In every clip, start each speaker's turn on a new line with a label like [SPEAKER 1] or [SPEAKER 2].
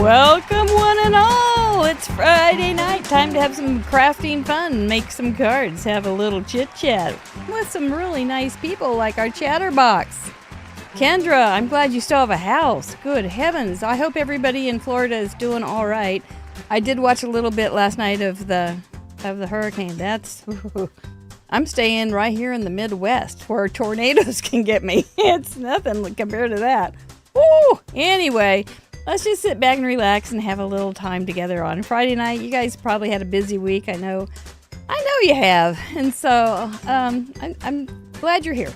[SPEAKER 1] Welcome one and all! It's Friday night, time to have some crafting fun, make some cards, have a little chit-chat with some really nice people like our chatterbox. Kendra, I'm glad you still have a house. Good heavens, I hope everybody in Florida is doing all right. I did watch a little bit last night of the hurricane. I'm staying right here in the Midwest where tornadoes can get me. It's nothing compared to that. Woo! Anyway, let's just sit back and relax and have a little time together on Friday night. You guys probably had a busy week. I know you have. And so I'm glad you're here.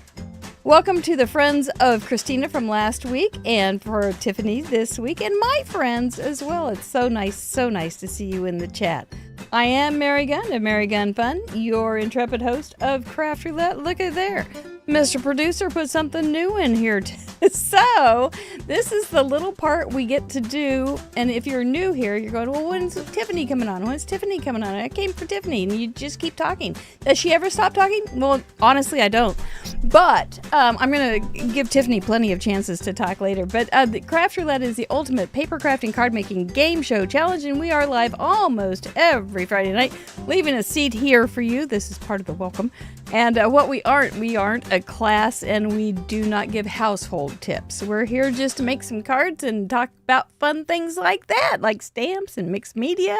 [SPEAKER 1] Welcome to the friends of Christina from last week and for Tiffany this week and my friends as well. It's so nice to see you in the chat. I am Mary Gunn of Mary Gunn Fun, your intrepid host of Craft Roulette. Look at there. Mr. Producer put something new in here. So this is the little part we get to do. And if you're new here, you're going, well, when's Tiffany coming on? When's Tiffany coming on? I came for Tiffany. And you just keep talking. Does she ever stop talking? Well, honestly, I don't. But I'm going to give Tiffany plenty of chances to talk later. But the Craft Roulette is the ultimate paper crafting card making game show challenge. And we are live almost every Friday night, leaving a seat here for you. This is part of the welcome. And what we aren't a class, and we do not give household tips. We're here just to make some cards and talk about fun things like that, like stamps and mixed media.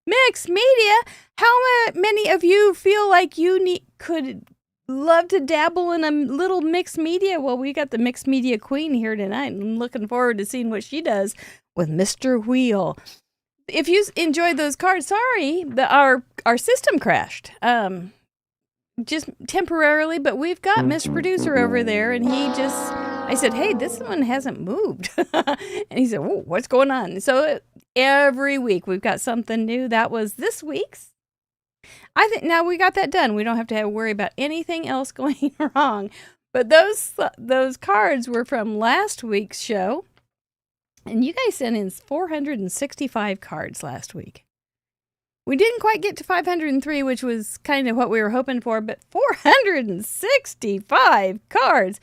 [SPEAKER 1] Mixed media? How many of you feel like you could love to dabble in a little mixed media? Well, we got the mixed media queen here tonight, and I'm looking forward to seeing what she does with Mr. Wheel. If you enjoyed those cards, sorry, our system crashed. Just temporarily, but we've got Mr. Producer over there, and I said, hey, this one hasn't moved. And he said, oh, what's going on? So every week we've got something new. That was this week's. I think now we got that done. We don't have to worry about anything else going wrong. But those cards were from last week's show, and you guys sent in 465 cards last week. We didn't quite get to 503, which was kind of what we were hoping for, but 465 cards.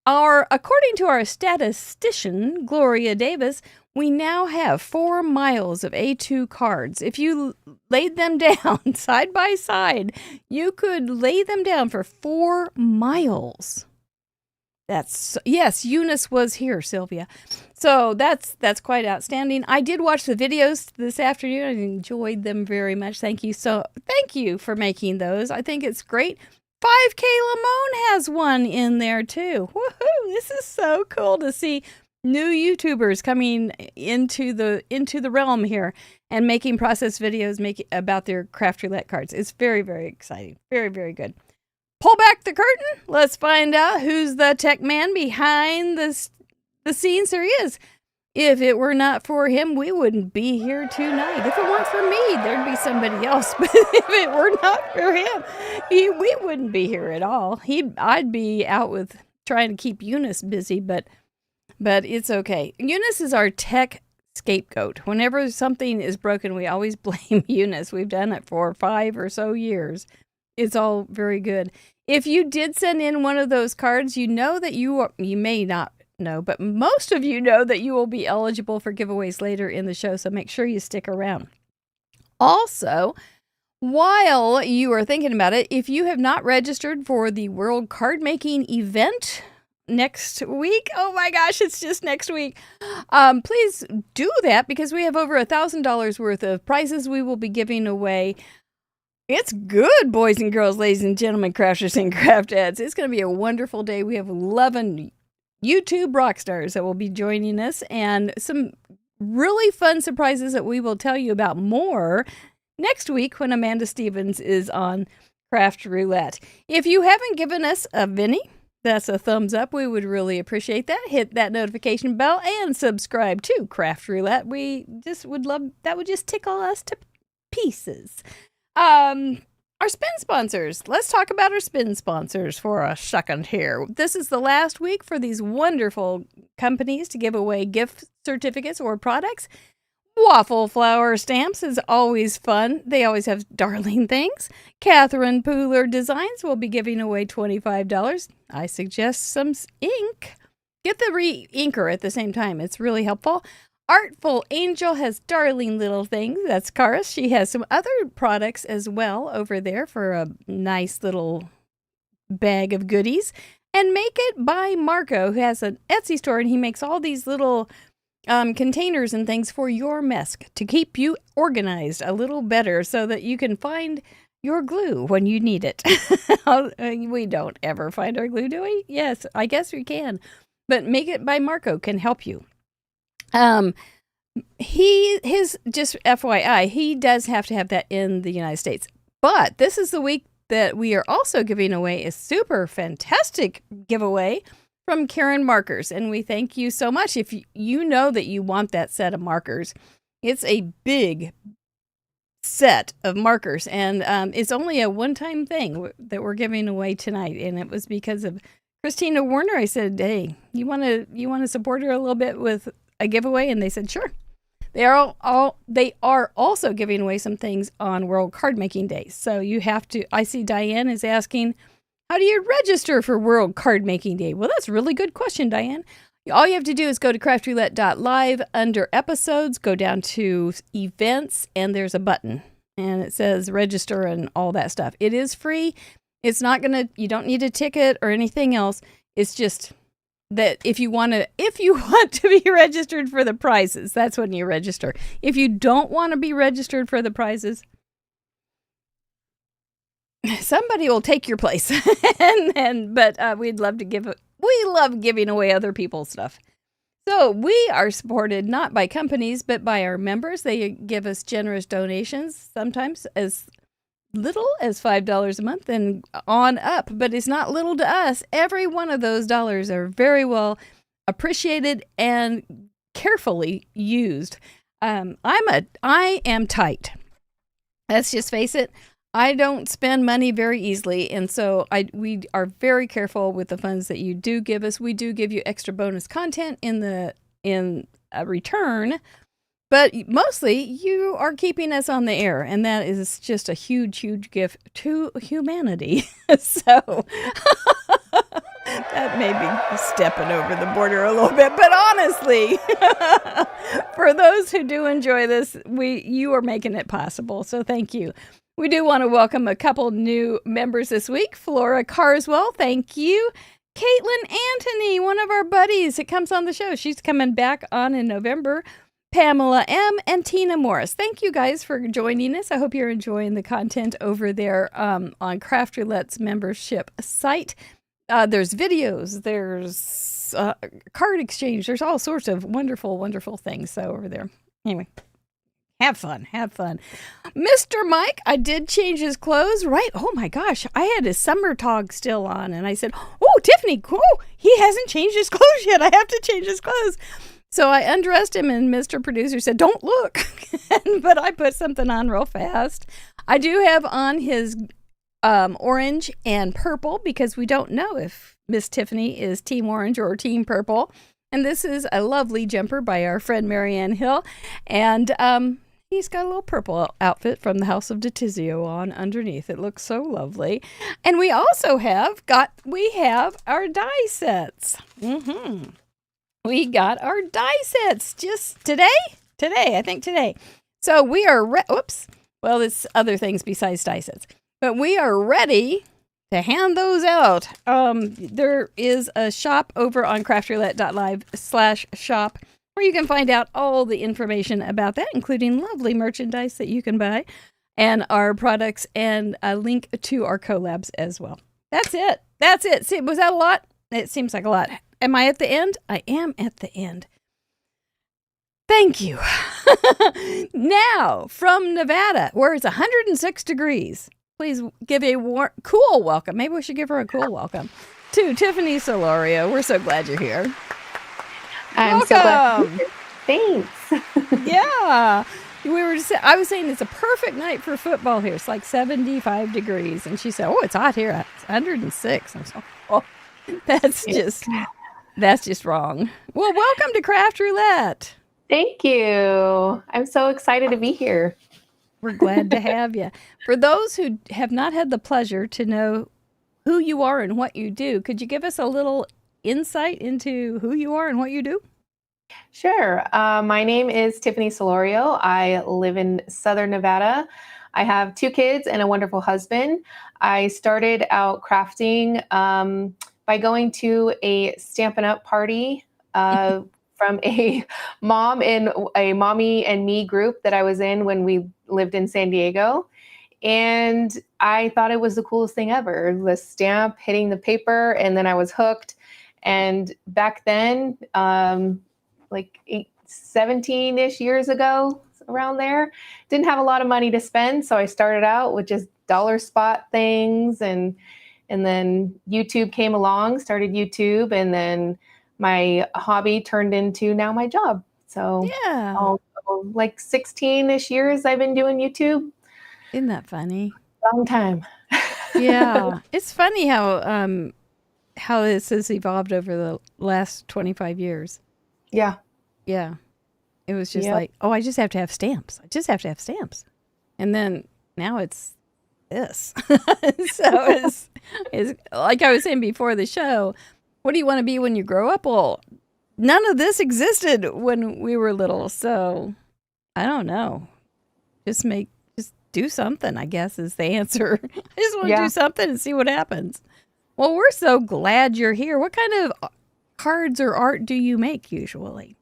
[SPEAKER 1] According to our statistician, Gloria Davis, we now have 4 miles of A2 cards. If you laid them down side by side, you could lay them down for 4 miles. Yes, Eunice was here, Sylvia. So that's quite outstanding. I did watch the videos this afternoon. I enjoyed them very much. Thank you for making those. I think it's great. 5K Lamone has one in there too. Woohoo! This is so cool to see new YouTubers coming into the realm here and making process videos about their Craft Roulette cards. It's very, very exciting. Very, very good. Pull back the curtain. Let's find out who's the tech man behind the scenes. There he is. If it were not for him, we wouldn't be here tonight. If it weren't for me, there'd be somebody else. But if it were not for him, we wouldn't be here at all. I'd be out with trying to keep Eunice busy, but it's okay. Eunice is our tech scapegoat. Whenever something is broken, we always blame Eunice. We've done it for 5 or so years. It's all very good. If you did send in one of those cards, you know that you may not know, but most of you know that you will be eligible for giveaways later in the show, so make sure you stick around. Also, while you are thinking about it, if you have not registered for the World Card Making event next week, oh my gosh, it's just next week, please do that because we have over $1,000 worth of prizes we will be giving away. It's good, boys and girls, ladies and gentlemen, crafters and craftettes. It's going to be a wonderful day. We have 11 YouTube rock stars that will be joining us and some really fun surprises that we will tell you about more next week when Amanda Stevens is on Craft Roulette. If you haven't given us a Vinny, that's a thumbs up. We would really appreciate that. Hit that notification bell and subscribe to Craft Roulette. We just would love that. Would just tickle us to pieces. Our spin sponsors. Let's talk about our spin sponsors for a second here. This is the last week for these wonderful companies to give away gift certificates or products. Waffle Flower Stamps is always fun. They always have darling things. Catherine Pooler Designs will be giving away $25. I suggest some ink. Get the re-inker at the same time. It's really helpful. Artful Angel has darling little things. That's Karis. She has some other products as well over there for a nice little bag of goodies. And Make It by Marco, who has an Etsy store, and he makes all these little containers and things for your mess to keep you organized a little better so that you can find your glue when you need it. We don't ever find our glue, do we? Yes, I guess we can. But Make It by Marco can help you. Just FYI, he does have to have that in the United States. But this is the week that we are also giving away a super fantastic giveaway from Karen Markers. And we thank you so much. If you know that you want that set of markers, it's a big set of markers. And it's only a one-time thing that we're giving away tonight. And it was because of Christina Warner. I said, hey, you want to support her a little bit with a giveaway? And they said, sure. They are also giving away some things on World Card Making Day. So you have to, I see Diane is asking, how do you register for World Card Making Day? Well, that's a really good question, Diane. All you have to do is go to craftroulette.live under episodes, go down to events, and there's a button. And it says register and all that stuff. It is free. It's not you don't need a ticket or anything else. It's just that if you want to be registered for the prizes, that's when you register. If you don't want to be registered for the prizes, somebody will take your place. But we'd love to we love giving away other people's stuff. So we are supported not by companies, but by our members. They give us generous donations, sometimes as little as $5 a month and on up, but it's not little to us. Every one of those dollars are very well appreciated and carefully used. I am tight. Let's just face it. I don't spend money very easily, and so we are very careful with the funds that you do give us. We do give you extra bonus content in a return, but mostly you are keeping us on the air, and that is just a huge, huge gift to humanity. So that may be stepping over the border a little bit, but honestly, for those who do enjoy this, you are making it possible. So thank you. We do want to welcome a couple new members this week. Flora Carswell, thank you. Caitlin Anthony, one of our buddies that comes on the show. She's coming back on in November. Pamela M. and Tina Morris. Thank you guys for joining us. I hope you're enjoying the content over there on Craft Roulette's membership site. There's videos, there's card exchange, there's all sorts of wonderful, wonderful things over there. Anyway. Have fun. Mr. Mike, I did change his clothes, right? Oh my gosh, I had his summer tog still on, and I said, oh, Tiffany, cool. He hasn't changed his clothes yet. I have to change his clothes. So I undressed him, and Mr. Producer said, don't look. But I put something on real fast. I do have on his orange and purple, because we don't know if Miss Tiffany is Team Orange or Team Purple. And this is a lovely jumper by our friend Marianne Hill. And he's got a little purple outfit from the House of Detizio on underneath. It looks so lovely. And we also have our die sets. We got our die sets just today. I think today. So we are, well, it's other things besides die sets. But we are ready to hand those out. There is a shop over on craftroulette.live/shop where you can find out all the information about that, including lovely merchandise that you can buy and our products and a link to our collabs as well. That's it. See, was that a lot? It seems like a lot. Am I at the end? I am at the end. Thank you. Now, from Nevada, where it's 106 degrees, please give a cool welcome. Maybe we should give her a cool welcome to Tiffany Solorio. We're so glad you're here.
[SPEAKER 2] I'm so glad to be here. Thanks.
[SPEAKER 1] Yeah. I was saying it's a perfect night for football here. It's like 75 degrees. And she said, oh, it's hot here. It's 106. I'm so, that's just wrong. Well, welcome to Craft Roulette.
[SPEAKER 2] Thank you. I'm so excited to be here.
[SPEAKER 1] We're glad to have you. For those who have not had the pleasure to know who you are and what you do, could you give us a little insight into who you are and what you do?
[SPEAKER 2] Sure. My name is Tiffany Solorio. I live in Southern Nevada. I have 2 kids and a wonderful husband. I started out crafting by going to a Stampin' Up! Party from a a mommy and me group that I was in when we lived in San Diego. And I thought it was the coolest thing ever. The stamp hitting the paper, and then I was hooked. And back then, like 17-ish years ago, around there, didn't have a lot of money to spend. So I started out with just dollar spot things. And then YouTube came along, started YouTube. And then my hobby turned into now my job. So
[SPEAKER 1] Yeah.
[SPEAKER 2] like 16-ish years I've been doing YouTube.
[SPEAKER 1] Isn't that funny?
[SPEAKER 2] Long time.
[SPEAKER 1] Yeah. It's funny how this has evolved over the last 25 years.
[SPEAKER 2] Yeah.
[SPEAKER 1] Yeah. It was just like, oh, I just have to have stamps. I just have to have stamps. And then now it's this. So it's like I was saying before the show, what do you want to be when you grow up? Well, none of this existed when we were little. So I don't know. Just do something, I guess, is the answer. I just want to do something and see what happens. Well, we're so glad you're here. What kind of cards or art do you make usually?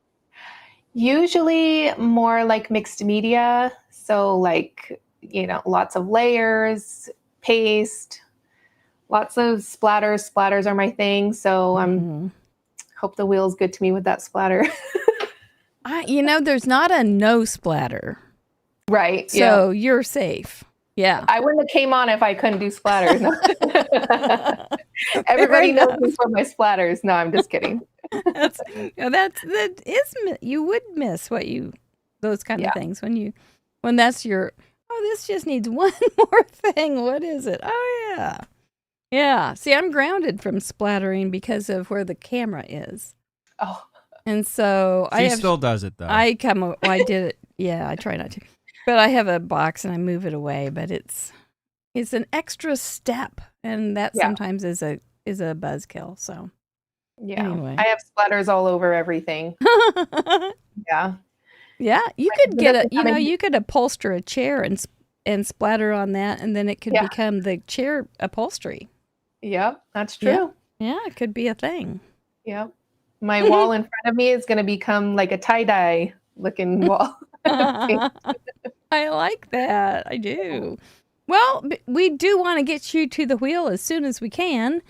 [SPEAKER 2] Usually more like mixed media. So like, lots of layers, paste, lots of splatters. Splatters are my thing. So hope the wheel's good to me with that splatter.
[SPEAKER 1] There's not a no splatter.
[SPEAKER 2] Right.
[SPEAKER 1] So you're safe. Yeah.
[SPEAKER 2] I wouldn't have came on if I couldn't do splatters. Everybody knows me for my splatters. No, I'm just kidding.
[SPEAKER 1] You would miss those kind of things when that's your, this just needs one more thing. What is it? Oh yeah. Yeah. See, I'm grounded from splattering because of where the camera is. Oh. And so
[SPEAKER 3] she still does it though.
[SPEAKER 1] I did it. Yeah, I try not to. But I have a box and I move it away, but it's an extra step, and that sometimes is a buzzkill. So anyway.
[SPEAKER 2] I have splatters all over everything. Yeah.
[SPEAKER 1] Yeah, you could you could upholster a chair and splatter on that, and then it could become the chair upholstery.
[SPEAKER 2] Yep, that's true.
[SPEAKER 1] Yeah, it could be a thing.
[SPEAKER 2] Yep. My wall in front of me is going to become like a tie-dye looking wall.
[SPEAKER 1] I like that. I do. Well, we do want to get you to the wheel as soon as we can.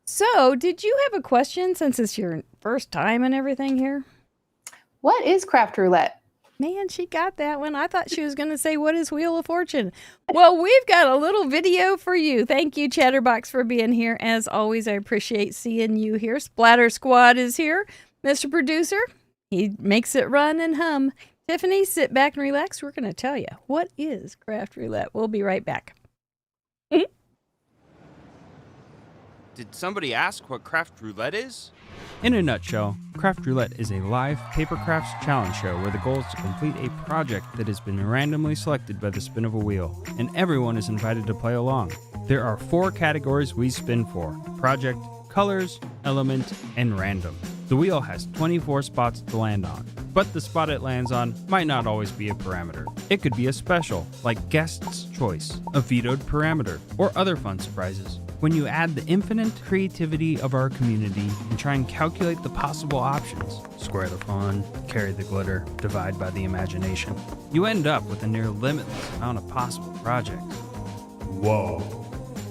[SPEAKER 1] So, did you have a question since it's your first time and everything here?
[SPEAKER 2] What is craft roulette?
[SPEAKER 1] Man, she got that one. I thought she was going to say, what is Wheel of Fortune? Well, we've got a little video for you. Thank you, Chatterbox, for being here. As always, I appreciate seeing you here. Splatter Squad is here. Mr. Producer, he makes it run and hum. Tiffany, sit back and relax. We're going to tell you, what is craft roulette? We'll be right back.
[SPEAKER 3] Did somebody ask what craft roulette is? In a nutshell, Craft Roulette is a live paper crafts challenge show where the goal is to complete a project that has been randomly selected by the spin of a wheel, and everyone is invited to play along. There are 4 categories we spin for: project, colors, element, and random. The wheel has 24 spots to land on, but the spot it lands on might not always be a parameter. It could be a special, like guest's choice, a vetoed parameter, or other fun surprises. When you add the infinite creativity of our community and try and calculate the possible options, square the fun, carry the glitter, divide by the imagination, you end up with a near limitless amount of possible projects. Whoa.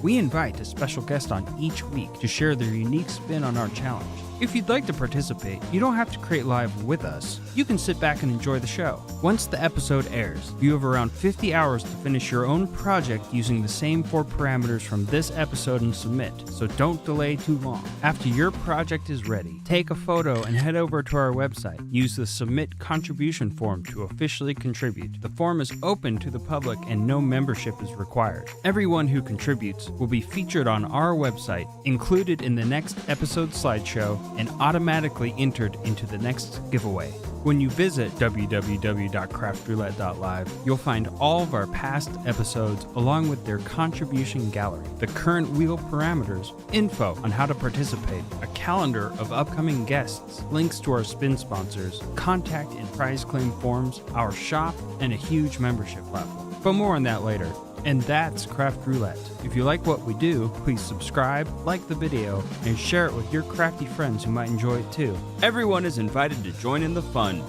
[SPEAKER 3] We invite a special guest on each week to share their unique spin on our challenge. If you'd like to participate, you don't have to create live with us. You can sit back and enjoy the show. Once the episode airs, you have around 50 hours to finish your own project using the same 4 parameters from this episode and submit, so don't delay too long. After your project is ready, take a photo and head over to our website. Use the Submit Contribution form to officially contribute. The form is open to the public and no membership is required. Everyone who contributes will be featured on our website, included in the next episode slideshow, and automatically entered into the next giveaway. When you visit www.craftroulette.live, you'll find all of our past episodes along with their contribution gallery, the current wheel parameters, info on how to participate, a calendar of upcoming guests, links to our spin sponsors, contact and prize claim forms, our shop, and a huge membership platform. But more on that later. And that's Craft Roulette. If you like what we do, please subscribe, like the video, and share it with your crafty friends who might enjoy it too. Everyone is invited to join in the fun.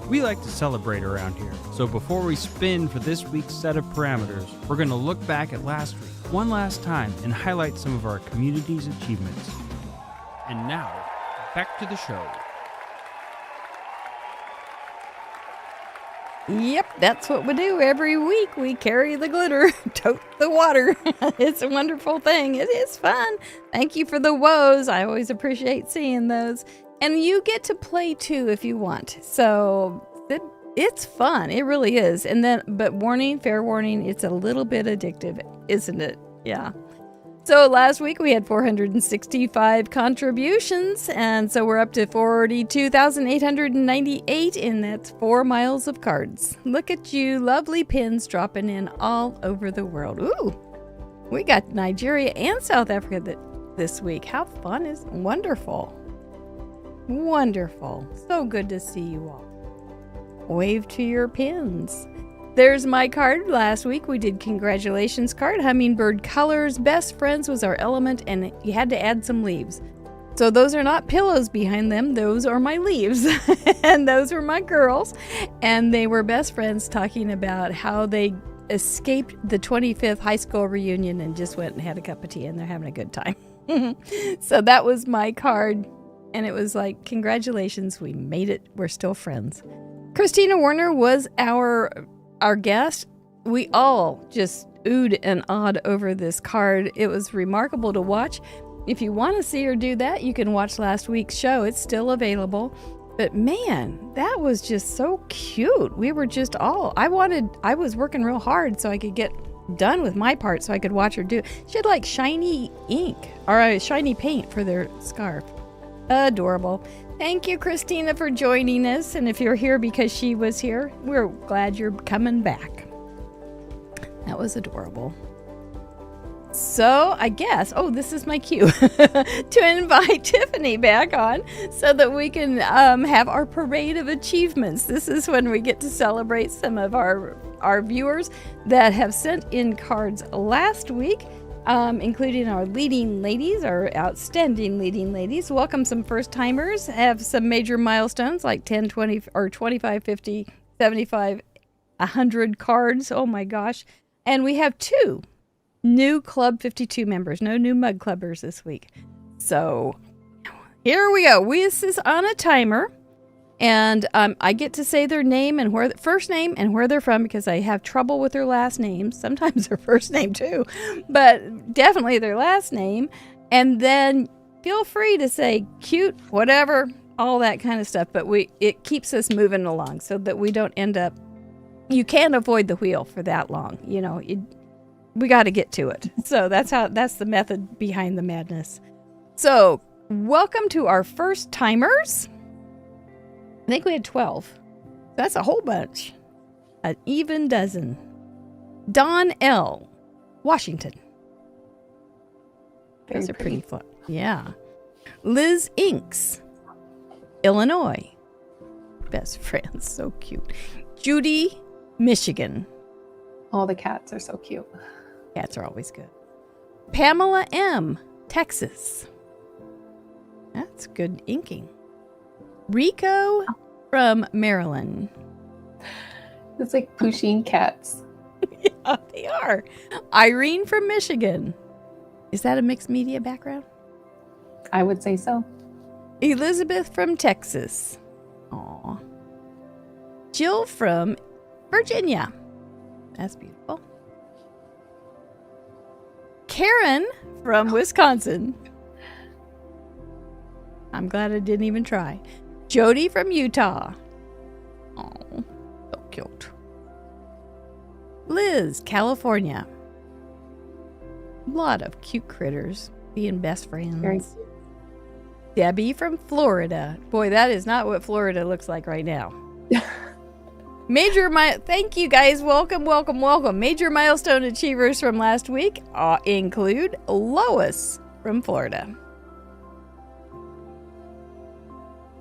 [SPEAKER 3] We like to celebrate around here, so before we spin for this week's set of parameters, we're going to look back at last week one last time and highlight some of our community's achievements. And now, back to the show.
[SPEAKER 1] Yep, that's what we do every week. We carry the glitter, tote the water. It's a wonderful thing. It is fun. Thank you for the woes. I always appreciate seeing those. And you get to play too if you want. So it's fun. It really is. And then, but warning, fair warning, it's a little bit addictive, isn't it? Yeah. So last week we had 465 contributions, and so we're up to 42,898, and that's 4 miles of cards. Look at you, lovely pins dropping in all over the world. Ooh, we got Nigeria and South Africa this week. How fun is wonderful. Wonderful. So good to see you all. Wave to your pins. There's my card. Last week we did congratulations card. Hummingbird colors. Best friends was our element, and you had to add some leaves. So those are not pillows behind them. Those are my leaves. And those were my girls. And they were best friends talking about how they escaped the 25th high school reunion and just went and had a cup of tea, and they're having a good time. So that was my card. And it was like, congratulations, we made it. We're still friends. Christina Warner was our guest. We all just oohed and awed over this card. It was remarkable to watch. If you want to see her do that, you can watch last week's show. It's still available. But man, that was just so cute. We were just all, I was working real hard so I could get done with my part so I could watch her do it. She had like shiny ink or shiny paint for their scarf. Adorable. Thank you, Christina, for joining us. And if you're here because she was here, we're glad you're coming back. That was adorable. So I guess, this is my cue to invite Tiffany back on so that we can have our parade of achievements. This is when we get to celebrate some of our viewers that have sent in cards last week. Including our leading ladies, our outstanding leading ladies. Welcome some first timers, have some major milestones like 10, 20, or 25, 50, 75, 100 cards. Oh my gosh. And we have 2 new Club 52 members, no new Mug Clubbers this week. So here we go. This is on a timer. And I get to say their name and first name and where they're from because I have trouble with their last names. Sometimes their first name too, but definitely their last name. And then feel free to say cute, whatever, all that kind of stuff. But it keeps us moving along so that we don't end up. You can't avoid the wheel for that long. You know, we got to get to it. So that's the method behind the madness. So welcome to our first timers. I think we had 12. That's a whole bunch. An even dozen. Don L. Washington. Those are pretty fun. Yeah. Liz Inks. Illinois. Best friends. So cute. Judy, Michigan.
[SPEAKER 2] All the cats are so cute.
[SPEAKER 1] Cats are always good. Pamela M. Texas. That's good inking. Rico from Maryland.
[SPEAKER 2] It's like Pusheen cats.
[SPEAKER 1] Yeah, they are. Irene from Michigan. Is that a mixed media background?
[SPEAKER 2] I would say so.
[SPEAKER 1] Elizabeth from Texas. Aw. Jill from Virginia. That's beautiful. Karen from Wisconsin. I'm glad I didn't even try. Jody from Utah. Oh, so cute. Liz, California. A lot of cute critters being best friends.
[SPEAKER 2] Very cute.
[SPEAKER 1] Debbie from Florida. Boy, that is not what Florida looks like right now. Thank you guys. Welcome. Major milestone achievers from last week include Lois from Florida.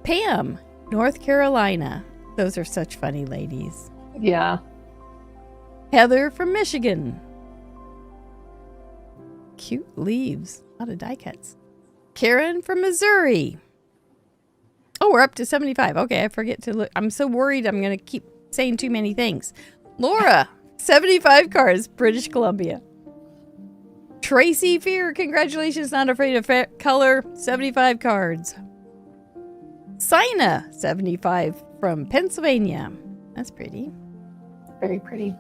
[SPEAKER 1] Pam, North Carolina. Those are such funny ladies.
[SPEAKER 2] Yeah.
[SPEAKER 1] Heather from Michigan. Cute leaves. A lot of die cuts. Karen from Missouri. Oh, we're up to 75. Okay, I forget to look. I'm so worried I'm going to keep saying too many things. Laura, 75 cards, British Columbia. Tracy Fear, congratulations, not afraid of color, 75 cards. Sina, 75 from Pennsylvania. That's pretty.
[SPEAKER 2] Very pretty.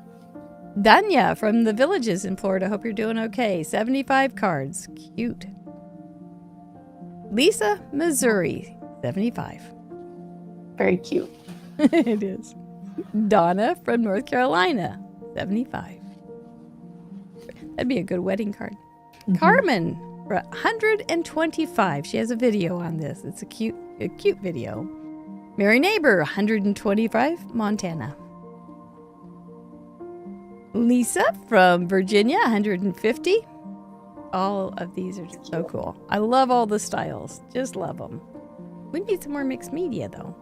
[SPEAKER 1] Danya from the Villages in Florida. Hope you're doing okay. 75 cards. Cute. Lisa, Missouri, 75.
[SPEAKER 2] Very cute.
[SPEAKER 1] It is. Donna from North Carolina, 75. That'd be a good wedding card. Mm-hmm. Carmen, 125. She has a video on this. It's a cute video. Mary Neighbor, 125, Montana. Lisa from Virginia, 150. All of these are just so cool. I love all the styles. Just love them. We need some more mixed media, though.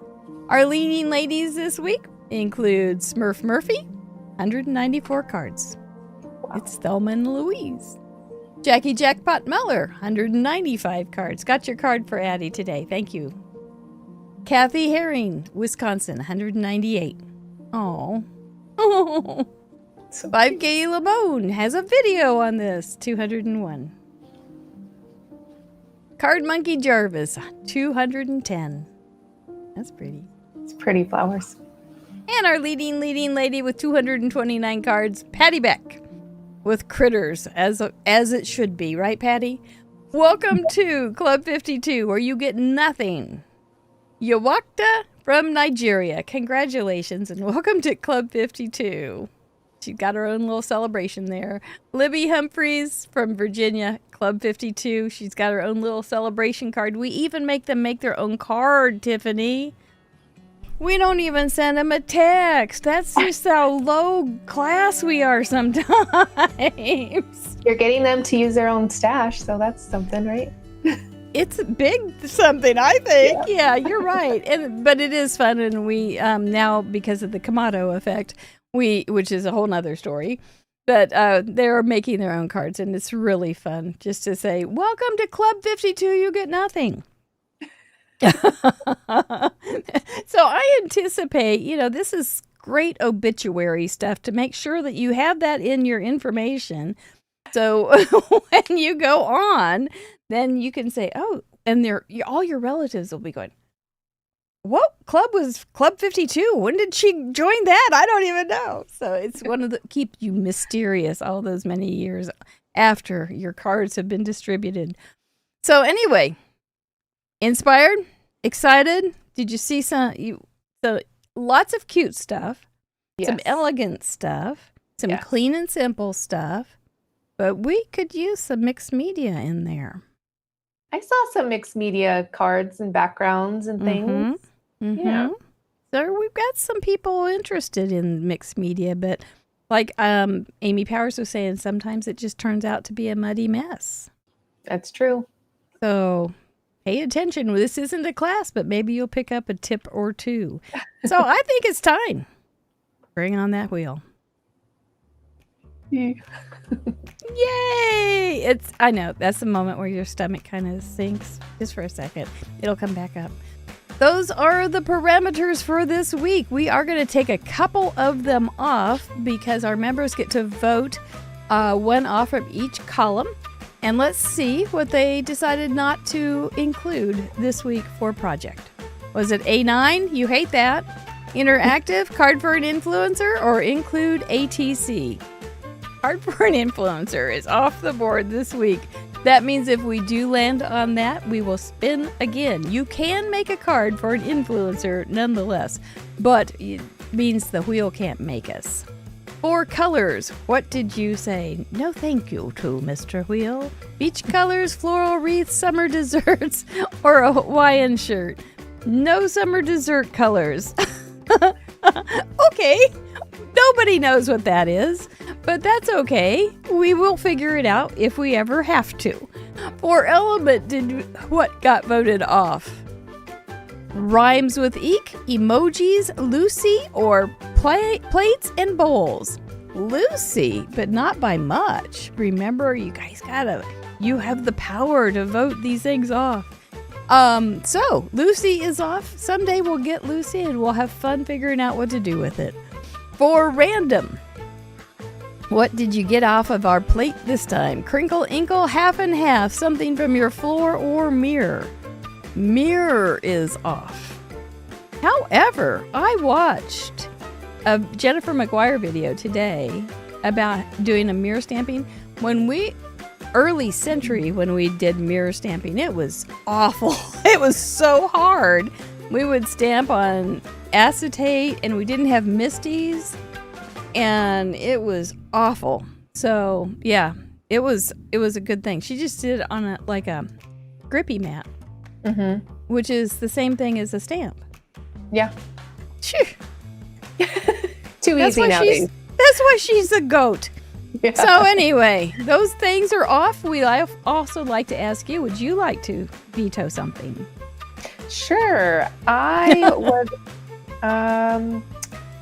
[SPEAKER 1] Our leading ladies this week include Smurf Murphy, 194 cards. Wow. It's Thelma and Louise. Jackie Jackpot Muller, 195 cards. Got your card for Addie today. Thank you. Kathy Herring, Wisconsin, 198. Oh. 5K Lamone has a video on this, 201. Card Monkey Jarvis, 210. That's pretty.
[SPEAKER 2] It's pretty flowers.
[SPEAKER 1] And our leading lady with 229 cards, Patty Beck, with Critters, as it should be, right, Patty? Welcome to Club 52, where you get nothing. Yawakta from Nigeria, congratulations, and welcome to Club 52. She's got her own little celebration there. Libby Humphreys from Virginia, Club 52. She's got her own little celebration card. We even make them make their own card, Tiffany. We don't even send them a text. That's just how low class we are sometimes.
[SPEAKER 2] You're getting them to use their own stash, so that's something, right?
[SPEAKER 1] It's a big something, I think. Yeah, you're right. But it is fun, and we now, because of the Kamado effect, which is a whole nother story, but they're making their own cards, and it's really fun just to say, welcome to Club 52, you get nothing. So I anticipate, this is great obituary stuff to make sure that you have that in your information. So when you go on, then you can say, oh, and all your relatives will be going, what club was Club 52? When did she join that? I don't even know. So it's one of the keep you mysterious all those many years after your cards have been distributed. So anyway, inspired, excited. Did you see so lots of cute stuff, yes. Some elegant stuff, some yes. Clean and simple stuff, but we could use some mixed media in there.
[SPEAKER 2] I saw some mixed media cards and backgrounds and things.
[SPEAKER 1] Mm-hmm. Mm-hmm. Yeah. So we've got some people interested in mixed media, but like Amy Powers was saying, sometimes it just turns out to be a muddy mess.
[SPEAKER 2] That's true.
[SPEAKER 1] So pay attention. This isn't a class, but maybe you'll pick up a tip or two. So I think it's time. Bring on that wheel.
[SPEAKER 2] Yeah.
[SPEAKER 1] Yay! I know, that's the moment where your stomach kind of sinks just for a second. It'll come back up. Those are the parameters for this week. We are going to take a couple of them off because our members get to vote one off from each column. And let's see what they decided not to include this week for project. Was it A9? You hate that. Interactive, card for an influencer, or include ATC? Card for an influencer is off the board this week. That means if we do land on that, we will spin again. You can make a card for an influencer nonetheless, but it means the wheel can't make us. For colors, what did you say? No thank you to, Mr. Wheel. Beach colors, floral wreaths, summer desserts, or a Hawaiian shirt? No summer dessert colors. Okay. Nobody knows what that is, but that's okay. We will figure it out if we ever have to. For element, what got voted off? Rhymes with eek, emojis, Lucy, or plates and bowls? Lucy, but not by much. Remember, you guys you have the power to vote these things off. So Lucy is off. Someday we'll get Lucy and we'll have fun figuring out what to do with it. For random, what did you get off of our plate this time? Crinkle, inkle, half and half, something from your floor, or mirror? Mirror is off. However, I watched a Jennifer McGuire video today about doing a mirror stamping. Early century, when we did mirror stamping, it was awful. It was so hard. We would stamp on acetate and we didn't have misties, and it was awful. So yeah, it was a good thing. She just did it on a grippy mat, which is the same thing as a stamp.
[SPEAKER 2] Yeah.
[SPEAKER 1] Phew.
[SPEAKER 2] Too easy nowadays.
[SPEAKER 1] That's why she's a goat.
[SPEAKER 2] Yeah.
[SPEAKER 1] So anyway, those things are off. We also like to ask you, would you like to veto something?
[SPEAKER 2] Sure. I would.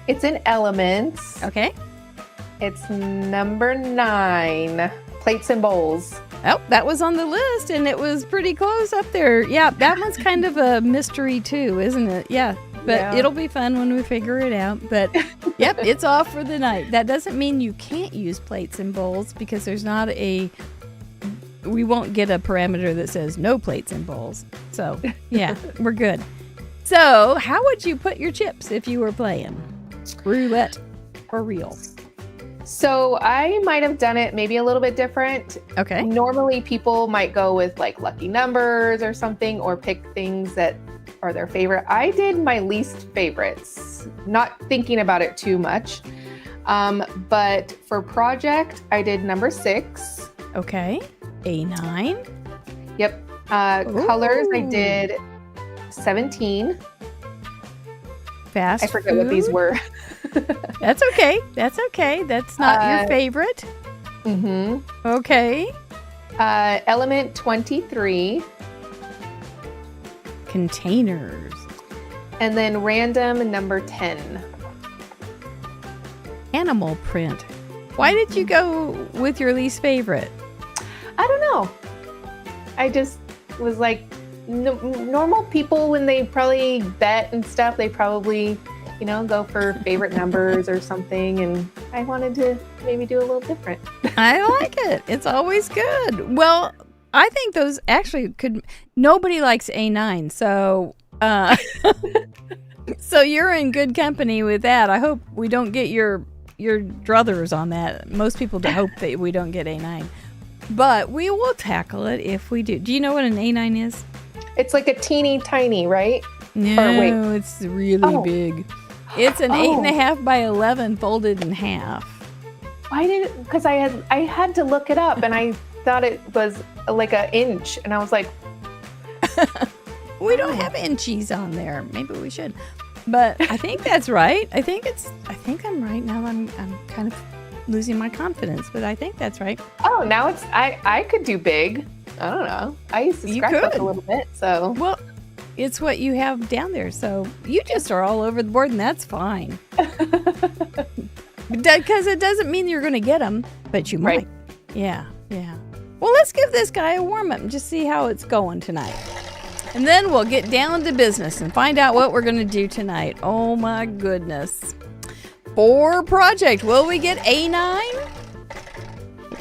[SPEAKER 2] It's in elements.
[SPEAKER 1] Okay.
[SPEAKER 2] It's number 9, plates and bowls.
[SPEAKER 1] Oh, that was on the list, and it was pretty close up there. Yeah, that one's kind of a mystery too, isn't it? Yeah, but it'll be fun when we figure it out. But yep, it's off for the night. That doesn't mean you can't use plates and bowls, because there's not we won't get a parameter that says no plates and bowls. So yeah, we're good. So how would you put your chips if you were playing roulette or real?
[SPEAKER 2] So I might have done it maybe a little bit different.
[SPEAKER 1] Okay.
[SPEAKER 2] Normally people might go with like lucky numbers or something, or pick things that are their favorite. I did my least favorites, not thinking about it too much. But for project, I did number 6.
[SPEAKER 1] Okay. A9.
[SPEAKER 2] Yep. Colors, I did 17.
[SPEAKER 1] Fast
[SPEAKER 2] I forget
[SPEAKER 1] food?
[SPEAKER 2] what these were.
[SPEAKER 1] That's okay. That's okay. That's not your favorite. Okay.
[SPEAKER 2] Element 23.
[SPEAKER 1] Containers.
[SPEAKER 2] And then random number 10.
[SPEAKER 1] Animal print. Why did you go with your least favorite?
[SPEAKER 2] I don't know. I just was like, normal people, when they probably bet and stuff, they probably, go for favorite numbers or something. And I wanted to maybe do a little different.
[SPEAKER 1] I like it. It's always good. Well, I think those actually nobody likes A9. So, so you're in good company with that. I hope we don't get your druthers on that. Most people hope that we don't get A9. But we will tackle it if we do. Do you know what an A9 is?
[SPEAKER 2] It's like a teeny tiny, right?
[SPEAKER 1] No, it's really big. It's an 8.5 by 11 folded in half.
[SPEAKER 2] Why did it? Because I had to look it up, and I thought it was like an inch, and I was like,
[SPEAKER 1] we don't have inchies on there. Maybe we should. But I think that's right. I think I'm right now. I'm kind of losing my confidence, but I think that's right.
[SPEAKER 2] Oh, now it's I could do big. I don't know. I used to scratch up a little bit, so.
[SPEAKER 1] Well, it's what you have down there, so you just are all over the board, and that's fine. Because it doesn't mean you're going to get them, but you might.
[SPEAKER 2] Right.
[SPEAKER 1] Yeah. Well, let's give this guy a warm-up and just see how it's going tonight. And then we'll get down to business and find out what we're going to do tonight. Oh, my goodness. For project, will we get A9?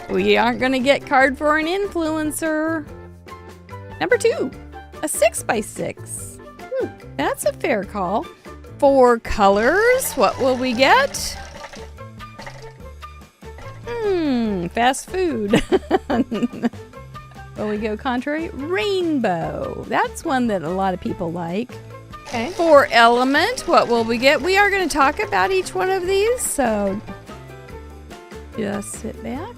[SPEAKER 1] We aren't going to get card for an influencer. Number 2, a 6x6. That's a fair call. For colors, what will we get? Fast food. Will we go contrary? Rainbow. That's one that a lot of people like.
[SPEAKER 2] Okay.
[SPEAKER 1] For element, what will we get? We are going to talk about each one of these, so Just sit back.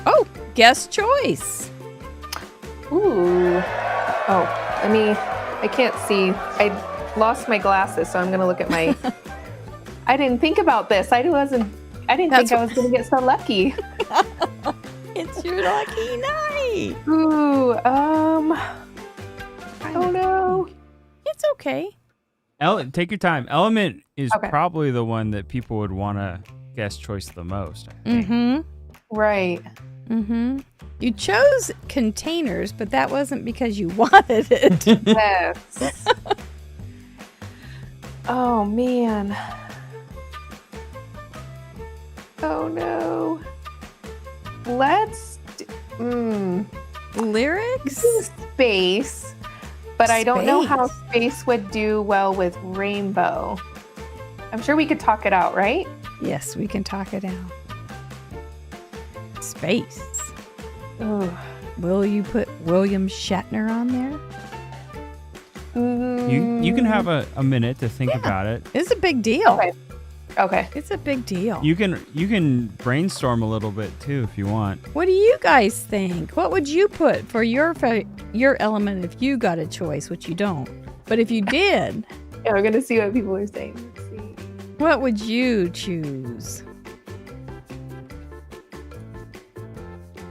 [SPEAKER 1] Oh, guest choice.
[SPEAKER 2] Ooh. Oh, I can't see. I lost my glasses, so I'm going to look at my... I didn't think about this. I didn't think I was going to get so lucky.
[SPEAKER 1] It's your lucky night.
[SPEAKER 2] Ooh, I don't know.
[SPEAKER 1] It's okay.
[SPEAKER 3] Take your time. Element is probably the one that people would want to guest choice the most, I think.
[SPEAKER 1] Mm-hmm.
[SPEAKER 2] Right.
[SPEAKER 1] Mm-hmm. You chose containers, but that wasn't because you wanted it.
[SPEAKER 2] Yes. Oh, man. Oh, no. Let's...
[SPEAKER 1] Lyrics?
[SPEAKER 2] Space. But I don't know how
[SPEAKER 1] Space.
[SPEAKER 2] space would do well with rainbow. I'm sure we could talk it out, right?
[SPEAKER 1] Yes, we can talk it out. Space.
[SPEAKER 2] Ooh.
[SPEAKER 1] Will you put William Shatner on there?
[SPEAKER 3] You can have a minute to think about it.
[SPEAKER 1] It's a big deal.
[SPEAKER 2] Okay.
[SPEAKER 1] It's a big deal.
[SPEAKER 3] You can brainstorm a little bit too if you want.
[SPEAKER 1] What do you guys think? What would you put for your element if you got a choice, which you don't? But if you did,
[SPEAKER 2] Yeah, we're gonna see what people are saying. Let's see.
[SPEAKER 1] what would you choose?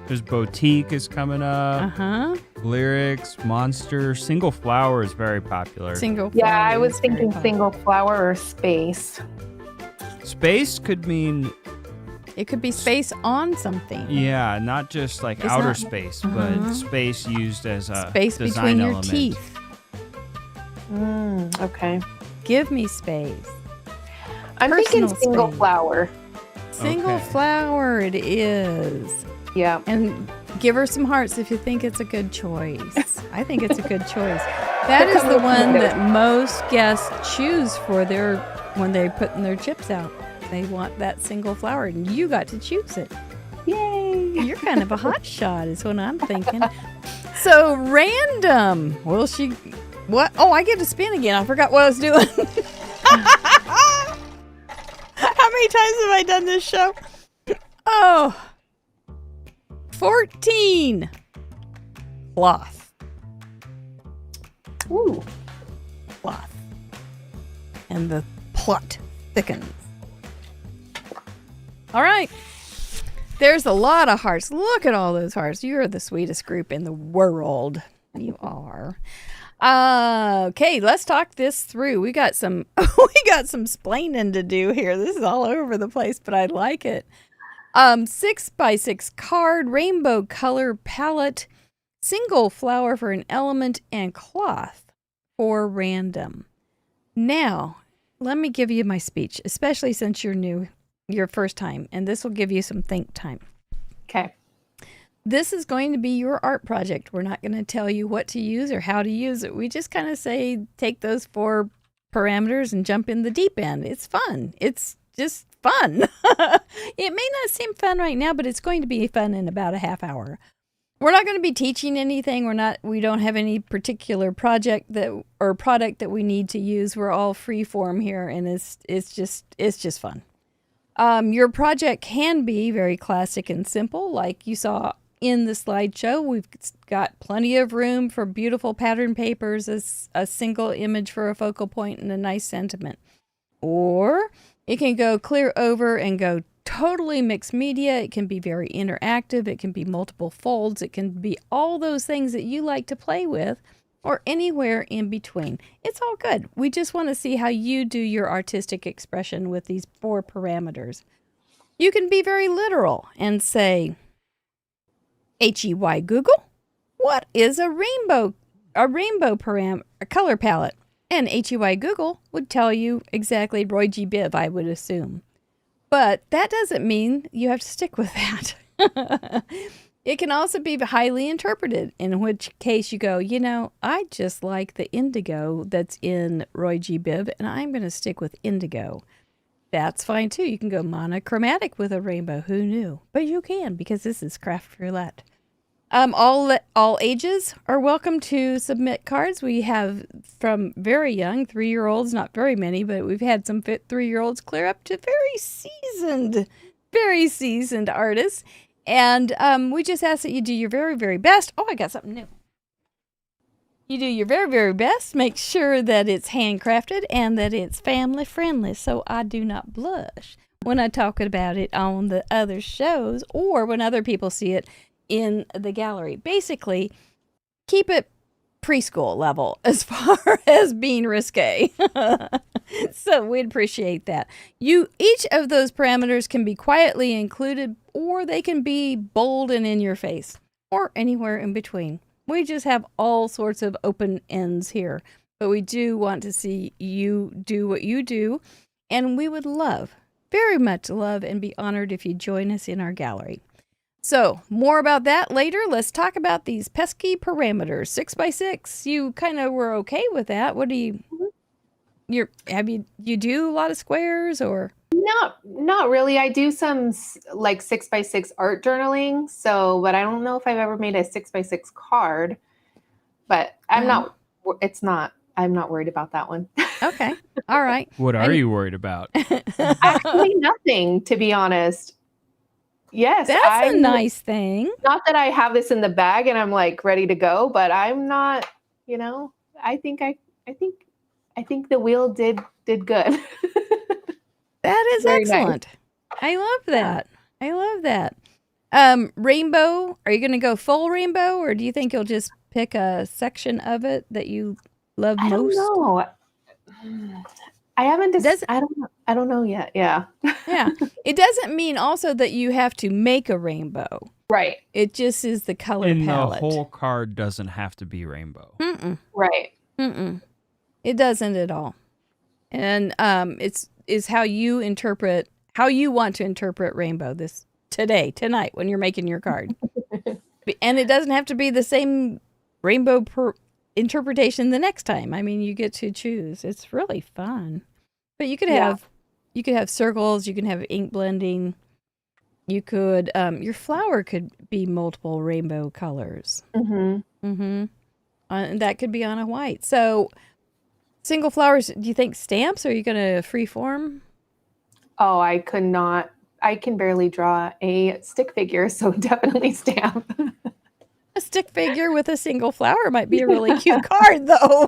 [SPEAKER 3] There's boutique is coming up.
[SPEAKER 1] Uh-huh.
[SPEAKER 3] Lyrics, monster, single flower is very popular.
[SPEAKER 1] Single
[SPEAKER 2] Yeah,
[SPEAKER 1] flower
[SPEAKER 2] I was
[SPEAKER 1] is very
[SPEAKER 2] thinking
[SPEAKER 1] popular.
[SPEAKER 2] single flower or space.
[SPEAKER 3] Space could mean
[SPEAKER 1] It could be space on something.
[SPEAKER 3] not just like
[SPEAKER 1] It's
[SPEAKER 3] outer
[SPEAKER 1] not-
[SPEAKER 3] space,
[SPEAKER 1] Uh-huh.
[SPEAKER 3] but space used as a
[SPEAKER 1] Space
[SPEAKER 3] design
[SPEAKER 1] between your
[SPEAKER 3] element.
[SPEAKER 1] teeth.
[SPEAKER 2] Okay.
[SPEAKER 1] Give me space.
[SPEAKER 2] I'm thinking
[SPEAKER 1] Personal
[SPEAKER 2] single
[SPEAKER 1] space.
[SPEAKER 2] flower.
[SPEAKER 1] Single
[SPEAKER 3] Okay.
[SPEAKER 1] flower it is.
[SPEAKER 2] Yeah.
[SPEAKER 1] And give her some hearts if you think it's a good choice. I think it's a good choice. That is the one that most guests choose for when they're putting their chips out. They want that single flower, and you got to choose it.
[SPEAKER 2] Yay.
[SPEAKER 1] You're kind of a hot shot, is what I'm thinking. So random. Will she? What? Oh, I get to spin again. I forgot what I was doing. How many times have I done this show? Oh. 14. Cloth.
[SPEAKER 2] Ooh.
[SPEAKER 1] Cloth. And the plot thickens. All right. There's a lot of hearts. Look at all those hearts. You're the sweetest group in the world. You are. Okay, let's talk this through. We got some splaining to do here. This is all over the place, but I like it. 6x6 card, rainbow color palette, single flower for an element, and cloth for random. Now, let me give you my speech, especially since you're new, your first time, and this will give you some think time.
[SPEAKER 2] Okay.
[SPEAKER 1] This is going to be your art project. We're not going to tell you what to use or how to use it. We just kind of say, take those 4 parameters and jump in the deep end. It's fun. It's just fun. It may not seem fun right now, but it's going to be fun in about a half hour. We're not going to be teaching anything. We don't have any particular project or product that we need to use. We're all free form here, and it's just fun. Your project can be very classic and simple, like you saw in the slideshow. We've got plenty of room for beautiful pattern papers, a single image for a focal point, and a nice sentiment. Or it can go clear over and go totally mixed media. It can be very interactive. It can be multiple folds. It can be all those things that you like to play with, or anywhere in between. It's all good. We just want to see how you do your artistic expression with these 4 parameters. You can be very literal and say, HEY Google, what is a rainbow color palette? And HEY Google would tell you exactly Roy G. Biv, I would assume. But that doesn't mean you have to stick with that. It can also be highly interpreted, in which case you go, I just like the indigo that's in Roy G. Biv, and I'm going to stick with indigo. That's fine, too. You can go monochromatic with a rainbow. Who knew? But you can, because this is Craft Roulette. All ages are welcome to submit cards. We have from very young 3-year-olds, not very many, but we've had some 3-year-olds clear up to very seasoned very seasoned artist. And we just ask that you do your very, very best. Oh, I got something new. You do your very, very best. Make sure that it's handcrafted and that it's family friendly, so I do not blush when I talk about it on the other shows or when other people see it in the gallery. Basically, keep it preschool level as far as being risque. So we'd appreciate that. Each of those parameters can be quietly included, or they can be bold and in your face, or anywhere in between. We just have all sorts of open ends here, but we do want to see you do what you do, and we would love, very much love, and be honored if you join us in our gallery. So, more about that later. Let's talk about these pesky parameters. 6x6. You kind of were okay with that. What do you? You do a lot of squares or?
[SPEAKER 2] Not really. I do some like 6x6 art journaling. So, but I don't know if I've ever made a 6x6 card. But I'm not worried about that one.
[SPEAKER 1] Okay. All right.
[SPEAKER 3] What are you worried about?
[SPEAKER 2] Actually, nothing, to be honest. Yes,
[SPEAKER 1] that's a nice thing.
[SPEAKER 2] Not that I have this in the bag and I'm like ready to go, but I'm not. I think the wheel did good.
[SPEAKER 1] That is
[SPEAKER 2] Very
[SPEAKER 1] excellent.
[SPEAKER 2] Nice.
[SPEAKER 1] I love that. I love that. Rainbow. Are you going to go full rainbow, or do you think you'll just pick a section of it that you love most?
[SPEAKER 2] I don't know. I haven't. I don't know yet. Yeah.
[SPEAKER 1] Yeah. It doesn't mean also that you have to make a rainbow.
[SPEAKER 2] Right.
[SPEAKER 1] It just is the color palette.
[SPEAKER 3] The whole card doesn't have to be rainbow.
[SPEAKER 1] Mm-mm.
[SPEAKER 2] Right.
[SPEAKER 1] Mm-mm. It doesn't at all. And it's how you want to interpret rainbow tonight when you're making your card. And it doesn't have to be the same rainbow interpretation the next time. I mean, you get to choose. It's really fun. But you could have circles, you can have ink blending. You could your flower could be multiple rainbow colors.
[SPEAKER 2] Mm-hmm.
[SPEAKER 1] Mm-hmm. And that could be on a white. So single flowers, do you think stamps? Or are you going to free form?
[SPEAKER 2] Oh, I could not. I can barely draw a stick figure, so definitely stamp.
[SPEAKER 1] A stick figure with a single flower might be a really cute card, though.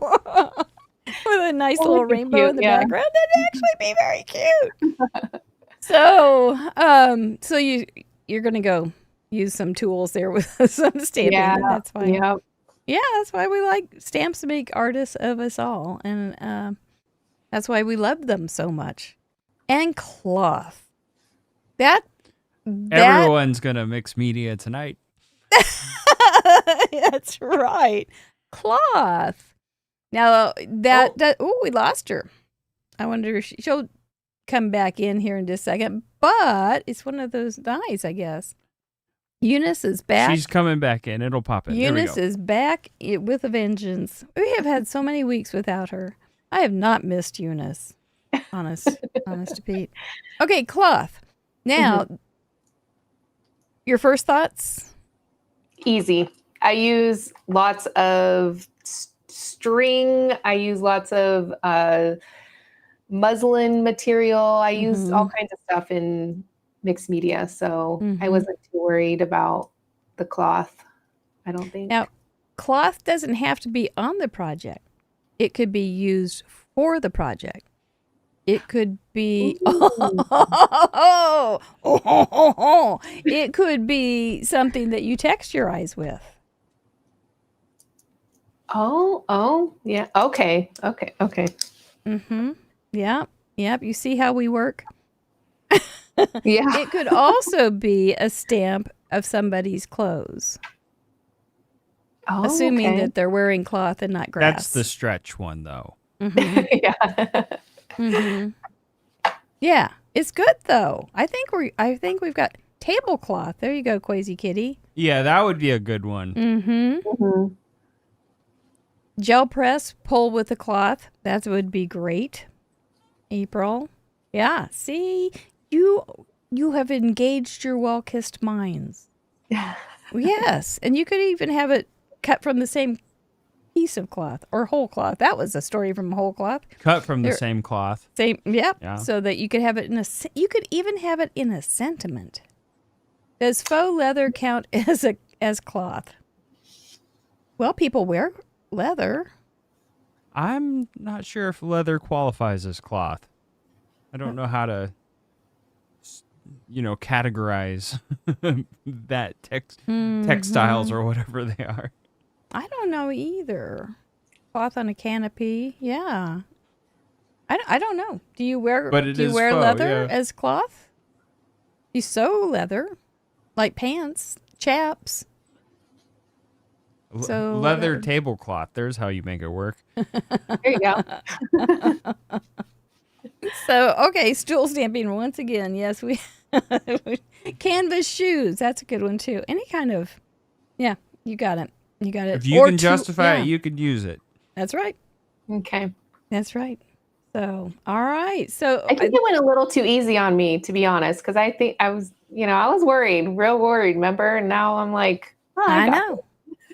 [SPEAKER 1] With a nice little rainbow in the background. That'd actually be very cute. So you're going to go use some tools there with some stamping.
[SPEAKER 2] Yeah,
[SPEAKER 1] that's fine.
[SPEAKER 2] Yep.
[SPEAKER 1] Yeah, that's why we like stamps to make artists of us all. And that's why we love them so much. And cloth.
[SPEAKER 3] Everyone's going to mix media tonight.
[SPEAKER 1] That's right. Cloth. Now, we lost her. I wonder if she'll come back in here in just a second. But it's one of those nights, I guess. Eunice is back.
[SPEAKER 3] She's coming back in. It'll pop in.
[SPEAKER 1] Eunice is back with a vengeance. We have had so many weeks without her. I have not missed Eunice. Honest to Pete. Okay, cloth. Now, your first thoughts?
[SPEAKER 2] Easy. I use lots of string. I use lots of muslin material. I use all kinds of stuff in mixed media. So I wasn't too worried about the cloth, I don't think.
[SPEAKER 1] Now, cloth doesn't have to be on the project. It could be used for the project. It could be it could be something that you texturize with.
[SPEAKER 2] Oh, yeah. Okay.
[SPEAKER 1] Mm-hmm. Yep. You see how we work?
[SPEAKER 2] Yeah.
[SPEAKER 1] It could also be a stamp of somebody's clothes.
[SPEAKER 2] Oh,
[SPEAKER 1] assuming that they're wearing cloth and not grass.
[SPEAKER 3] That's the stretch one, though.
[SPEAKER 2] Yeah.
[SPEAKER 1] Yeah, it's good though. I think we've got tablecloth. There you go, Quasi Kitty.
[SPEAKER 3] Yeah, that would be a good one.
[SPEAKER 1] Gel press, pull with the cloth. That would be great. April. Yeah, see, you have engaged your well-kissed minds. Yes, and you could even have it cut from the same piece piece of cloth or whole cloth. That was a story from whole cloth.
[SPEAKER 3] Cut from the same cloth.
[SPEAKER 1] Same, yep.
[SPEAKER 3] Yeah.
[SPEAKER 1] So that you could have it you could even have it in a sentiment. Does faux leather count as cloth? Well, people wear leather.
[SPEAKER 3] I'm not sure if leather qualifies as cloth. I don't know how to, categorize that textiles or whatever they are.
[SPEAKER 1] I don't know either. Cloth on a canopy, yeah. I don't know. Do you wear
[SPEAKER 3] But
[SPEAKER 1] do you
[SPEAKER 3] is
[SPEAKER 1] wear
[SPEAKER 3] faux,
[SPEAKER 1] leather
[SPEAKER 3] yeah.
[SPEAKER 1] as cloth? You sew leather, like pants, chaps. So
[SPEAKER 3] Leather tablecloth. There's how you make it work.
[SPEAKER 2] There you go.
[SPEAKER 1] So, okay, stool stamping once again. Yes, we canvas shoes. That's a good one too. Any kind of, yeah, you got it. You got it.
[SPEAKER 3] If you can justify it, you can use it.
[SPEAKER 1] That's right.
[SPEAKER 2] Okay.
[SPEAKER 1] That's right. So, all right. So
[SPEAKER 2] I think it went a little too easy on me, to be honest, because I think I was worried, real worried, remember? And now I'm like,
[SPEAKER 1] I know.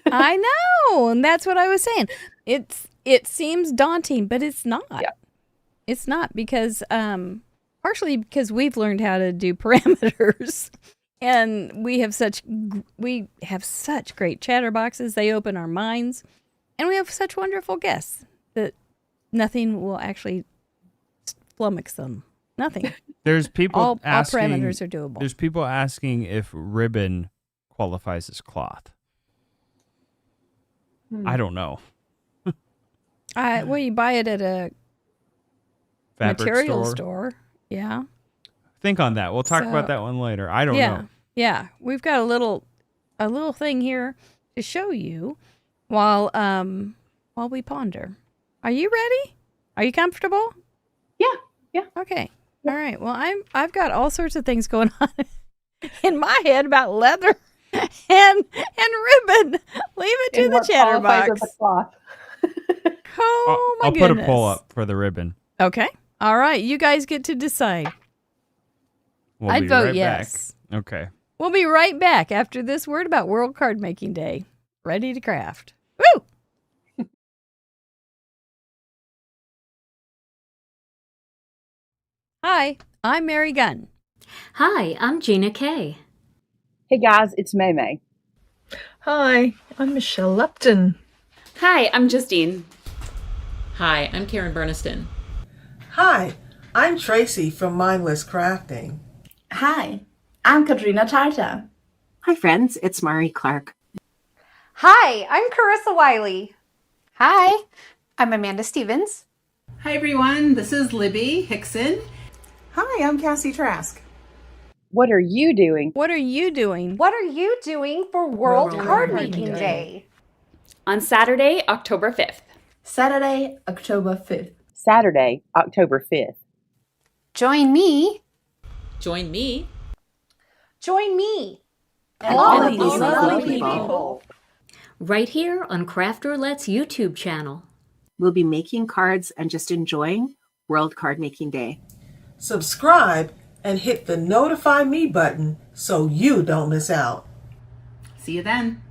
[SPEAKER 1] I know. And that's what I was saying. It seems daunting, but it's not.
[SPEAKER 2] Yeah.
[SPEAKER 1] It's not because partially because we've learned how to do parameters, and we have such great chatterboxes. They open our minds, and we have such wonderful guests that nothing will actually flummox them. Nothing.
[SPEAKER 3] There's people
[SPEAKER 1] all
[SPEAKER 3] asking.
[SPEAKER 1] parameters are doable.
[SPEAKER 3] There's people asking if ribbon qualifies as cloth. I don't know.
[SPEAKER 1] Well, you buy it at a
[SPEAKER 3] Fabric
[SPEAKER 1] material store. Yeah.
[SPEAKER 3] Think on that. We'll talk about that one later. I don't know.
[SPEAKER 1] Yeah. We've got a little thing here to show you while we ponder. Are you ready? Are you comfortable?
[SPEAKER 2] Yeah.
[SPEAKER 1] Okay. All right. Well, I've got all sorts of things going on in my head about leather and ribbon. Leave it to the chatterbox. Oh my goodness.
[SPEAKER 3] I'll put a poll up for the ribbon.
[SPEAKER 1] Okay. All right. You guys get to decide. I'd vote
[SPEAKER 3] right
[SPEAKER 1] yes.
[SPEAKER 3] Back. Okay.
[SPEAKER 1] We'll be right back after this word about World Card Making Day. Ready to craft. Woo! Hi, I'm Mary Gunn.
[SPEAKER 4] Hi, I'm Gina Kay.
[SPEAKER 5] Hey guys, it's May May.
[SPEAKER 6] Hi, I'm Michelle Lupton.
[SPEAKER 7] Hi, I'm Justine.
[SPEAKER 8] Hi, I'm Karen Burniston.
[SPEAKER 9] Hi, I'm Tracy from Mindless Crafting.
[SPEAKER 10] Hi, I'm Katrina Tarta.
[SPEAKER 11] Hi friends, it's Mari Clark.
[SPEAKER 12] Hi, I'm Carissa Wiley.
[SPEAKER 13] Hi, I'm Amanda Stevens.
[SPEAKER 14] Hi everyone, this is Libby Hickson.
[SPEAKER 15] Hi, I'm Cassie Trask.
[SPEAKER 5] What are you doing?
[SPEAKER 1] What are you doing?
[SPEAKER 12] What are you doing for World Card Making Day?
[SPEAKER 7] On Saturday, October 5th.
[SPEAKER 10] Saturday, October 5th.
[SPEAKER 5] Saturday, October 5th.
[SPEAKER 13] Join me.
[SPEAKER 8] Join me.
[SPEAKER 12] Join me.
[SPEAKER 13] And all of these lovely people.
[SPEAKER 4] Right here on Craft Roulette's YouTube channel.
[SPEAKER 11] We'll be making cards and just enjoying World Card Making Day.
[SPEAKER 9] Subscribe and hit the Notify Me button so you don't miss out.
[SPEAKER 14] See you then.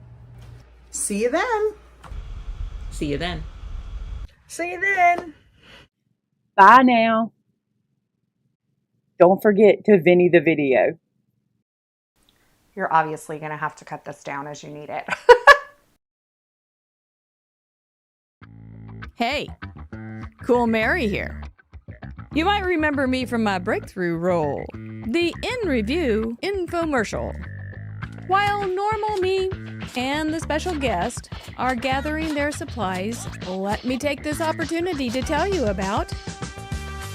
[SPEAKER 15] See you then.
[SPEAKER 8] See you then.
[SPEAKER 6] See you then.
[SPEAKER 5] Bye now. Don't forget to Vinny the video.
[SPEAKER 13] You're obviously going to have to cut this down as you need it.
[SPEAKER 1] Hey, Cool Mary here. You might remember me from my breakthrough role, the In Review infomercial. While normal me and the special guest are gathering their supplies, let me take this opportunity to tell you about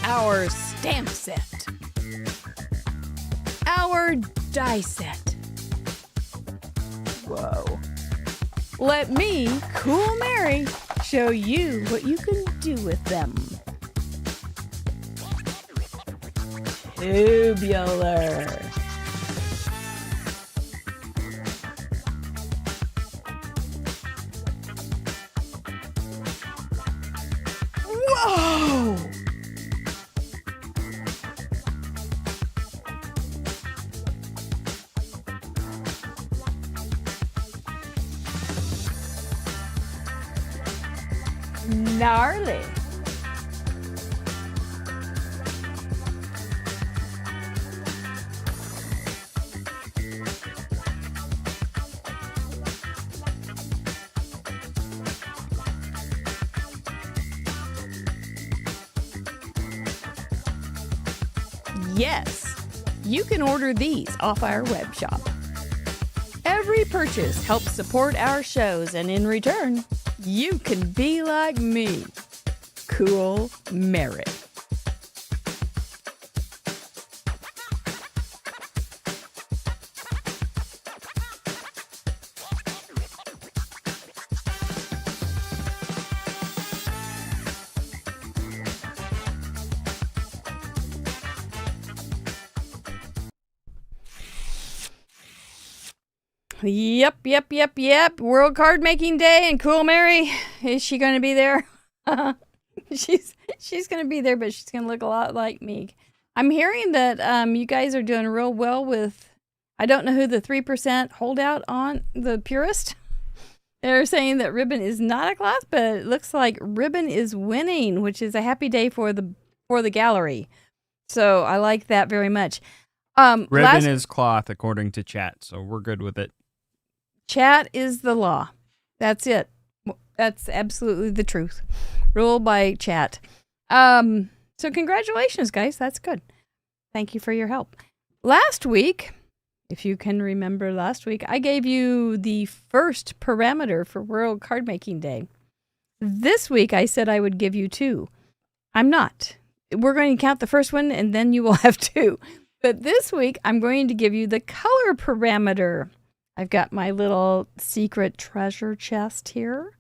[SPEAKER 1] our stamp set, our die set. Whoa. Let me, Cool Mary, show you what you can do with them. Tubular. Whoa! Gnarly. Yes, you can order these off our web shop. Every purchase helps support our shows, and in return, you can be like me. Cool Merit. Yep. World Card Making Day and Cool Mary. Is she going to be there? She's going to be there, but she's going to look a lot like me. I'm hearing that you guys are doing real well with, I don't know who the 3% holdout on, the purist. They're saying that Ribbon is not a class, but it looks like Ribbon is winning, which is a happy day for the gallery. So I like that very much.
[SPEAKER 3] Ribbon is cloth, according to chat, so we're good with it.
[SPEAKER 1] Chat is the law. That's it. That's absolutely the truth. Rule by chat. So congratulations, guys. That's good. Thank you for your help. Last week, if you can remember last week, I gave you the first parameter for World Card Making Day. This week, I said I would give you 2. I'm not. We're going to count the first one, and then you will have 2. But this week, I'm going to give you the color parameter. I've got my little secret treasure chest here.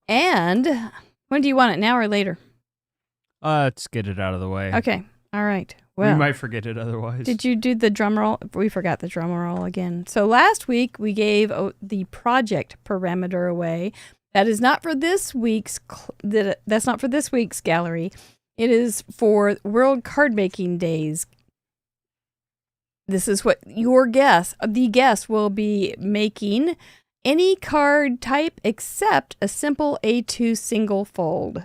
[SPEAKER 1] And when do you want it, now or later?
[SPEAKER 3] Let's get it out of the way.
[SPEAKER 1] Okay. All right. Well,
[SPEAKER 3] we might forget it otherwise.
[SPEAKER 1] Did you do the drum roll? We forgot the drum roll again. So last week, we gave the project parameter away. That is not for this week's. That's not for this week's gallery. It is for World Card Making Days. This is what the guest will be making any card type except a simple A2 single fold.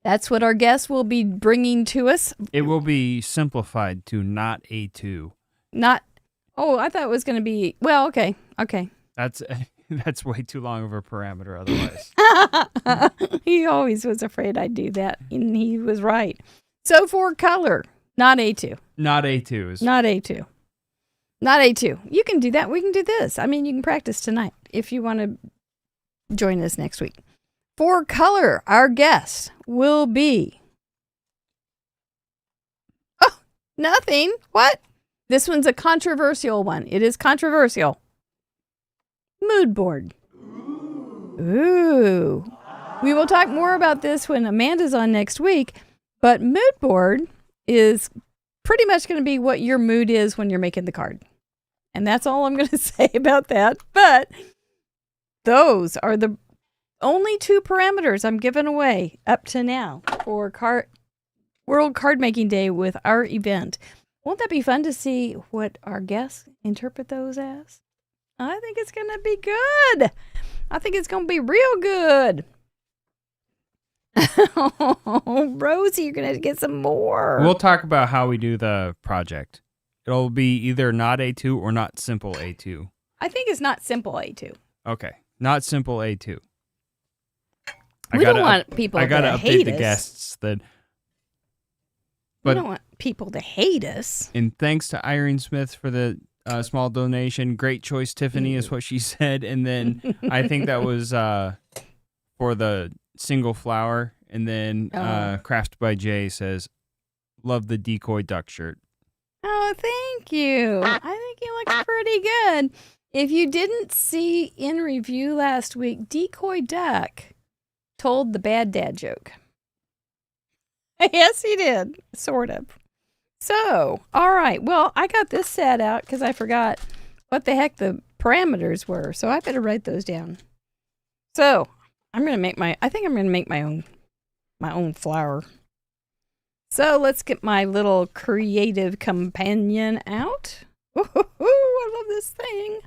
[SPEAKER 1] That's what our guest will be bringing to us.
[SPEAKER 3] It will be simplified to not A2.
[SPEAKER 1] I thought it was going to be, well, okay.
[SPEAKER 3] That's way too long of a parameter otherwise.
[SPEAKER 1] He always was afraid I'd do that, and he was right. So for color, not A2.
[SPEAKER 3] Not A2.
[SPEAKER 1] Not A2. Not A2. You can do that. We can do this. I mean, you can practice tonight if you want to join us next week. For color, our guest will be... Oh, nothing. What? This one's a controversial one. It is controversial. Mood board. Ooh. We will talk more about this when Amanda's on next week, but mood board is pretty much going to be what your mood is when you're making the card. And that's all I'm going to say about that. But those are the only 2 parameters I'm giving away up to now for World Card Making Day with our event. Won't that be fun to see what our guests interpret those as? I think it's going to be good. I think it's going to be real good. Oh, Rosie, you're going to get some more.
[SPEAKER 3] We'll talk about how we do the project. It'll be either not A2 or not simple A2.
[SPEAKER 1] I think it's not simple A2.
[SPEAKER 3] Okay. Not simple A2.
[SPEAKER 1] We don't want people to hate us.
[SPEAKER 3] I got to update the guests.
[SPEAKER 1] We don't want people to hate us.
[SPEAKER 3] And thanks to Irene Smith for the small donation. Great choice, Tiffany, is what she said. And then I think that was for the single flower. And then Craft by Jay says, love the decoy duck shirt.
[SPEAKER 1] Oh, thank you. I think you look pretty good. If you didn't see in review last week, Decoy Duck told the bad dad joke. Yes, he did. Sort of. So, all right. Well, I got this set out because I forgot what the heck the parameters were. So I better write those down. So I'm going to make my own flower. So let's get my little creative companion out. Ooh, I love this thing.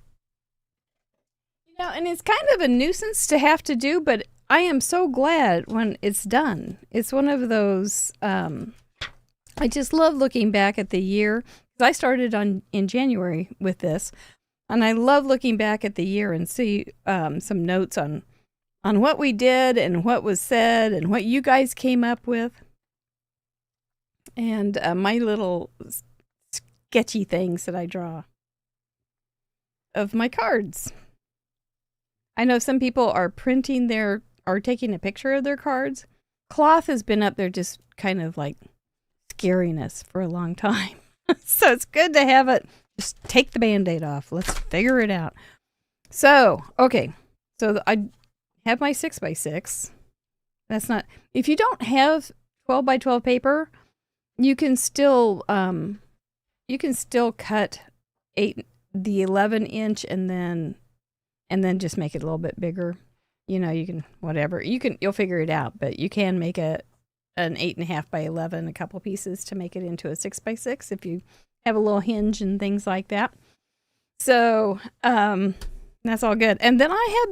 [SPEAKER 1] And it's kind of a nuisance to have to do, but I am so glad when it's done. It's one of those, I just love looking back at the year. I started in January with this, and I love looking back at the year and see some notes on what we did and what was said and what you guys came up with. And my little sketchy things that I draw of my cards. I know some people are taking a picture of their cards. Cloth has been up there just kind of like scariness for a long time. So it's good to have it. Just take the Band-Aid off. Let's figure it out. So, okay. So I have my 6x6. That's not, if you don't have 12 by 12 paper, you can still cut the 11-inch and then just make it a little bit bigger. You know, you can, whatever. You'll figure it out, but you can make an 8.5 by 11, a couple pieces to make it into a 6x6 if you have a little hinge and things like that. So, that's all good. And then I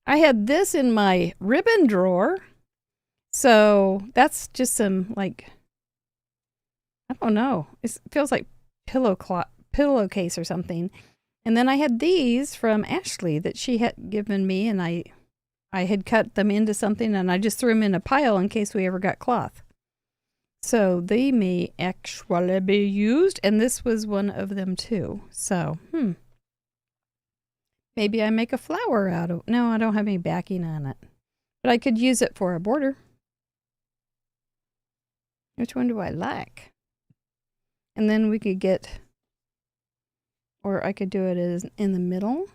[SPEAKER 1] had this in my ribbon drawer. So that's just some, like, I don't know. It feels like pillowcase or something. And then I had these from Ashley that she had given me, and I had cut them into something, and I just threw them in a pile in case we ever got cloth. So they may actually be used, and this was one of them too. So, maybe I make a flower out of. No, I don't have any backing on it, but I could use it for a border. Which one do I like? And then we could get, or I could do it as in the middle.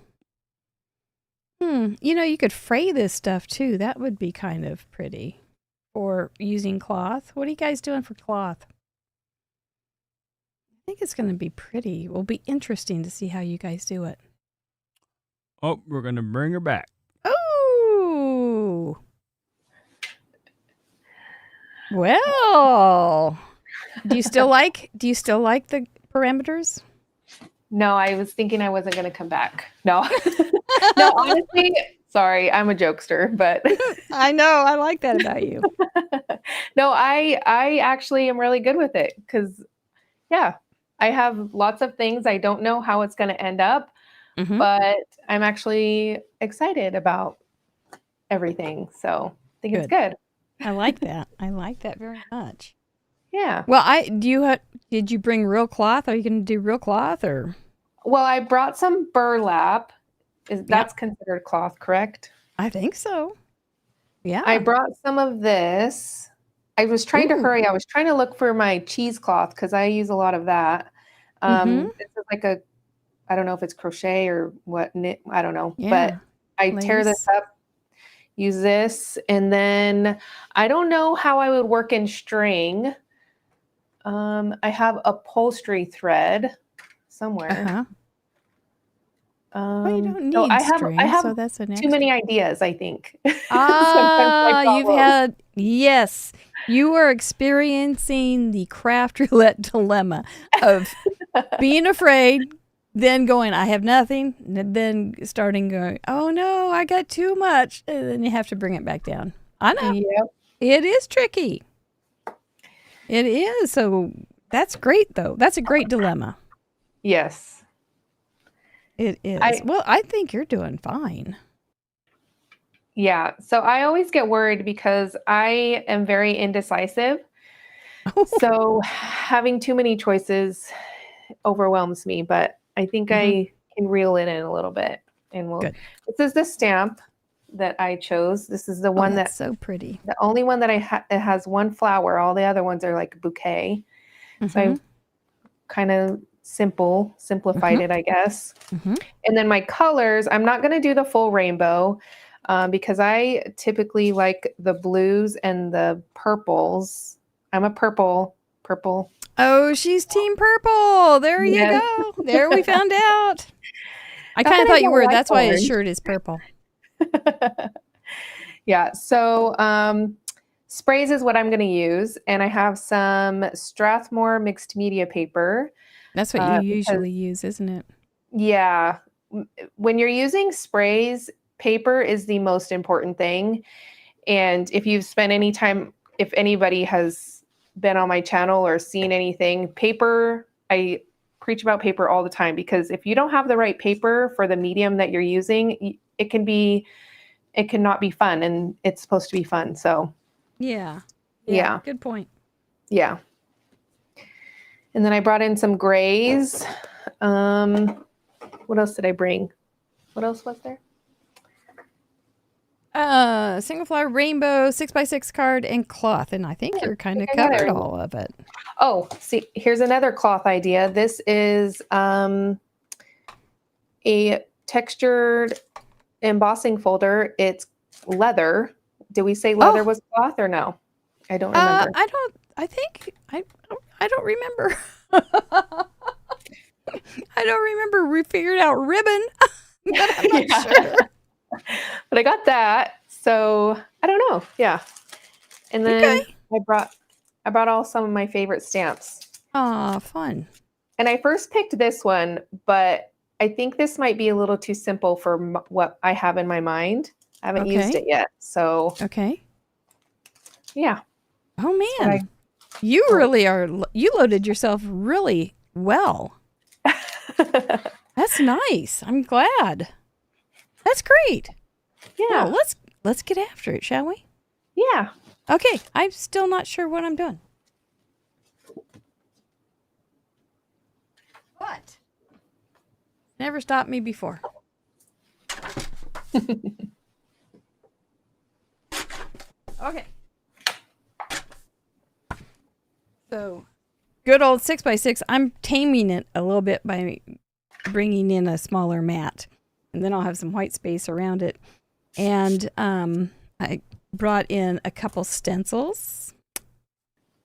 [SPEAKER 1] You know, you could fray this stuff too. That would be kind of pretty. Or using cloth. What are you guys doing for cloth? I think it's going to be pretty. It will be interesting to see how you guys do it.
[SPEAKER 3] Oh, we're going to bring her back.
[SPEAKER 1] Oh! Well, do you still like the parameters?
[SPEAKER 2] No, I was thinking I wasn't going to come back. No. No, honestly, sorry, I'm a jokester, but
[SPEAKER 1] I know, I like that about you.
[SPEAKER 2] No, I actually am really good with it because, yeah, I have lots of things. I don't know how it's going to end up, but I'm actually excited about everything. So I think it's good.
[SPEAKER 1] I like that. I like that very much.
[SPEAKER 2] Yeah.
[SPEAKER 1] Well, did you bring real cloth? Are you going to do real cloth or?
[SPEAKER 2] Well, I brought some burlap. That's considered cloth, correct?
[SPEAKER 1] I think so. Yeah.
[SPEAKER 2] I brought some of this. I was trying to hurry. I was trying to look for my cheesecloth because I use a lot of that. This is like I don't know if it's crochet or what knit. I don't know. Yeah. But I tear this up, use this, and then I don't know how I would work in string. I have upholstery thread somewhere.
[SPEAKER 1] Well, you don't need string,
[SPEAKER 2] I have
[SPEAKER 1] so that's an
[SPEAKER 2] too many ideas, I think.
[SPEAKER 1] You are experiencing the craft roulette dilemma of being afraid, then going, I have nothing, and then starting going, oh no, I got too much, and then you have to bring it back down. I know. Yep. It is tricky. It is. So that's great, though. That's a great dilemma.
[SPEAKER 2] Yes.
[SPEAKER 1] It is. I think you're doing fine.
[SPEAKER 2] Yeah. So I always get worried because I am very indecisive. So having too many choices overwhelms me, but I think I can reel it in a little bit. And this is the stamp that I chose. This is the one that's
[SPEAKER 1] so pretty.
[SPEAKER 2] The only one that it has one flower. All the other ones are like a bouquet. So I kind of simplified it, I guess. And then my colors, I'm not going to do the full rainbow because I typically like the blues and the purples. I'm a purple.
[SPEAKER 1] Oh, she's team purple. There you go. There we found out. I kind of thought you were. That's why his shirt is purple.
[SPEAKER 2] Yeah. So sprays is what I'm going to use. And I have some Strathmore mixed media paper.
[SPEAKER 1] That's what you usually use, isn't it?
[SPEAKER 2] Yeah. When you're using sprays, paper is the most important thing. And if you've spent any time, if anybody has been on my channel or seen anything, paper, I preach about paper all the time, because if you don't have the right paper for the medium that you're using, it cannot be fun, and it's supposed to be fun. So
[SPEAKER 1] Yeah.
[SPEAKER 2] Yeah.
[SPEAKER 1] Good point.
[SPEAKER 2] yeah. And then I brought in some grays. What else did I bring? What else was there?
[SPEAKER 1] Single flower rainbow 6x6 card and cloth, and I think you're kind of covered all of it.
[SPEAKER 2] Oh, see, here's another cloth idea. This is a textured embossing folder. It's leather. Did we say leather was cloth or no? I don't remember.
[SPEAKER 1] I don't remember. I don't remember. We figured out ribbon, but I'm not sure.
[SPEAKER 2] But I got that. So I don't know. Yeah. And then I brought all some of my favorite stamps.
[SPEAKER 1] Aw, fun.
[SPEAKER 2] And I first picked this one, but I think this might be a little too simple for what I have in my mind. I haven't used it yet. So yeah.
[SPEAKER 1] Oh man, you really are. You loaded yourself really well. That's nice. I'm glad. That's great.
[SPEAKER 2] Yeah.
[SPEAKER 1] Well, let's get after it, shall we?
[SPEAKER 2] Yeah.
[SPEAKER 1] Okay. I'm still not sure what I'm doing. What? Never stopped me before. Okay. So, good old 6x6. I'm taming it a little bit by bringing in a smaller mat, and then I'll have some white space around it. And I brought in a couple stencils.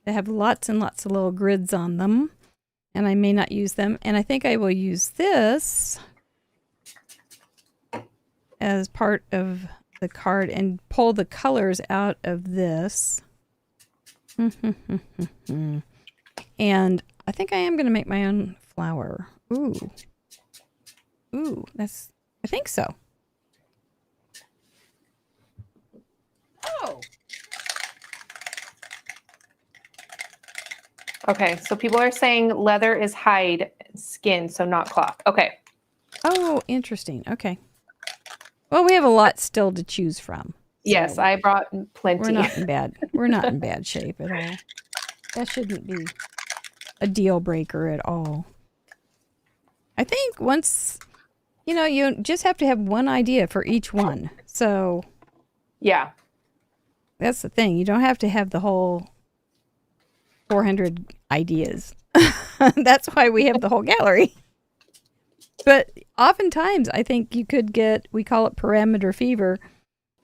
[SPEAKER 1] They have lots and lots of little grids on them, and I may not use them. And I think I will use this as part of the card and pull the colors out of this. And I think I am going to make my own flower. Ooh, I think so. Oh.
[SPEAKER 2] Okay, so people are saying leather is hide skin, so not cloth. Okay.
[SPEAKER 1] Oh, interesting. Okay. Well, we have a lot still to choose from.
[SPEAKER 2] Yes, I brought plenty.
[SPEAKER 1] We're not in bad shape at all. That shouldn't be a deal breaker at all. I think once, you just have to have one idea for each one. So,
[SPEAKER 2] yeah.
[SPEAKER 1] That's the thing. You don't have to have the whole 400 ideas. That's why we have the whole gallery. But oftentimes, I think you could get, we call it parameter fever,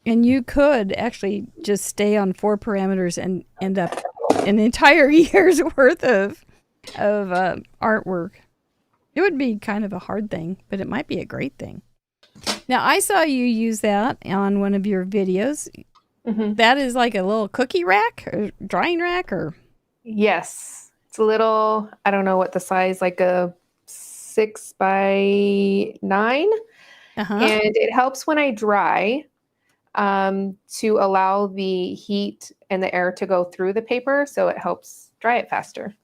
[SPEAKER 1] and you could actually just stay on 4 parameters and end up an entire year's worth of artwork. It would be kind of a hard thing, but it might be a great thing. Now, I saw you use that on one of your videos. Mm-hmm. That is like a little cookie rack or drying rack, or?
[SPEAKER 2] Yes. It's a little, I don't know what the size, like a 6x9. And it helps when I dry to allow the heat and the air to go through the paper. So it helps dry it faster.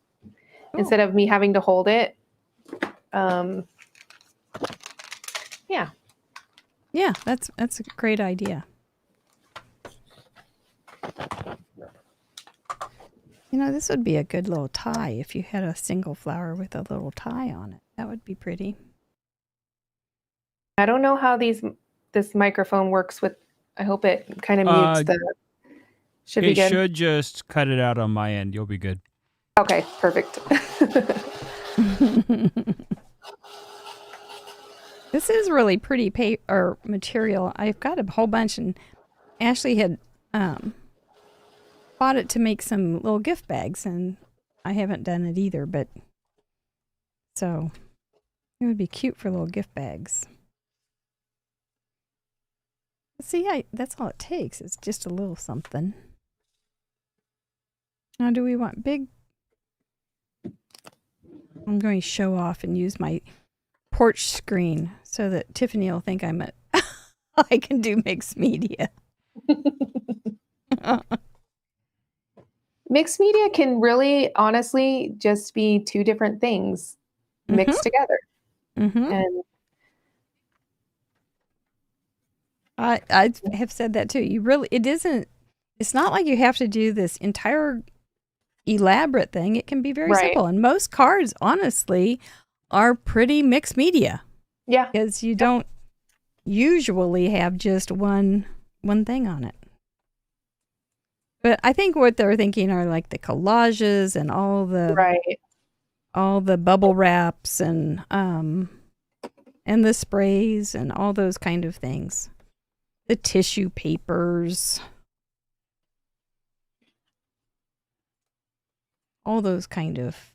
[SPEAKER 2] Instead of me having to hold it. Yeah.
[SPEAKER 1] Yeah, that's a great idea. This would be a good little tie if you had a single flower with a little tie on it. That would be pretty.
[SPEAKER 2] I don't know how this microphone works with. I hope it kind of mutes the. Should be good. It
[SPEAKER 3] should just cut it out on my end. You'll be good.
[SPEAKER 2] Okay, perfect.
[SPEAKER 1] This is really pretty material. I've got a whole bunch, and Ashley had bought it to make some little gift bags, and I haven't done it either, but so it would be cute for little gift bags. See, that's all it takes. It's just a little something. Now, do we want big? I'm going to show off and use my porch screen so that Tiffany will think I'm I can do mixed media.
[SPEAKER 2] Mixed media can really, honestly, just be two different things mixed together. And
[SPEAKER 1] I have said that too. It's not like you have to do this entire elaborate thing. It can be very simple. And most cards, honestly, are pretty mixed media.
[SPEAKER 2] Yeah.
[SPEAKER 1] Because you don't usually have just one thing on it. But I think what they're thinking are like the collages and all the bubble wraps and the sprays and all those kind of things. The tissue papers. All those kind of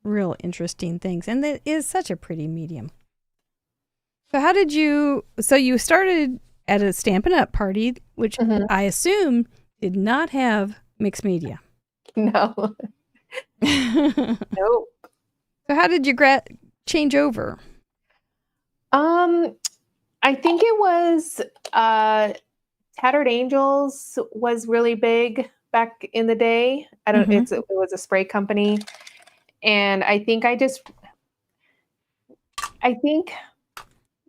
[SPEAKER 1] real interesting things. And it is such a pretty medium. So you started at a Stampin' Up! Party, which I assume did not have mixed media.
[SPEAKER 2] No. Nope.
[SPEAKER 1] So how did you change over?
[SPEAKER 2] I think it was Tattered Angels was really big back in the day. It was a spray company. And I think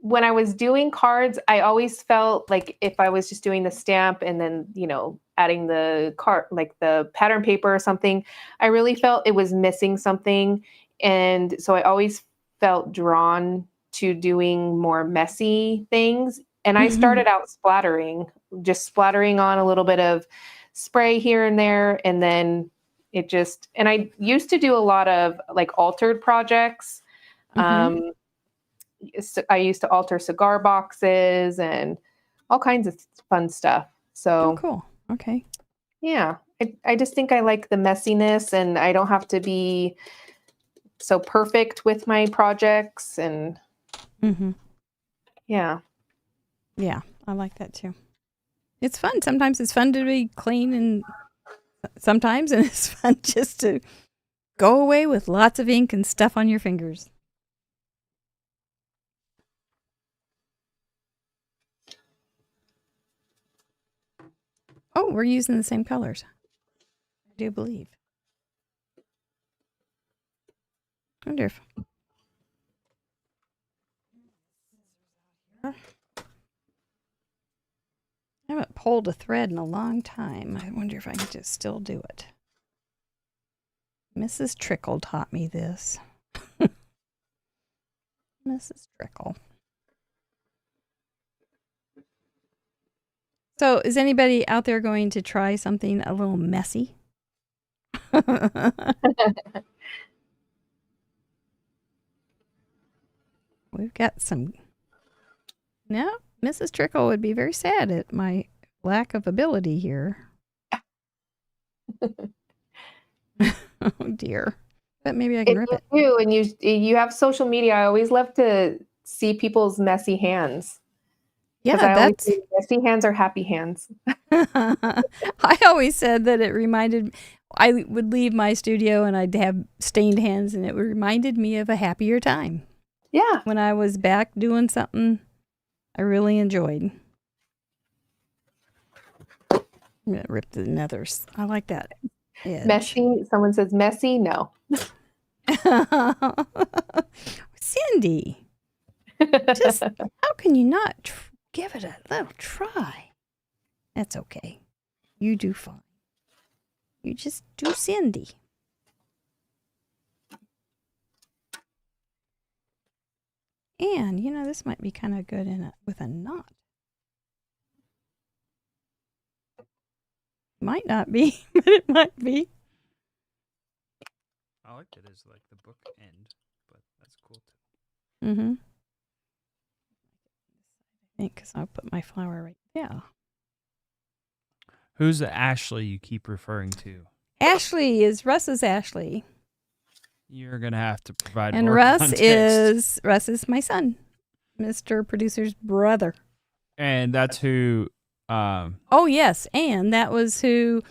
[SPEAKER 2] when I was doing cards, I always felt like if I was just doing the stamp and then, adding the card, like the pattern paper or something, I really felt it was missing something. And so I always felt drawn to doing more messy things. And I started out just splattering on a little bit of spray here and there. And then and I used to do a lot of like altered projects. I used to alter cigar boxes and all kinds of fun stuff. So
[SPEAKER 1] cool. Okay.
[SPEAKER 2] Yeah. I just think I like the messiness and I don't have to be so perfect with my projects and yeah.
[SPEAKER 1] Yeah, I like that too. It's fun. Sometimes it's fun to be clean and it's fun just to go away with lots of ink and stuff on your fingers. Oh, we're using the same colors. I do believe. I wonder if... I haven't pulled a thread in a long time. I wonder if I can just still do it. Mrs. Trickle taught me this. Mrs. Trickle. So, is anybody out there going to try something a little messy? We've got some... No, Mrs. Trickle would be very sad at my lack of ability here. Oh, dear. But maybe I can rip it.
[SPEAKER 2] You do, and you have social media. I always love to see people's messy hands.
[SPEAKER 1] Yeah,
[SPEAKER 2] that's messy hands are happy hands.
[SPEAKER 1] I always said that I would leave my studio and I'd have stained hands and it reminded me of a happier time.
[SPEAKER 2] Yeah.
[SPEAKER 1] When I was back doing something I really enjoyed. I'm going to rip the nethers. I like that edge.
[SPEAKER 2] Messy? Someone says messy? No.
[SPEAKER 1] Cindy. Just, how can you not give it a little try? That's okay. You do fine. You just do Cindy. And, this might be kind of good with a knot. Might not be, but it might be.
[SPEAKER 3] I like it as like the book end, but that's cool too.
[SPEAKER 1] Mm-hmm. I think because I'll put my flower right there.
[SPEAKER 3] Who's the Ashley you keep referring to?
[SPEAKER 1] Ashley is Russ's Ashley.
[SPEAKER 3] You're gonna have to provide
[SPEAKER 1] and
[SPEAKER 3] more
[SPEAKER 1] Russ
[SPEAKER 3] context.
[SPEAKER 1] is my son, Mr. Producer's brother.
[SPEAKER 3] And that's who.
[SPEAKER 1] Oh yes, and that was who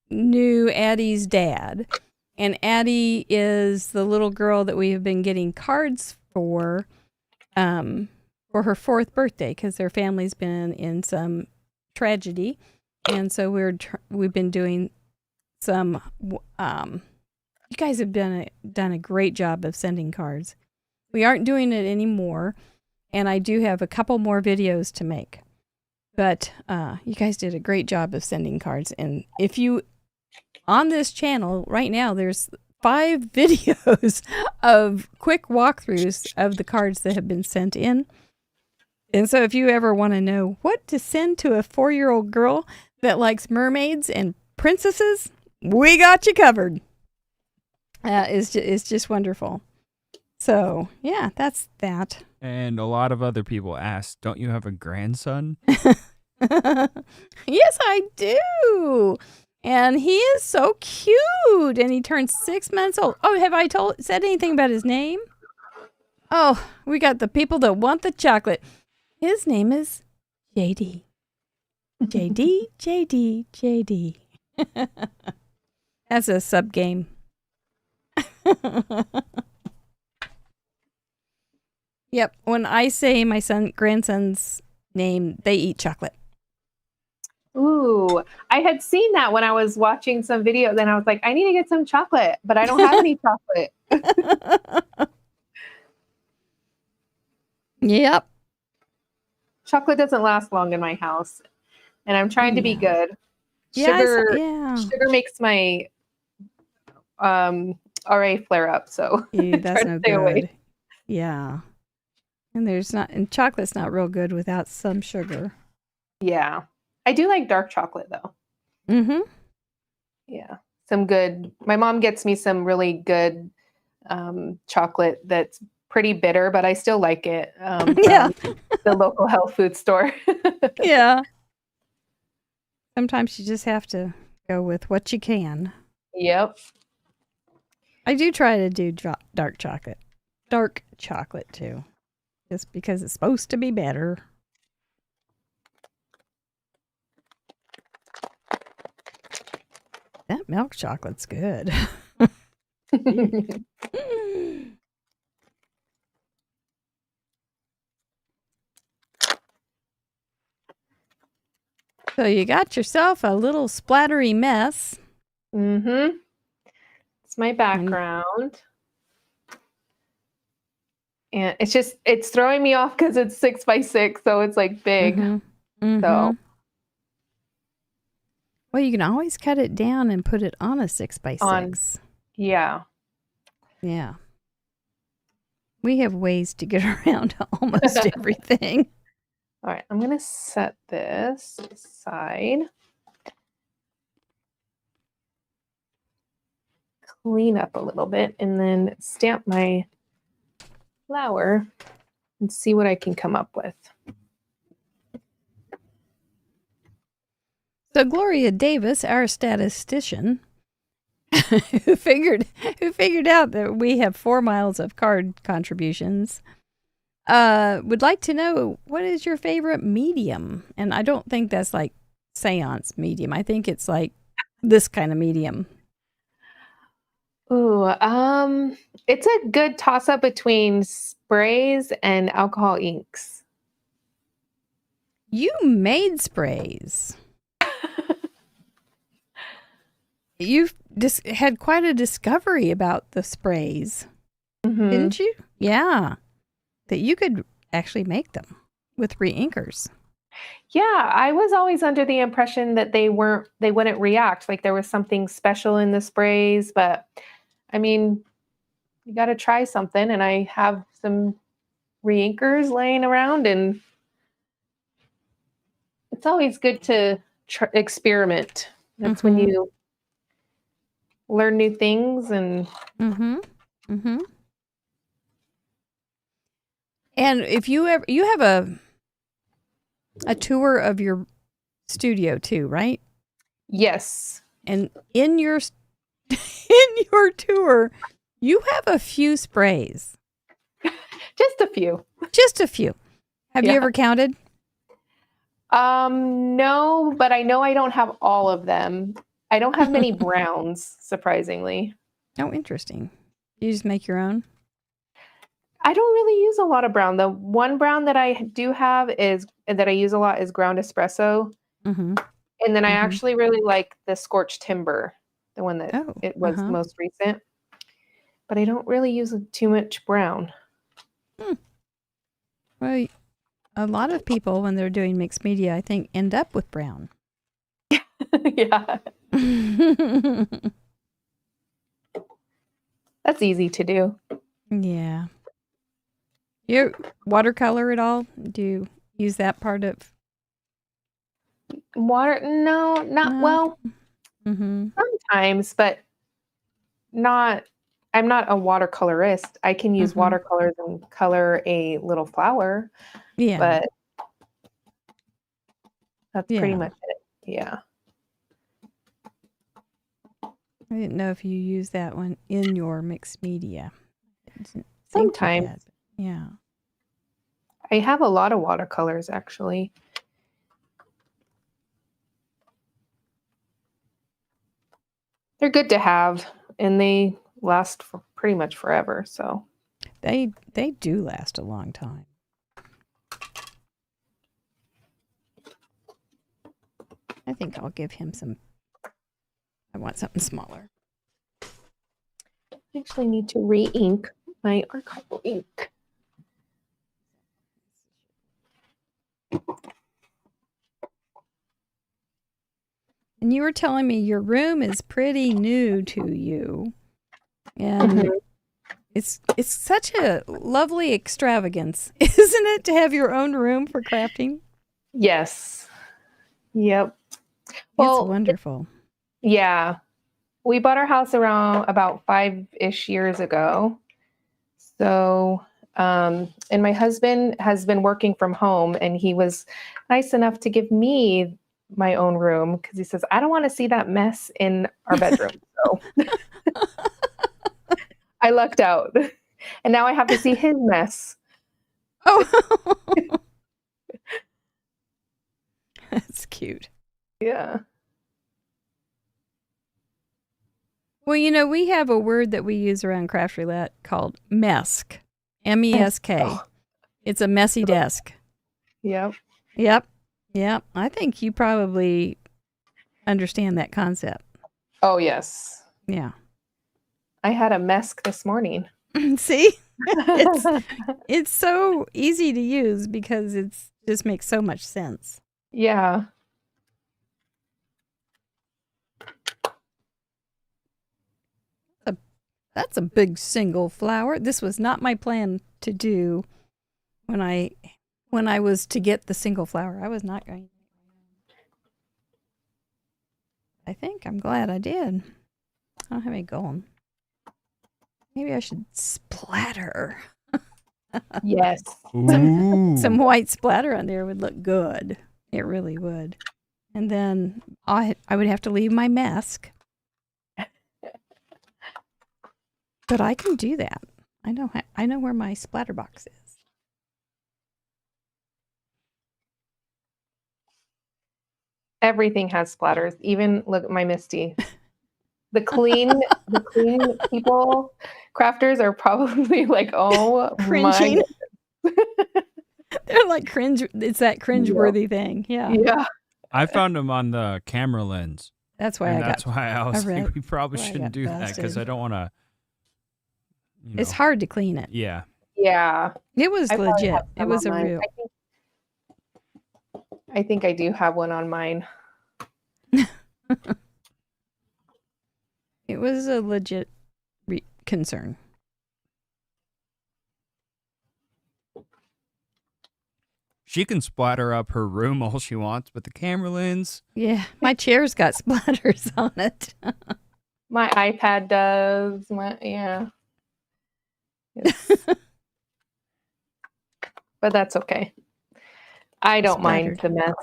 [SPEAKER 1] knew Addie's dad. And Addie is the little girl that we have been getting cards for for her 4th birthday because their family's been in some tragedy, and so we've been doing some. You guys have done a great job of sending cards. We aren't doing it anymore, and I do have a couple more videos to make. But you guys did a great job of sending cards, and if you on this channel right now, there's 5 videos of quick walkthroughs of the cards that have been sent in. And so if you ever want to know what to send to a 4-year-old girl that likes mermaids and princesses, we got you covered. It's just wonderful. So, yeah, that's that.
[SPEAKER 3] And a lot of other people ask, don't you have a grandson?
[SPEAKER 1] Yes, I do. And he is so cute. And he turned 6 months old. Oh, have I said anything about his name? Oh, we got the people that want the chocolate. His name is JD. JD, JD, JD. That's a sub game. Yep. When I say my grandson's name, they eat chocolate.
[SPEAKER 2] Ooh, I had seen that when I was watching some videos, and I was like, I need to get some chocolate, but I don't have any chocolate.
[SPEAKER 1] Yep.
[SPEAKER 2] Chocolate doesn't last long in my house, and I'm trying to be good. Sugar makes my RA flare up, so
[SPEAKER 1] that's no good. Away. Yeah. And chocolate's not real good without some sugar.
[SPEAKER 2] Yeah. I do like dark chocolate though.
[SPEAKER 1] Mm-hmm.
[SPEAKER 2] Yeah. My mom gets me some really good chocolate that's pretty bitter, but I still like it.
[SPEAKER 1] Yeah.
[SPEAKER 2] The local health food store.
[SPEAKER 1] Yeah. Sometimes you just have to go with what you can.
[SPEAKER 2] Yep.
[SPEAKER 1] I do try to do dark chocolate. Dark chocolate too. Just because it's supposed to be better. That milk chocolate's good. So you got yourself a little splattery mess.
[SPEAKER 2] Mm-hmm. It's my background. And it's throwing me off because it's 6 by 6, so it's like big.
[SPEAKER 1] Mm-hmm. Mm-hmm.
[SPEAKER 2] So,
[SPEAKER 1] well, you can always cut it down and put it on a 6 by 6.
[SPEAKER 2] Yeah.
[SPEAKER 1] Yeah. We have ways to get around almost everything.
[SPEAKER 2] All right, I'm going to set this aside. Clean up a little bit and then stamp my flower and see what I can come up with.
[SPEAKER 1] So Gloria Davis, our statistician, who figured out that we have 4 miles of card contributions, would like to know, what is your favorite medium? And I don't think that's like seance medium. I think it's like this kind of medium.
[SPEAKER 2] Ooh, it's a good toss-up between sprays and alcohol inks.
[SPEAKER 1] You made sprays. You've had quite a discovery about the sprays, didn't you? Yeah. That you could actually make them with reinkers.
[SPEAKER 2] Yeah, I was always under the impression that they wouldn't react, like there was something special in the sprays, but I mean, you got to try something, and I have some reinkers laying around, and it's always good to experiment. That's when you learn new things and
[SPEAKER 1] And if you have a tour of your studio too, right?
[SPEAKER 2] Yes.
[SPEAKER 1] And in your tour, you have a few sprays.
[SPEAKER 2] Just a few.
[SPEAKER 1] Just a few. Have you ever counted?
[SPEAKER 2] No, but I know I don't have all of them. I don't have many browns, surprisingly.
[SPEAKER 1] Oh, interesting. You just make your own?
[SPEAKER 2] I don't really use a lot of brown. The one brown that I do have is that I use a lot is ground espresso.
[SPEAKER 1] Mm-hmm.
[SPEAKER 2] And then I actually really like the scorched timber, the one that it was most recent. But I don't really use too much brown.
[SPEAKER 1] Well, a lot of people, when they're doing mixed media, I think, end up with brown.
[SPEAKER 2] Yeah. That's easy to do.
[SPEAKER 1] Yeah. You watercolor at all? Do you use that part of
[SPEAKER 2] water? No, not well. Sometimes, but not. I'm not a watercolorist. I can use watercolors and color a little flower.
[SPEAKER 1] Yeah.
[SPEAKER 2] But that's pretty much it. Yeah.
[SPEAKER 1] I didn't know if you use that one in your mixed media.
[SPEAKER 2] Sometimes.
[SPEAKER 1] Yeah.
[SPEAKER 2] I have a lot of watercolors, actually. They're good to have, and they last for pretty much forever. So
[SPEAKER 1] they do last a long time. I think I'll give him some. I want something smaller.
[SPEAKER 2] I actually need to re-ink my archival ink.
[SPEAKER 1] And you were telling me your room is pretty new to you. And it's such a lovely extravagance, isn't it, to have your own room for crafting?
[SPEAKER 2] Yes. Yep. Well,
[SPEAKER 1] it's wonderful.
[SPEAKER 2] Yeah. We bought our house around about 5-ish years ago. So, and my husband has been working from home, and he was nice enough to give me my own room because he says, I don't want to see that mess in our bedroom. So I lucked out. And now I have to see his mess.
[SPEAKER 1] Oh, that's cute.
[SPEAKER 2] Yeah.
[SPEAKER 1] Well, you know, we have a word that we use around Craft Roulette called mesk. M-E-S-K.
[SPEAKER 2] Oh.
[SPEAKER 1] It's a messy desk.
[SPEAKER 2] Yep.
[SPEAKER 1] Yep. Yep. I think you probably understand that concept.
[SPEAKER 2] Oh, yes.
[SPEAKER 1] Yeah.
[SPEAKER 2] I had a mesk this morning.
[SPEAKER 1] See? It's so easy to use because it's just makes so much sense.
[SPEAKER 2] Yeah.
[SPEAKER 1] That's a big single flower. This was not my plan to do when I was to get the single flower. I was not going. I think I'm glad I did. I don't have any going. Maybe I should splatter.
[SPEAKER 2] Yes.
[SPEAKER 1] Some white splatter on there would look good. It really would. And then I would have to leave my mask. But I can do that. I know where my splatter box is.
[SPEAKER 2] Everything has splatters. Even look at my Misty. The clean people, crafters are probably like, oh,
[SPEAKER 1] cringing.
[SPEAKER 2] My
[SPEAKER 1] They're like cringe. It's that cringe-worthy thing. Yeah.
[SPEAKER 2] Yeah.
[SPEAKER 3] I found them on the camera lens.
[SPEAKER 1] That's why
[SPEAKER 3] That's why I was like, we probably
[SPEAKER 1] why I
[SPEAKER 3] shouldn't
[SPEAKER 1] got
[SPEAKER 3] do that because I don't want to.
[SPEAKER 1] It's hard to clean it.
[SPEAKER 3] Yeah.
[SPEAKER 2] Yeah.
[SPEAKER 1] It was legit. It was a real.
[SPEAKER 2] I think I do have one on mine.
[SPEAKER 1] It was a legit concern.
[SPEAKER 3] She can splatter up her room all she wants, but the camera lens.
[SPEAKER 1] Yeah, my chair's got splatters on it.
[SPEAKER 2] My iPad does. Yeah. But that's okay. I don't mind the mess.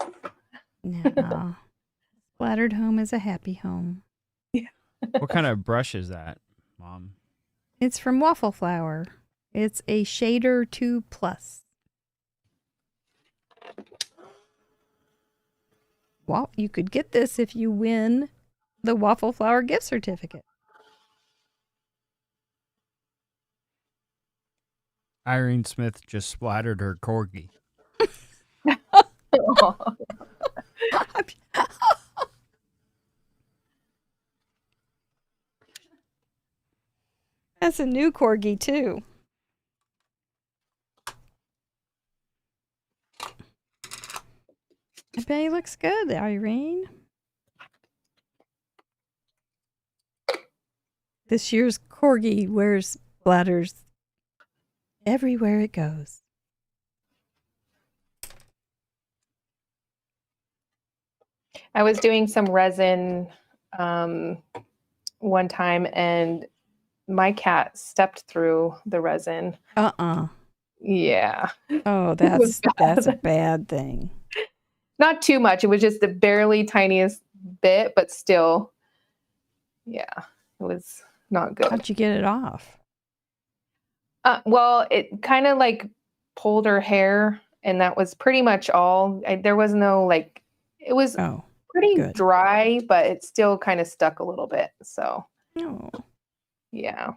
[SPEAKER 1] No. Splattered home is a happy home.
[SPEAKER 3] What kind of brush is that, Mom?
[SPEAKER 1] It's from Waffle Flower. It's a Shader 2 Plus. Well, you could get this if you win the Waffle Flower gift certificate.
[SPEAKER 3] Irene Smith just splattered her corgi.
[SPEAKER 1] That's a new corgi, too. I bet he looks good, Irene. This year's corgi wears bladders everywhere it goes.
[SPEAKER 2] I was doing some resin one time, and my cat stepped through the resin. Yeah.
[SPEAKER 1] Oh, that's a bad thing.
[SPEAKER 2] Not too much. It was just the barely tiniest bit, but still, yeah, it was not good.
[SPEAKER 1] How'd you get it off?
[SPEAKER 2] Well, it kind of like pulled her hair, and that was pretty much all. There was no like, it was pretty dry, but it still kind of stuck a little bit. So, yeah.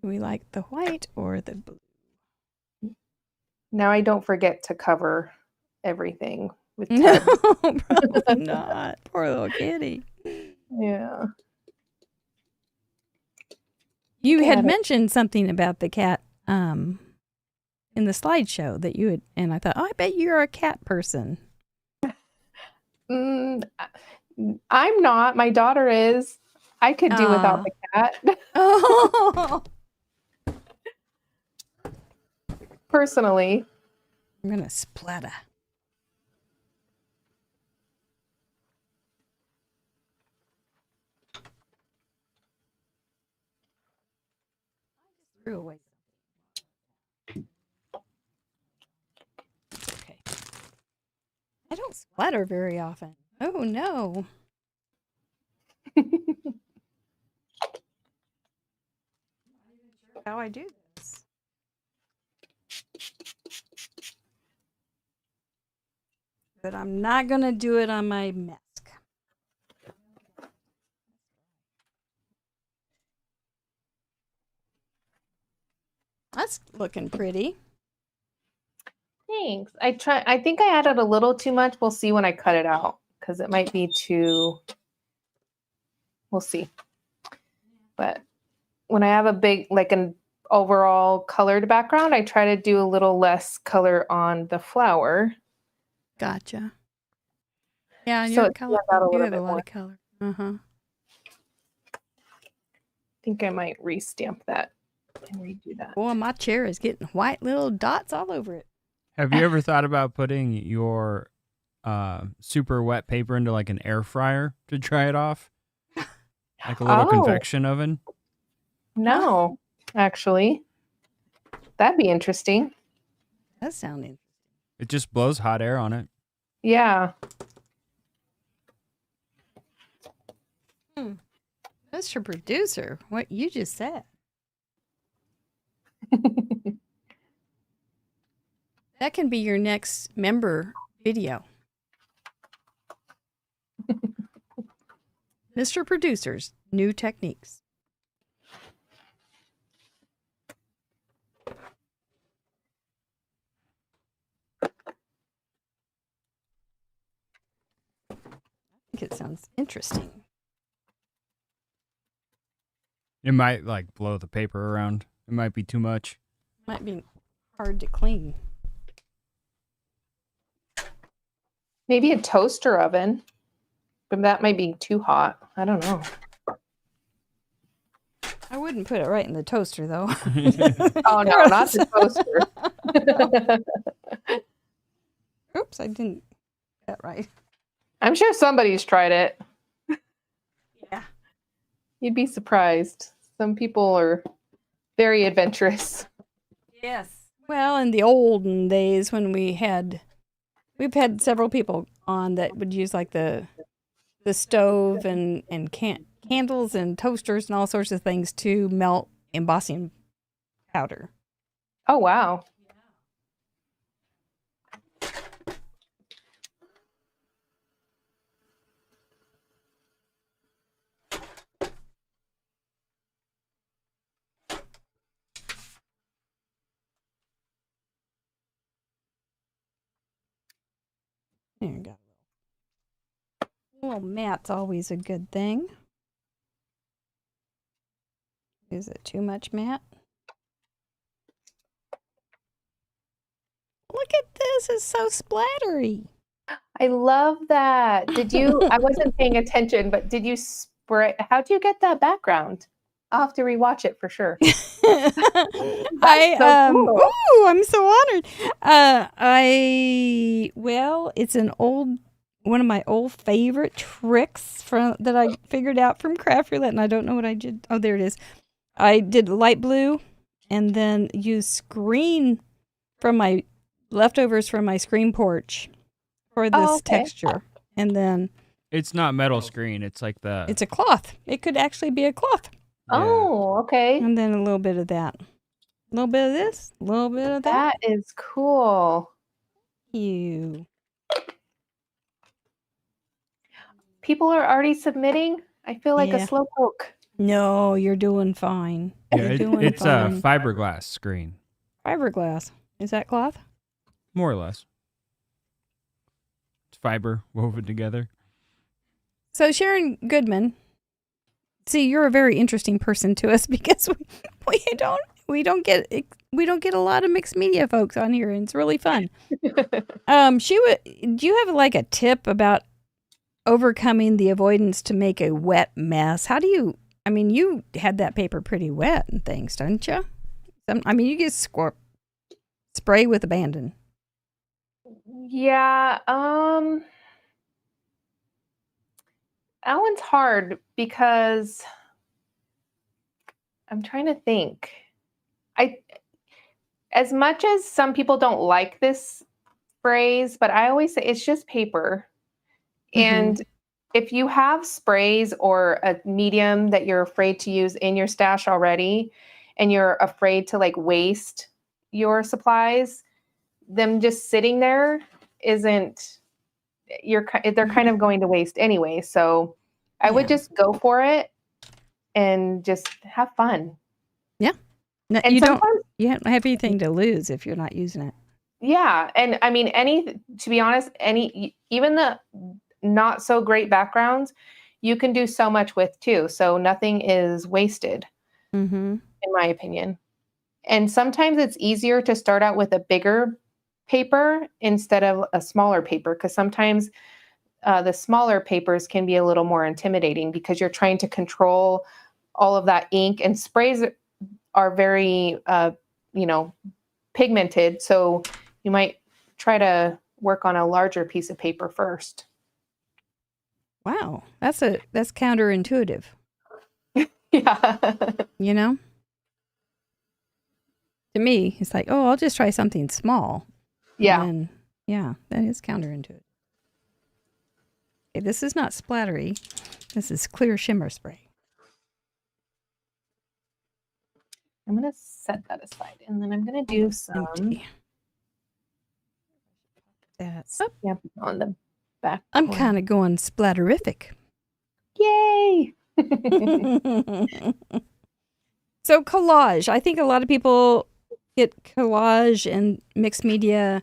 [SPEAKER 1] Do we like the white or the blue?
[SPEAKER 2] Now I don't forget to cover everything with
[SPEAKER 1] No,
[SPEAKER 2] Ted.
[SPEAKER 1] probably not. Poor little kitty.
[SPEAKER 2] Yeah.
[SPEAKER 1] You had mentioned something about the cat in the slideshow that you had, and I thought, oh, I bet you're a cat person.
[SPEAKER 2] I'm not. My daughter is. I could do without the cat.
[SPEAKER 1] Oh.
[SPEAKER 2] Personally.
[SPEAKER 1] I'm going to splatter. Threw away. Okay. I don't splatter very often. Oh, no. How I do this. But I'm not going to do it on my mask. That's looking pretty.
[SPEAKER 2] Thanks. I think I added a little too much. We'll see when I cut it out, because it might be too. We'll see. But when I have a big, like an overall colored background, I try to do a little less color on the flower.
[SPEAKER 1] Gotcha. Yeah, and
[SPEAKER 2] So
[SPEAKER 1] your
[SPEAKER 2] it
[SPEAKER 1] color,
[SPEAKER 2] stands out a
[SPEAKER 1] you
[SPEAKER 2] little
[SPEAKER 1] have a
[SPEAKER 2] bit
[SPEAKER 1] lot
[SPEAKER 2] more.
[SPEAKER 1] of color. Uh-huh.
[SPEAKER 2] I think I might restamp that and redo that.
[SPEAKER 1] Boy, my chair is getting white little dots all over it.
[SPEAKER 3] Have you ever thought about putting your super wet paper into like an air fryer to dry it off? Like a little convection oven?
[SPEAKER 2] No, actually. That'd be interesting.
[SPEAKER 1] That sounds interesting.
[SPEAKER 3] It just blows hot air on it.
[SPEAKER 2] Yeah.
[SPEAKER 1] Mr. Producer, what you just said. That can be your next member video. Mr. Producer's new techniques. I think it sounds interesting.
[SPEAKER 3] It might like blow the paper around. It might be too much.
[SPEAKER 1] Might be hard to clean.
[SPEAKER 2] Maybe a toaster oven, but that might be too hot. I don't know.
[SPEAKER 1] I wouldn't put it right in the toaster, though.
[SPEAKER 2] Oh, no, not the toaster.
[SPEAKER 1] Oops, I didn't get that right.
[SPEAKER 2] I'm sure somebody's tried it.
[SPEAKER 1] Yeah.
[SPEAKER 2] You'd be surprised. Some people are very adventurous.
[SPEAKER 1] Yes. Well, in the olden days when we've had several people on that would use like the stove and candles and toasters and all sorts of things to melt embossing powder.
[SPEAKER 2] Oh, wow.
[SPEAKER 1] Well, mat's always a good thing. Is it too much mat? Look at this. It's so splattery.
[SPEAKER 2] I love that. Did you, I wasn't paying attention, but did you spray, how'd you get that background? I'll have to rewatch it for sure. Cool.
[SPEAKER 1] Ooh, I'm so honored. It's one of my old favorite tricks that I figured out from Craft Roulette, and I don't know what I did. Oh, there it is. I did light blue and then used screen from my leftovers from my screen porch for this texture. And then
[SPEAKER 3] It's not metal screen. It's like
[SPEAKER 1] it's a cloth. It could actually be a cloth.
[SPEAKER 3] Yeah.
[SPEAKER 2] Oh, okay.
[SPEAKER 1] And then a little bit of that. A little bit of this, a little bit of
[SPEAKER 2] That is cool.
[SPEAKER 1] You.
[SPEAKER 2] People are already submitting. I feel like
[SPEAKER 1] Yeah.
[SPEAKER 2] a slow poke.
[SPEAKER 1] No, you're doing fine.
[SPEAKER 3] Yeah,
[SPEAKER 1] You're doing
[SPEAKER 3] it's a
[SPEAKER 1] fine.
[SPEAKER 3] fiberglass screen,
[SPEAKER 1] Fiberglass. Is that cloth?
[SPEAKER 3] more or less. It's fiber woven together.
[SPEAKER 1] So Sharon Goodman, see, you're a very interesting person to us because we don't get a lot of mixed media folks on here, and it's really fun. Do you have like a tip about overcoming the avoidance to make a wet mess? How do you? I mean, you had that paper pretty wet and things, don't you? You just spray with abandon.
[SPEAKER 2] Yeah, that one's hard because I'm trying to think. As much as some people don't like this phrase, but I always say it's just paper. And if you have sprays or a medium that you're afraid to use in your stash already, and you're afraid to like waste your supplies, them just sitting there they're kind of going to waste anyway. So I would just go for it and just have fun.
[SPEAKER 1] Yeah. No,
[SPEAKER 2] And
[SPEAKER 1] you don't have anything to lose if you're not using it.
[SPEAKER 2] Yeah. And I mean, to be honest, even the not so great backgrounds, you can do so much with too. So nothing is wasted, in my opinion. And sometimes it's easier to start out with a bigger paper instead of a smaller paper, because sometimes the smaller papers can be a little more intimidating because you're trying to control all of that ink, and sprays are very, pigmented. So you might try to work on a larger piece of paper first.
[SPEAKER 1] Wow, that's counterintuitive.
[SPEAKER 2] Yeah.
[SPEAKER 1] You know? To me, it's like, oh, I'll just try something small.
[SPEAKER 2] Yeah.
[SPEAKER 1] And yeah, that is counterintuitive. Okay, this is not splattery. This is clear shimmer spray.
[SPEAKER 2] I'm going to set that aside, and then I'm going to do some
[SPEAKER 1] That's
[SPEAKER 2] on the back.
[SPEAKER 1] I'm kind of going splatterific.
[SPEAKER 2] Yay!
[SPEAKER 1] So collage. I think a lot of people get collage and mixed media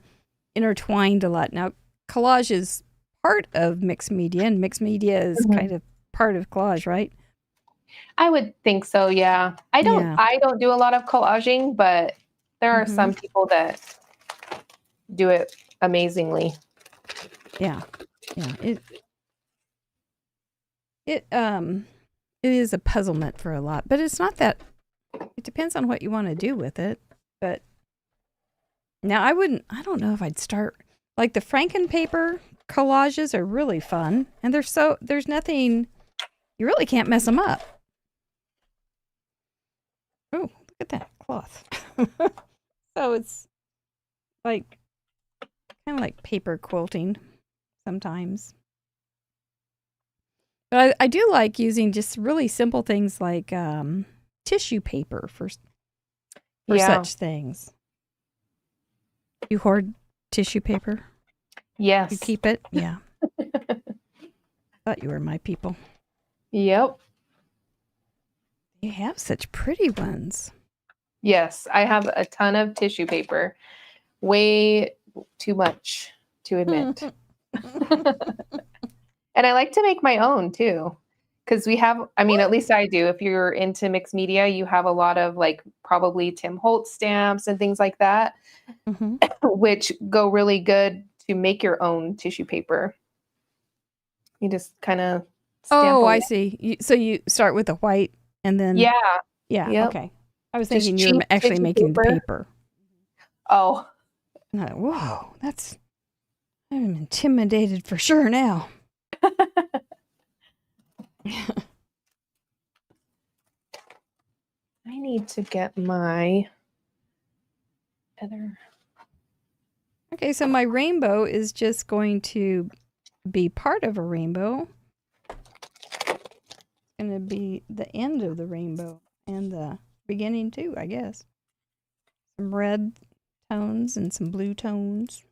[SPEAKER 1] intertwined a lot. Now, collage is part of mixed media, and mixed media is kind of part of collage, right?
[SPEAKER 2] I would think so, yeah. I don't do a lot of collaging, but there are some people that do it amazingly.
[SPEAKER 1] Yeah. Yeah. It is a puzzlement for a lot, but it's not that. It depends on what you want to do with it. But now I don't know if I'd start like the Franken paper collages are really fun, and there's nothing, you really can't mess them up. Oh, look at that cloth. So it's like kind of like paper quilting sometimes. But I do like using just really simple things like tissue paper for such things. You hoard tissue paper?
[SPEAKER 2] Yes.
[SPEAKER 1] You keep it? Yeah. Thought you were my people.
[SPEAKER 2] Yep.
[SPEAKER 1] You have such pretty ones.
[SPEAKER 2] Yes, I have a ton of tissue paper. Way too much to admit. And I like to make my own too. Because we have, I mean, at least I do. If you're into mixed media, you have a lot of like probably Tim Holtz stamps and things like that, which go really good to make your own tissue paper. You just kind of stamp
[SPEAKER 1] I see. So you start with the white and then.
[SPEAKER 2] Yeah.
[SPEAKER 1] Yeah. Okay. I was
[SPEAKER 2] Just
[SPEAKER 1] thinking you were
[SPEAKER 2] cheap
[SPEAKER 1] actually
[SPEAKER 2] tissue
[SPEAKER 1] making the paper.
[SPEAKER 2] Oh.
[SPEAKER 1] Whoa, I'm intimidated for sure now.
[SPEAKER 2] I need to get my other.
[SPEAKER 1] Okay, so my rainbow is just going to be part of a rainbow. It's going to be the end of the rainbow and the beginning too, I guess. Some red tones and some blue tones.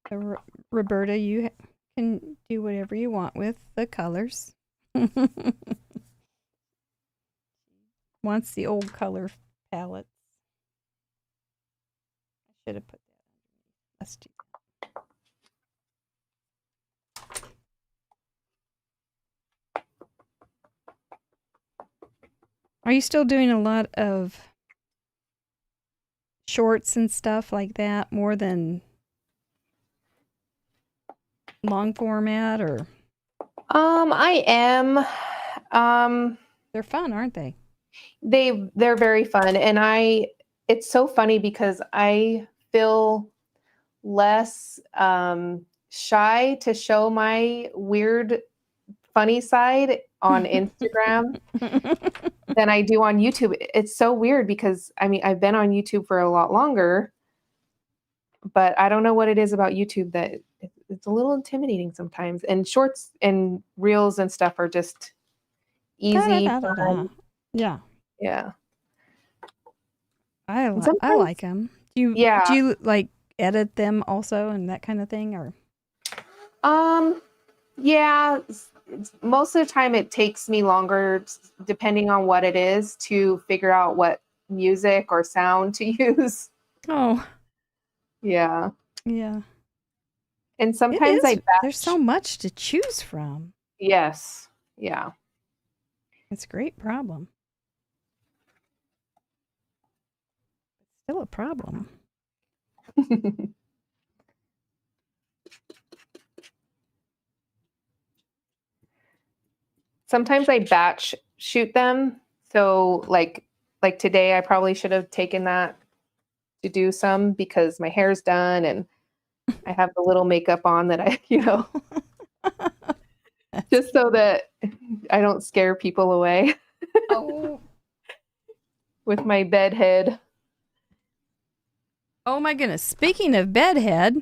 [SPEAKER 1] So, Roberta, you can do whatever you want with the colors. Wants the old color palette. I should have put that underneath. Are you still doing a lot of shorts and stuff like that more than long format or?
[SPEAKER 2] I am.
[SPEAKER 1] They're fun, aren't they?
[SPEAKER 2] They're very fun, and it's so funny because I feel less shy to show my weird funny side on Instagram than I do on YouTube. It's so weird because I mean I've been on YouTube for a lot longer, but I don't know what it is about YouTube that it's a little intimidating sometimes. And shorts and reels and stuff are just easy. Fun.
[SPEAKER 1] Yeah.
[SPEAKER 2] Yeah.
[SPEAKER 1] I like them. Do you like edit them also and that kind of thing or?
[SPEAKER 2] Yeah, most of the time it takes me longer depending on what it is to figure out what music or sound to use.
[SPEAKER 1] Oh.
[SPEAKER 2] Yeah.
[SPEAKER 1] Yeah.
[SPEAKER 2] And sometimes
[SPEAKER 1] there's so much to choose from.
[SPEAKER 2] Yes. Yeah.
[SPEAKER 1] It's a great problem. Still a problem.
[SPEAKER 2] Sometimes I batch shoot them. So like today I probably should have taken that to do some because my hair's done and I have the little makeup on that I, just so that I don't scare people away.
[SPEAKER 1] Oh.
[SPEAKER 2] With my bed head.
[SPEAKER 1] Oh my goodness. Speaking of bedhead,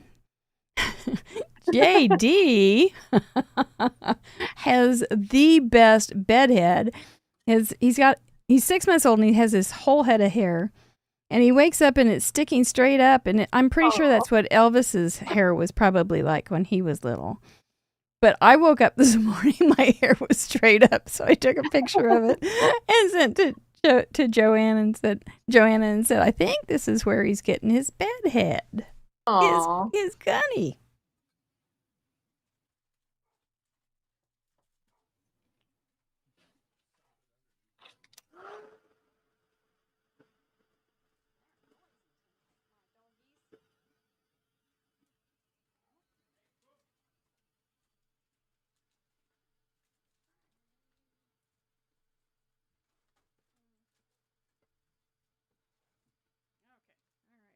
[SPEAKER 1] JD has the best bedhead. He's 6 months old and he has this whole head of hair. And he wakes up and it's sticking straight up. And I'm pretty sure that's what Elvis's hair was probably like when he was little. But I woke up this morning, my hair was straight up. So I took a picture of it and sent it to Joanna and said, I think this is where he's getting his bed head. His Gunny.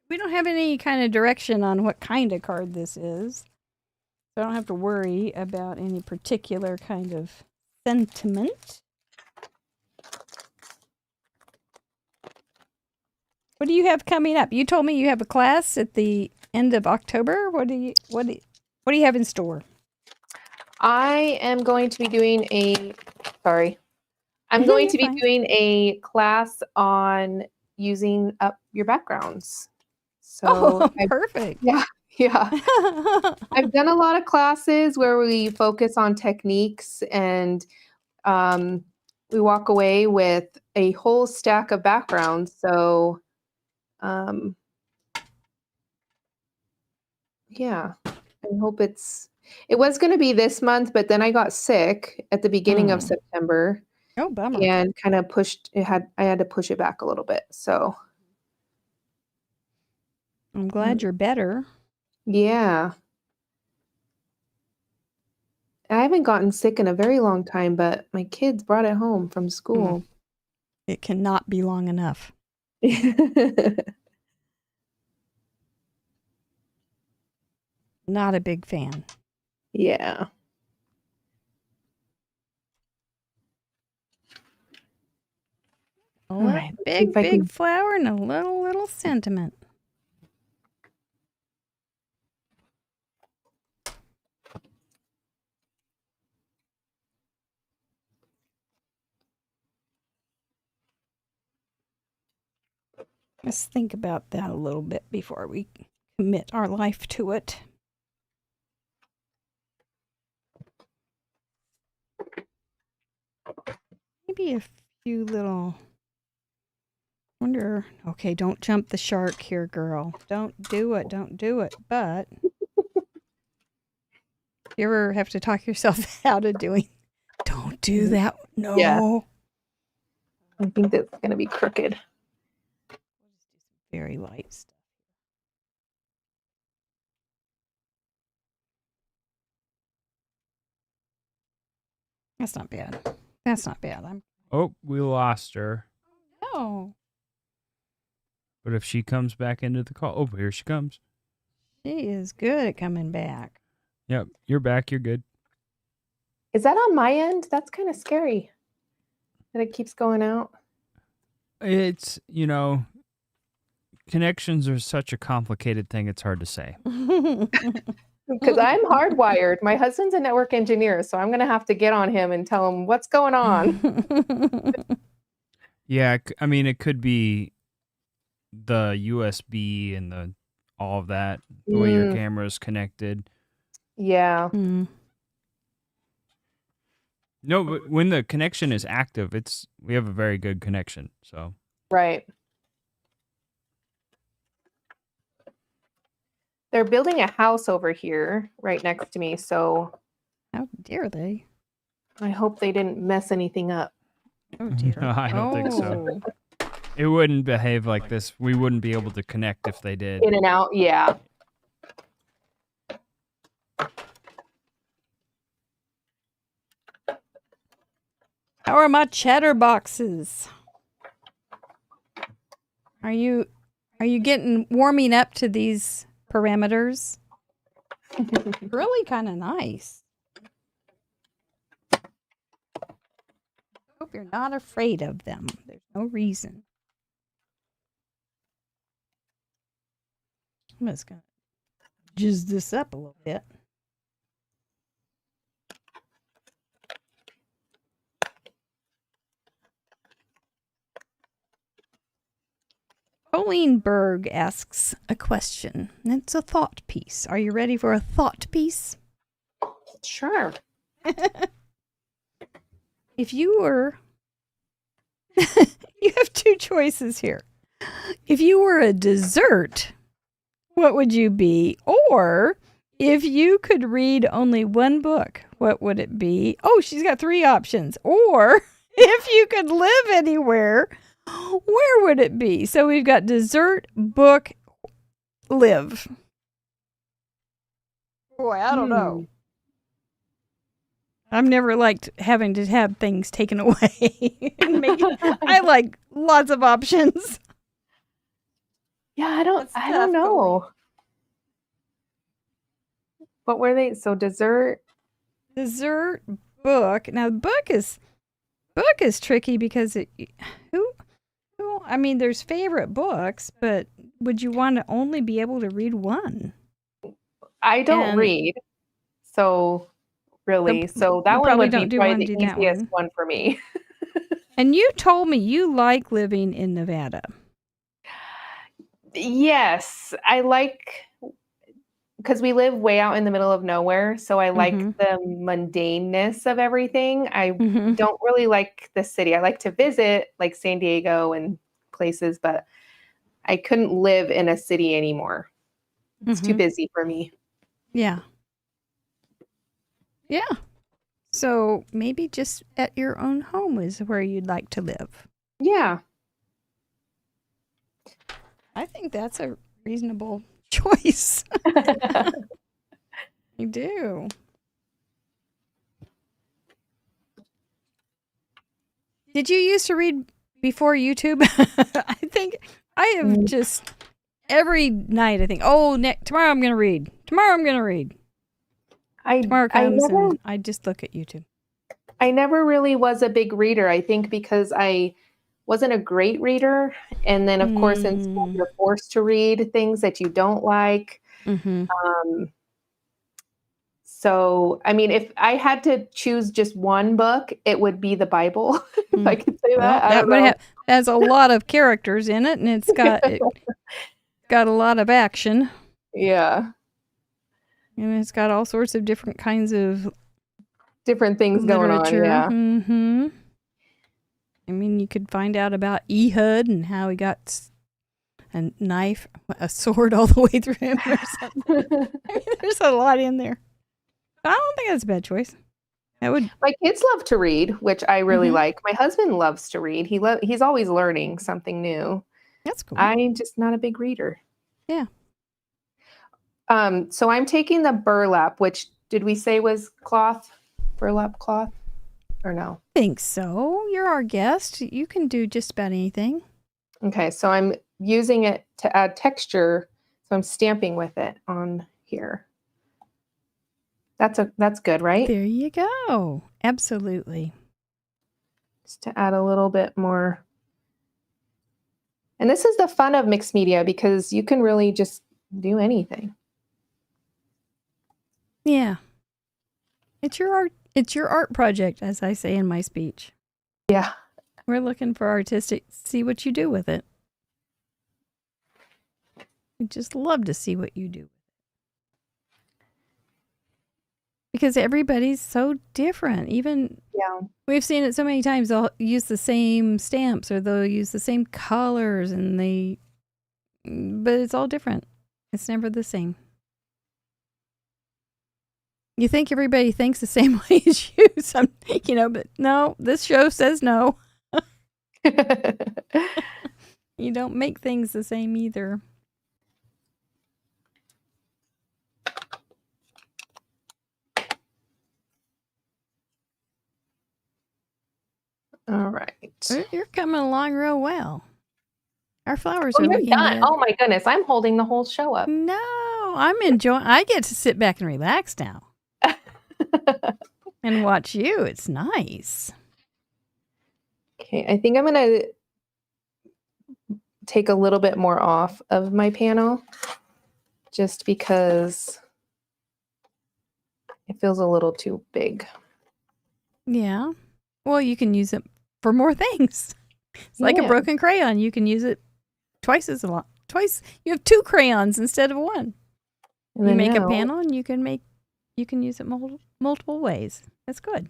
[SPEAKER 1] We don't have any kind of direction on what kind of card this is. So I don't have to worry about any particular kind of sentiment. What do you have coming up? You told me you have a class at the end of October. What do you have in store?
[SPEAKER 2] I am going to be doing a class on using up your backgrounds. So
[SPEAKER 1] perfect.
[SPEAKER 2] Yeah. I've done a lot of classes where we focus on techniques and we walk away with a whole stack of backgrounds. So Yeah. I hope it was going to be this month, but then I got sick at the beginning of September.
[SPEAKER 1] Oh, bummer.
[SPEAKER 2] And kind of I had to push it back a little bit. So
[SPEAKER 1] I'm glad you're better.
[SPEAKER 2] yeah. I haven't gotten sick in a very long time, but my kids brought it home from school.
[SPEAKER 1] It cannot be long enough. Not a big fan.
[SPEAKER 2] Yeah.
[SPEAKER 1] All right. Big flower and a little sentiment. Let's think about that a little bit before we commit our life to it. Maybe a few little... Okay, don't jump the shark here, girl. Don't do it. But you ever have to talk yourself out of doing, don't do that. No.
[SPEAKER 2] Yeah. I think that's going to be crooked.
[SPEAKER 1] Very light stuff. That's not bad.
[SPEAKER 3] Oh, we lost her.
[SPEAKER 1] No.
[SPEAKER 3] But if she comes back into the call, oh, here she comes.
[SPEAKER 1] She is good at coming back.
[SPEAKER 3] Yep, you're back. You're good.
[SPEAKER 2] Is that on my end? That's kind of scary that it keeps going out.
[SPEAKER 3] It's, connections are such a complicated thing. It's hard to say.
[SPEAKER 2] Because I'm hardwired. My husband's a network engineer, so I'm going to have to get on him and tell him what's going on.
[SPEAKER 3] Yeah, I mean, it could be the USB and all of that, the way your camera is connected.
[SPEAKER 2] Yeah.
[SPEAKER 3] No, but when the connection is active, we have a very good connection. So
[SPEAKER 2] right. They're building a house over here right next to me, so
[SPEAKER 1] how dare they?
[SPEAKER 2] I hope they didn't mess anything up.
[SPEAKER 1] Oh dear.
[SPEAKER 3] No, I don't think so. It wouldn't behave like this. We wouldn't be able to connect if they did.
[SPEAKER 2] In and out, yeah.
[SPEAKER 1] How are my cheddar boxes? Are you warming up to these parameters? Really kind of nice. Hope you're not afraid of them. There's no reason. I'm just gonna jizz this up a little bit. Colleen Berg asks a question. It's a thought piece. Are you ready for a thought piece?
[SPEAKER 2] Sure.
[SPEAKER 1] If you were... you have two choices here. If you were a dessert, what would you be? Or if you could read only one book, what would it be? Oh, she's got three options. Or if you could live anywhere, where would it be? So we've got dessert, book, live. Boy, I don't know. I've never liked having to have things taken away. I like lots of options.
[SPEAKER 2] Yeah, I don't know. What were they? So dessert,
[SPEAKER 1] book. Now book is tricky because I mean, there's favorite books, but would you want to only be able to read one?
[SPEAKER 2] I don't read, so really, so that one would be probably the easiest one for me.
[SPEAKER 1] And you told me you like living in Nevada.
[SPEAKER 2] Yes, I like, because we live way out in the middle of nowhere, so I like the mundaneness of everything. I don't really like the city. I like to visit like San Diego and places, but I couldn't live in a city anymore. It's too busy for me.
[SPEAKER 1] Yeah. Yeah. So maybe just at your own home is where you'd like to live.
[SPEAKER 2] Yeah.
[SPEAKER 1] I think that's a reasonable choice. You do. Did you used to read before YouTube? I think I have just every night I think, oh, tomorrow I'm going to read. Tomorrow I'm going to read. Tomorrow comes and I just look at YouTube.
[SPEAKER 2] I never really was a big reader. I think because I wasn't a great reader. And then, of course, in school, you're forced to read things that you don't like. So, I mean, if I had to choose just one book, it would be the Bible, if I could say that.
[SPEAKER 1] Well, that would have has a lot of characters in it, and it's got a lot of action.
[SPEAKER 2] Yeah.
[SPEAKER 1] And it's got all sorts of different kinds of
[SPEAKER 2] different things going on. Yeah.
[SPEAKER 1] Mm-hmm. I mean, you could find out about Ehud and how he got a knife, a sword all the way through him or something. I mean, there's a lot in there. I don't think that's a bad choice.
[SPEAKER 2] My kids love to read, which I really like. My husband loves to read. He's always learning something new.
[SPEAKER 1] That's cool.
[SPEAKER 2] I'm just not a big reader.
[SPEAKER 1] Yeah.
[SPEAKER 2] So I'm taking the burlap, which did we say was cloth? Burlap cloth? Or no?
[SPEAKER 1] I think so. You're our guest. You can do just about anything.
[SPEAKER 2] Okay, so I'm using it to add texture. So I'm stamping with it on here. That's good, right?
[SPEAKER 1] There you go. Absolutely.
[SPEAKER 2] Just to add a little bit more. And this is the fun of mixed media because you can really just do anything.
[SPEAKER 1] Yeah. It's your art. It's your art project, as I say in my speech.
[SPEAKER 2] Yeah.
[SPEAKER 1] We're looking for artistic, see what you do with it. We'd just love to see what you do. Because everybody's so different. Even we've seen it so many times. They'll use the same stamps or they'll use the same colors, but it's all different. It's never the same. You think everybody thinks the same way as you, but no, this show says no. You don't make things the same either.
[SPEAKER 2] All right.
[SPEAKER 1] You're coming along real well. Our flowers are looking
[SPEAKER 2] done.
[SPEAKER 1] good.
[SPEAKER 2] Oh my goodness, I'm holding the whole show up.
[SPEAKER 1] No, I'm enjoying. I get to sit back and relax now. And watch you. It's nice.
[SPEAKER 2] Okay, I think I'm going to take a little bit more off of my panel just because it feels a little too big.
[SPEAKER 1] Yeah. Well, you can use it for more things. It's like a broken crayon. You can use it twice as a lot. You have 2 crayons instead of 1. You make a panel and you can use it multiple ways. That's good.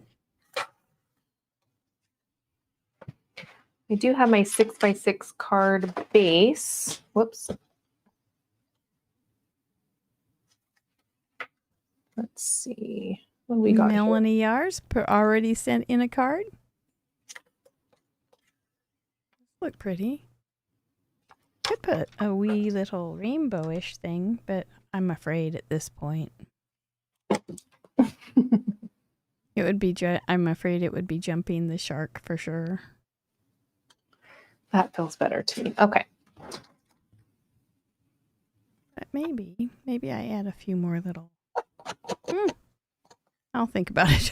[SPEAKER 2] I do have my 6x6 card base. Whoops. Let's see. What do we got
[SPEAKER 1] Melanie Yars already sent in a card. Look pretty. Could put a wee little rainbowish thing, but I'm afraid at this point. It would be. I'm afraid it would be jumping the shark for sure.
[SPEAKER 2] That feels better to me. Okay.
[SPEAKER 1] But maybe I add a few more little. I'll think about it.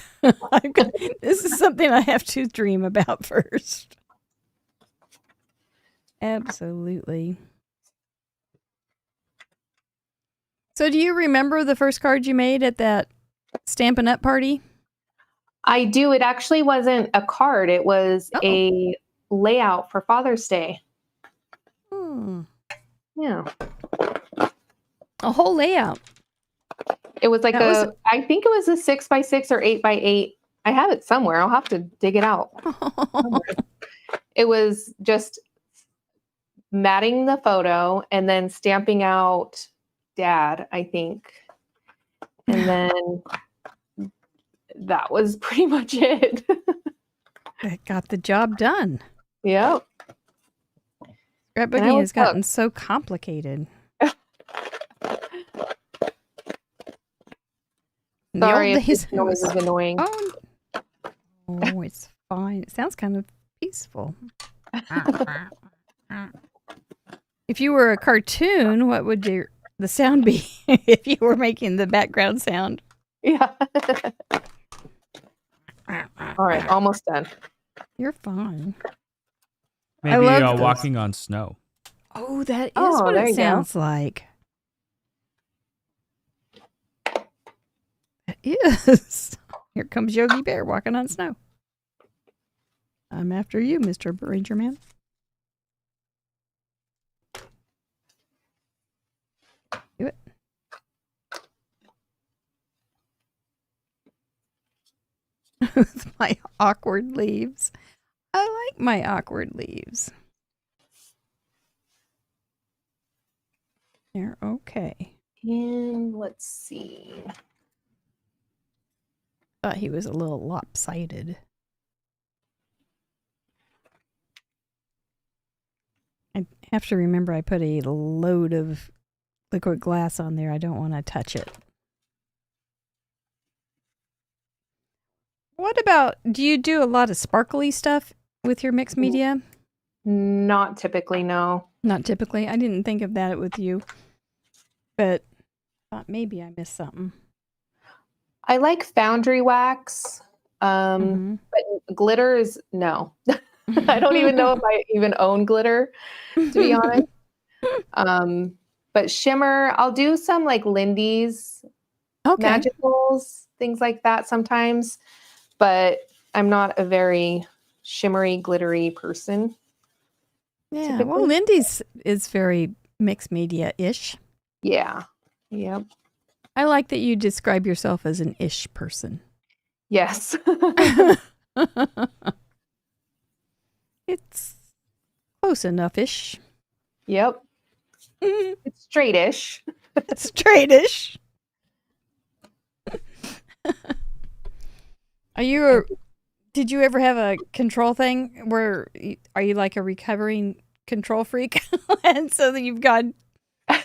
[SPEAKER 1] This is something I have to dream about first. Absolutely. So do you remember the first card you made at that Stampin' Up party?
[SPEAKER 2] I do. It actually wasn't a card. It was a layout for Father's Day. Yeah.
[SPEAKER 1] A whole layout.
[SPEAKER 2] It was like I think it was a 6x6 or 8x8. I have it somewhere. I'll have to dig it out. It was just matting the photo and then stamping out Dad, I think. And then that was pretty much it.
[SPEAKER 1] It got the job done.
[SPEAKER 2] Yep.
[SPEAKER 1] Scrapbooking has gotten so complicated.
[SPEAKER 2] Sorry if this noise is annoying.
[SPEAKER 1] Oh, it's fine. It sounds kind of peaceful. If you were a cartoon, what would the sound be if you were making the background sound?
[SPEAKER 2] Yeah. All right, almost done.
[SPEAKER 1] You're fine.
[SPEAKER 3] Maybe walking on snow.
[SPEAKER 1] Oh, that is what it sounds like. That is. Here comes Yogi Bear walking on snow. I'm after you, Mr. Ranger Man. Do it. With my awkward leaves. I like my awkward leaves. There, okay.
[SPEAKER 2] And let's see.
[SPEAKER 1] Thought he was a little lopsided. I have to remember I put a load of liquid glass on there. I don't want to touch it. What about, do you do a lot of sparkly stuff with your mixed media?
[SPEAKER 2] Not typically, no.
[SPEAKER 1] Not typically. I didn't think of that with you, but thought maybe I missed something.
[SPEAKER 2] I like foundry wax, but glitter is no. I don't even know if I even own glitter, to be honest. But shimmer, I'll do some like Lindy's magicals, things like that sometimes. But I'm not a very shimmery, glittery person.
[SPEAKER 1] Yeah,
[SPEAKER 2] typically.
[SPEAKER 1] well, Lindy's is very mixed media-ish.
[SPEAKER 2] Yeah. Yep.
[SPEAKER 1] I like that you describe yourself as an ish person.
[SPEAKER 2] Yes.
[SPEAKER 1] It's close enough-ish.
[SPEAKER 2] Yep. It's straight-ish.
[SPEAKER 1] It's straight-ish. Did you ever have a control thing where, are you like a recovering control freak? And so that you've gone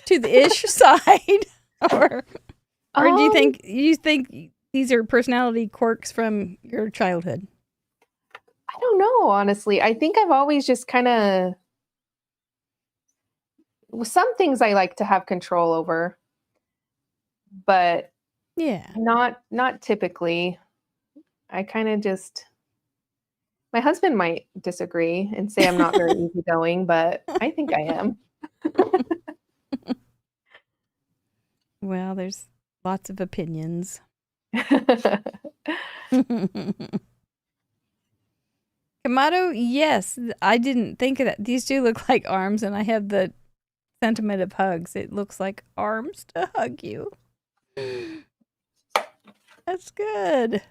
[SPEAKER 1] to the ish side? Or do you think these are personality quirks from your childhood?
[SPEAKER 2] I don't know, honestly. I think I've always just kind of, some things I like to have control over, but
[SPEAKER 1] yeah,
[SPEAKER 2] not typically. I kind of just, my husband might disagree and say I'm not very easygoing, but I think I am.
[SPEAKER 1] Well, there's lots of opinions. Kamado, yes, I didn't think of that. These do look like arms, and I have the sentiment of hugs. It looks like arms to hug you. That's good.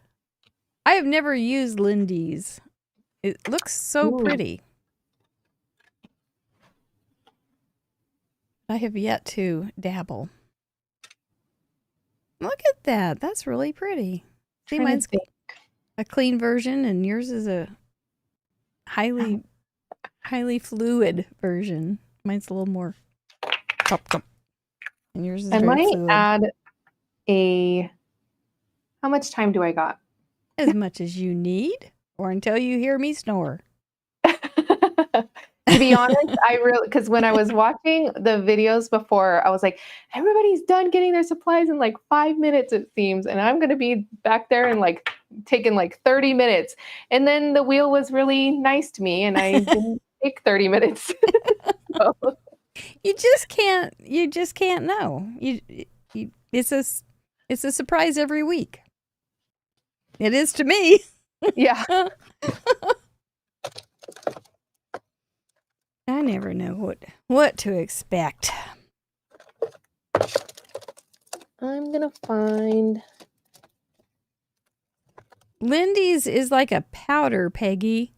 [SPEAKER 1] I have never used Lindy's. It looks so pretty. I have yet to dabble. Look at that. That's really pretty. See, mine's a clean version, and yours is a highly fluid version. Mine's a little more pop. And yours is
[SPEAKER 2] I
[SPEAKER 1] very
[SPEAKER 2] might
[SPEAKER 1] fluid.
[SPEAKER 2] add how much time do I got?
[SPEAKER 1] As much as you need, or until you hear me snore.
[SPEAKER 2] To be honest, because when I was watching the videos before, I was like, everybody's done getting their supplies in like 5 minutes, it seems. And I'm going to be back there and like taking like 30 minutes. And then the wheel was really nice to me and I didn't take 30 minutes. So.
[SPEAKER 1] You just can't know. It's a surprise every week. It is to me.
[SPEAKER 2] Yeah.
[SPEAKER 1] I never know what to expect.
[SPEAKER 2] I'm gonna find
[SPEAKER 1] Lindy's is like a powder, Peggy,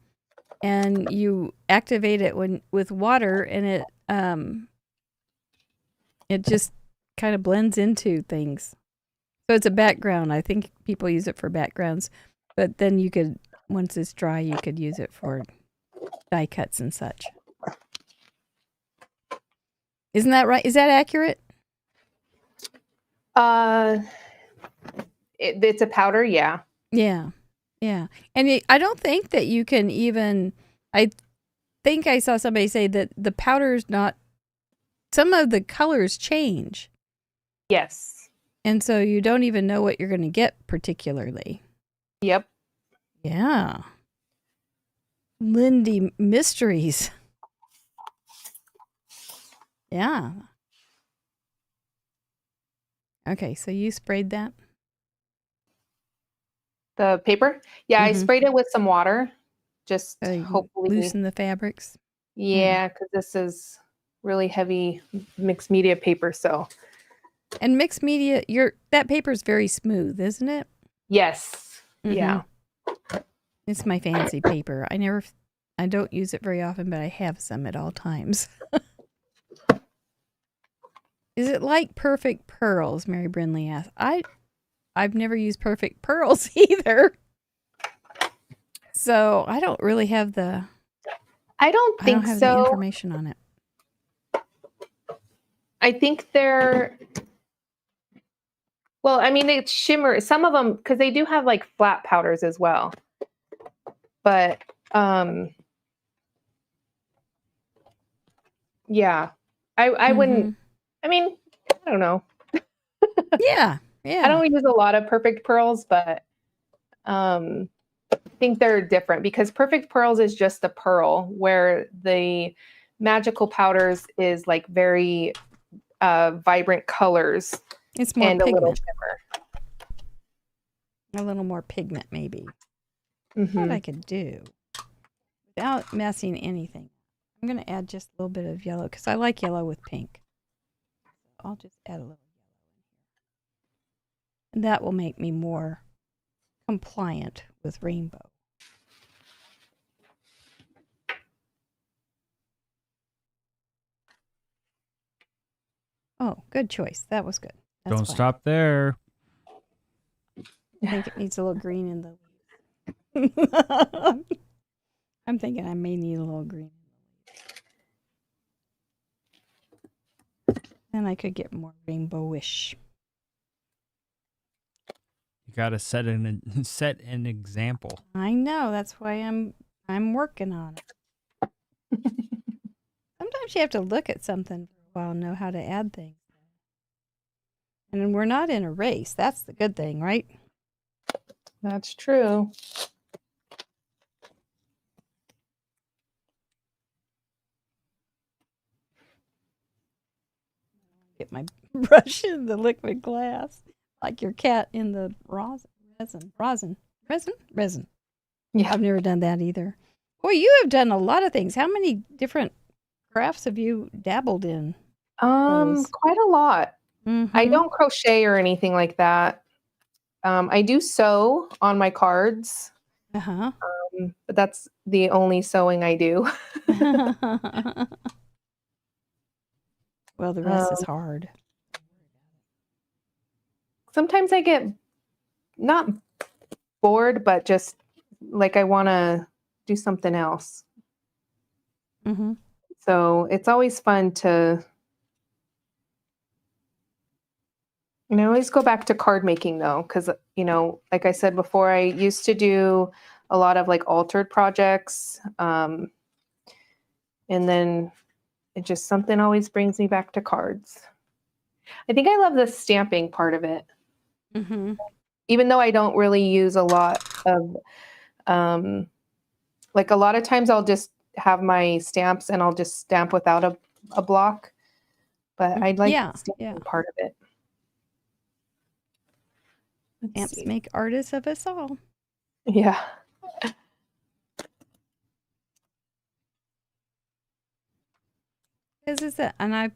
[SPEAKER 1] and you activate it with water, and it just kind of blends into things. So it's a background. I think people use it for backgrounds, but then you could, once it's dry, you could use it for die cuts and such. Isn't that right? Is that accurate?
[SPEAKER 2] It's a powder, yeah.
[SPEAKER 1] Yeah. Yeah. And I don't think that you can even, I think I saw somebody say that the powder's not, some of the colors change.
[SPEAKER 2] Yes.
[SPEAKER 1] And so you don't even know what you're going to get particularly.
[SPEAKER 2] Yep.
[SPEAKER 1] Yeah. Lindy Mysteries. Yeah. Okay, so you sprayed that?
[SPEAKER 2] The paper? Yeah, I sprayed it with some water. Just hopefully
[SPEAKER 1] loosen the fabrics.
[SPEAKER 2] Yeah, because this is really heavy mixed media paper, so.
[SPEAKER 1] And mixed media, that paper is very smooth, isn't it?
[SPEAKER 2] Yes. Yeah.
[SPEAKER 1] It's my fancy paper. I don't use it very often, but I have some at all times. Is it like Perfect Pearls? Mary Brindley asked. I've never used Perfect Pearls either. So I don't really have the.
[SPEAKER 2] I don't think
[SPEAKER 1] have
[SPEAKER 2] so.
[SPEAKER 1] The information on it.
[SPEAKER 2] I think they're. Well, I mean, they shimmer. Some of them, because they do have like flat powders as well. But yeah, I wouldn't. I mean, I don't know.
[SPEAKER 1] Yeah.
[SPEAKER 2] I don't use a lot of Perfect Pearls, but I think they're different because Perfect Pearls is just a pearl, where the magical powders is like very vibrant colors.
[SPEAKER 1] It's more
[SPEAKER 2] and
[SPEAKER 1] pigment.
[SPEAKER 2] a little shimmer.
[SPEAKER 1] A little more pigment, maybe. What I could do without messing anything. I'm going to add just a little bit of yellow because I like yellow with pink. I'll just add a little yellow in here. And that will make me more compliant with rainbow. Oh, good choice. That was good. That's
[SPEAKER 3] Don't
[SPEAKER 1] fine.
[SPEAKER 3] stop there.
[SPEAKER 1] I think it needs a little green in the leaves. I'm thinking I may need a little green. Then I could get more rainbowish.
[SPEAKER 3] You gotta set an example.
[SPEAKER 1] I know. That's why I'm working on it. Sometimes you have to look at something for a while and know how to add things. And we're not in a race. That's the good thing, right?
[SPEAKER 2] That's true.
[SPEAKER 1] Get my brush in the liquid glass, like your cat in the resin. Yeah, I've never done that either. Boy, you have done a lot of things. How many different crafts have you dabbled in?
[SPEAKER 2] Quite a lot. I don't crochet or anything like that. I do sew on my cards. But that's the only sewing I do.
[SPEAKER 1] Well, the rest is hard.
[SPEAKER 2] Sometimes I get not bored, but just like I want to do something else. So it's always fun to, I always go back to card making though, because, like I said before, I used to do a lot of like altered projects. And then it just something always brings me back to cards. I think I love the stamping part of it. Even though I don't really use a lot of, like a lot of times I'll just have my stamps and I'll just stamp without a block. But I like the stamping part of it.
[SPEAKER 1] Stamps make artists of us all.
[SPEAKER 2] Yeah.
[SPEAKER 1] Is that, and I've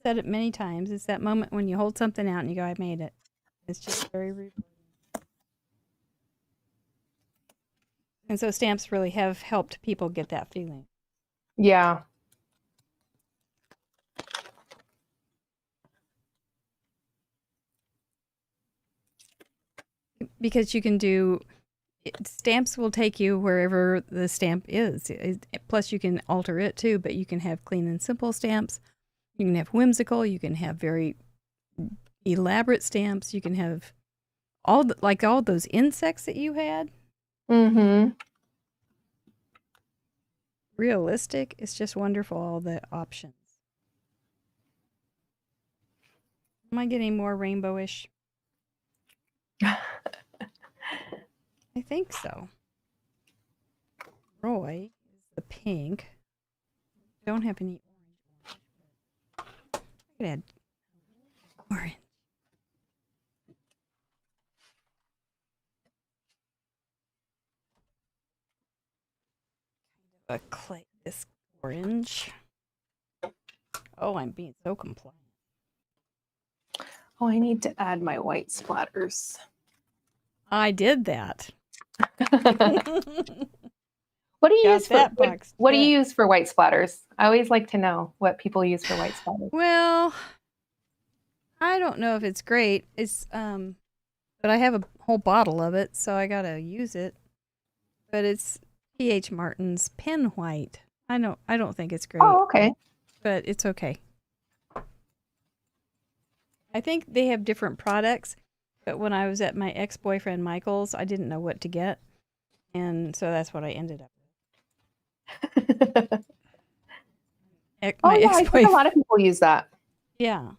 [SPEAKER 1] said it many times, it's that moment when you hold something out and you go, I made it. It's just very rewarding. And so stamps really have helped people get that feeling.
[SPEAKER 2] Yeah.
[SPEAKER 1] because you can do stamps will take you wherever the stamp is. Plus, you can alter it too, but you can have clean and simple stamps. You can have whimsical. You can have very elaborate stamps. You can have all those insects that you had.
[SPEAKER 2] Mm-hmm.
[SPEAKER 1] Realistic. It's just wonderful, all the options. Am I getting more rainbowish? I think so. Roy is the pink. Don't have any orange. I could add orange. A clay, this orange. Oh, I'm being so compliant.
[SPEAKER 2] Oh, I need to add my white splatters.
[SPEAKER 1] I did that.
[SPEAKER 2] What do you
[SPEAKER 1] Got
[SPEAKER 2] use for
[SPEAKER 1] that box
[SPEAKER 2] what do you
[SPEAKER 1] checked.
[SPEAKER 2] use for white splatters? I always like to know what people use for white splatters.
[SPEAKER 1] Well, I don't know if it's great. It's but I have a whole bottle of it, so I gotta use it. But it's P.H. Martin's Pen White. I don't think it's great.
[SPEAKER 2] Oh, okay.
[SPEAKER 1] But it's okay. I think they have different products, but when I was at my ex-boyfriend Michael's, I didn't know what to get, and so that's what I ended up with.
[SPEAKER 2] Oh yeah, I think a lot of people use that.
[SPEAKER 1] Yeah.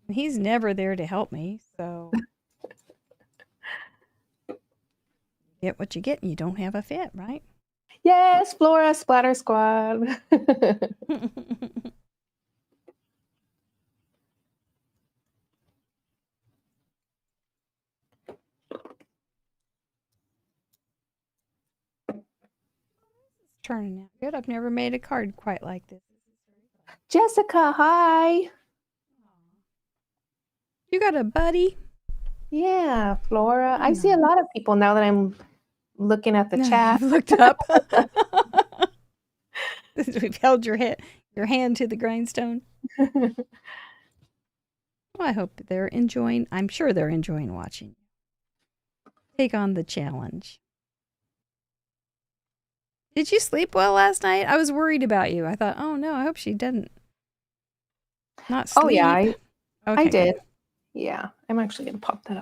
[SPEAKER 1] He's never there to help me, so get what you get and you don't have a fit, right?
[SPEAKER 2] Yes, Flora Splatter Squad.
[SPEAKER 1] Turning out good. I've never made a card quite like this.
[SPEAKER 2] Jessica, hi.
[SPEAKER 1] You got a buddy?
[SPEAKER 2] Yeah, Flora. I see a lot of people now that I'm looking at the chat.
[SPEAKER 1] I've looked up. We've held your hand to the grindstone. Well, I hope they're enjoying. I'm sure they're enjoying watching. Take on the challenge. Did you sleep well last night? I was worried about you. I thought, oh no, I hope she didn't. Not sleep.
[SPEAKER 2] Oh yeah, I
[SPEAKER 1] Okay.
[SPEAKER 2] did. Yeah, I'm actually gonna pop that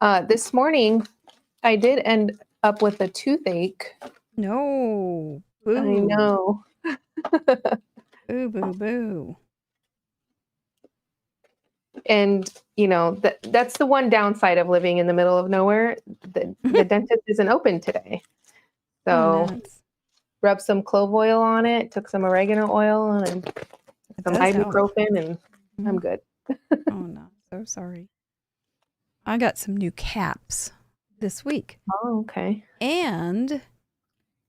[SPEAKER 2] up. This morning, I did end up with a toothache.
[SPEAKER 1] No.
[SPEAKER 2] I know.
[SPEAKER 1] Boo, boo, boo.
[SPEAKER 2] And you know that's the one downside of living in the middle of nowhere. The dentist isn't open today, so rubbed some clove oil on it, took some oregano oil and some ibuprofen, and I'm good.
[SPEAKER 1] Oh no, so sorry. I got some new caps this week.
[SPEAKER 2] Oh, okay.
[SPEAKER 1] And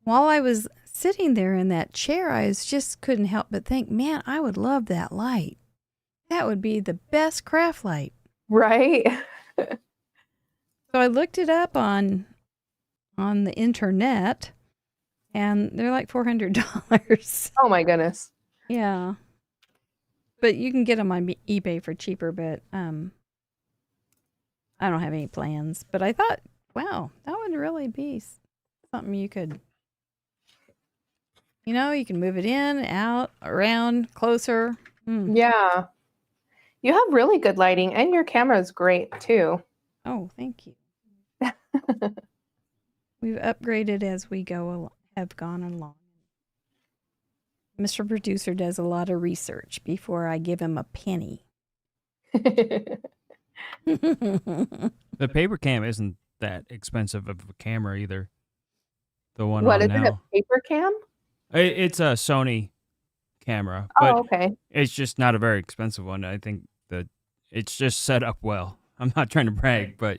[SPEAKER 1] while I was sitting there in that chair, I just couldn't help but think, man, I would love that light. That would be the best craft light.
[SPEAKER 2] Right?
[SPEAKER 1] So I looked it up on the internet, and they're like $400.
[SPEAKER 2] Oh my goodness.
[SPEAKER 1] Yeah. But you can get them on eBay for cheaper, but I don't have any plans. But I thought, wow, that would really be something you could, you can move it in, out, around, closer.
[SPEAKER 2] Yeah. You have really good lighting, and your camera is great too.
[SPEAKER 1] Oh, thank you. We've upgraded as we have gone along. Mr. Producer does a lot of research before I give him a penny.
[SPEAKER 3] The paper cam isn't that expensive of a camera either. The one
[SPEAKER 2] What
[SPEAKER 3] on
[SPEAKER 2] is it?
[SPEAKER 3] now.
[SPEAKER 2] A paper cam?
[SPEAKER 3] It's a Sony camera, but
[SPEAKER 2] Oh, okay.
[SPEAKER 3] it's just not a very expensive one. I think that it's just set up well. I'm not trying to brag, but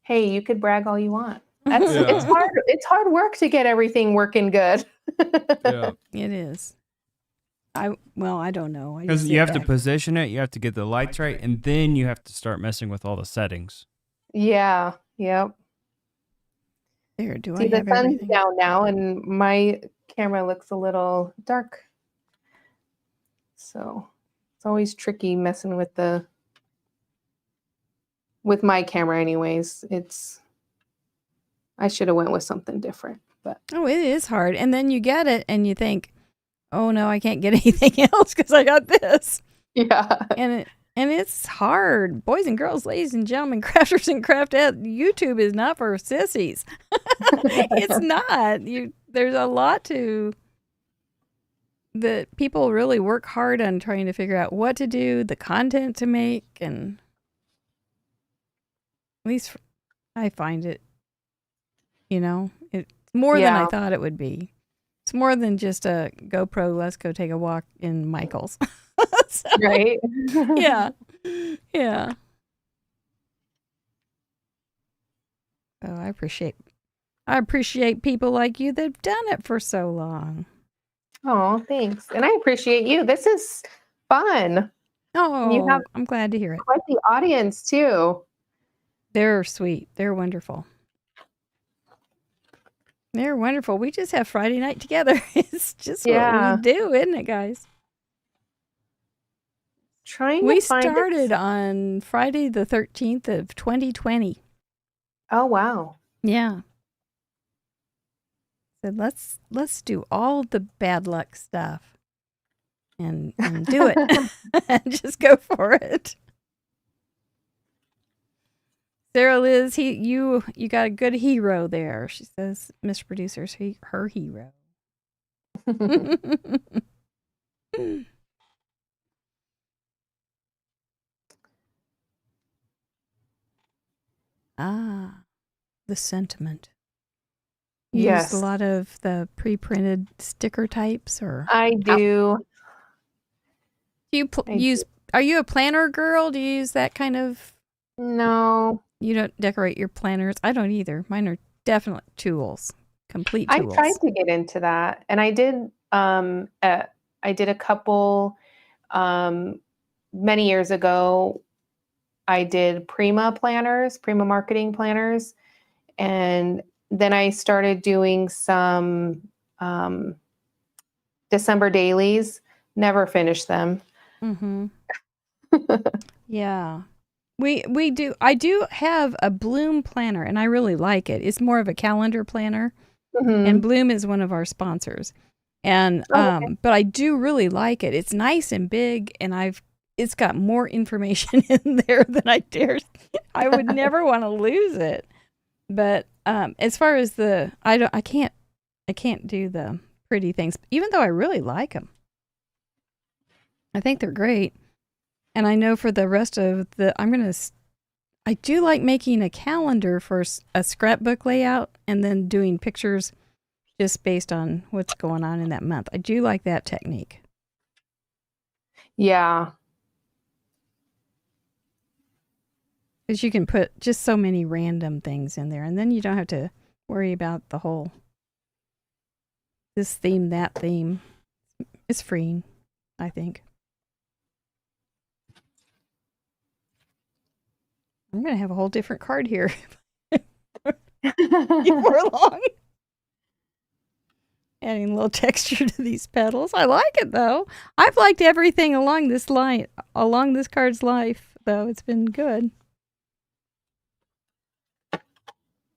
[SPEAKER 2] Hey, you could brag all you want. It's hard. It's hard work to get everything working good.
[SPEAKER 3] Yeah.
[SPEAKER 1] It is. I don't know.
[SPEAKER 3] Because you have to position it, you have to get the lights right, and then you have to start messing with all the settings.
[SPEAKER 2] Yeah. Yep.
[SPEAKER 1] There, do
[SPEAKER 2] See,
[SPEAKER 1] I
[SPEAKER 2] the
[SPEAKER 1] have
[SPEAKER 2] sun's
[SPEAKER 1] everything?
[SPEAKER 2] down now, and my camera looks a little dark So it's always tricky messing with my camera anyways. I should have went with something different, but.
[SPEAKER 1] Oh, it is hard. And then you get it and you think, oh no, I can't get anything else because I got this.
[SPEAKER 2] Yeah.
[SPEAKER 1] And it's hard. Boys and girls, ladies and gentlemen, crafters and craftettes, YouTube is not for sissies. It's not. There's a lot that people really work hard on trying to figure out what to do, the content to make, and at least I find it, it's more than I thought it would be. It's more than just a GoPro, let's go take a walk in Michael's. So,
[SPEAKER 2] right?
[SPEAKER 1] Yeah. Yeah. So I appreciate people like you that've done it for so long.
[SPEAKER 2] Oh, thanks. And I appreciate you. This is fun.
[SPEAKER 1] Oh, I'm glad to hear it.
[SPEAKER 2] Quite the audience too.
[SPEAKER 1] They're sweet. They're wonderful. They're wonderful. We just have Friday night together. It's just what we do, isn't it, guys? We started on Friday the 13th of 2020.
[SPEAKER 2] Oh, wow.
[SPEAKER 1] Yeah. So let's do all the bad luck stuff and do it. And just go for it. Sarah Liz, you got a good hero there. She says, Mr. Producer's her hero. The sentiment. You use a lot of the pre-printed sticker types, or
[SPEAKER 2] I do.
[SPEAKER 1] Are you a planner girl? Do you use that kind of?
[SPEAKER 2] No.
[SPEAKER 1] You don't decorate your planners? I don't either. Mine are definitely tools, complete tools.
[SPEAKER 2] I tried to get into that, and I did. I did a couple many years ago. I did Prima marketing planners, and then I started doing some December dailies. Never finished them.
[SPEAKER 1] Mm-hmm. Yeah. We do. I do have a Bloom planner, and I really like it. It's more of a calendar planner, and Bloom is one of our sponsors. And but I do really like it. It's nice and big, and it's got more information in there than I would never want to lose it. But as far as I can't do the pretty things, even though I really like them. I think they're great. And I know for the rest of I do like making a calendar for a scrapbook layout and then doing pictures just based on what's going on in that month. I do like that technique.
[SPEAKER 2] Yeah.
[SPEAKER 1] Because you can put just so many random things in there, and then you don't have to worry about the whole this theme, that theme. It's freeing, I think. I'm going to have a whole different card here before long. Adding a little texture to these petals. I like it, though. I've liked everything along this card's life, though. It's been good.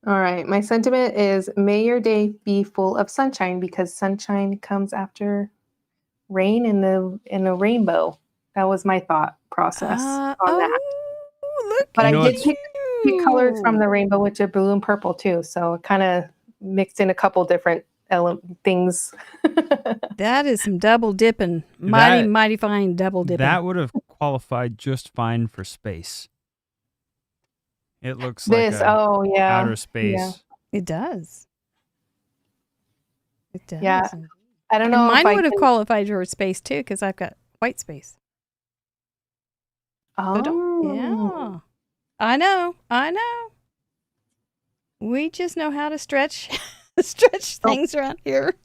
[SPEAKER 2] All right. My sentiment is, may your day be full of sunshine, because sunshine comes after rain in the rainbow. That was my thought process on that.
[SPEAKER 1] Look,
[SPEAKER 2] but I did pick colors from the rainbow, which are blue and purple too. So it kind of mixed in a couple different things.
[SPEAKER 1] That is some double dipping. Mighty fine double dipping.
[SPEAKER 3] That would have qualified just fine for space. It looks like outer space.
[SPEAKER 2] Yeah.
[SPEAKER 1] It does. It does.
[SPEAKER 2] Yeah. I don't know.
[SPEAKER 1] Mine would have qualified for space too, because I've got white space.
[SPEAKER 2] Oh.
[SPEAKER 1] Yeah. I know. We just know how to stretch things around here.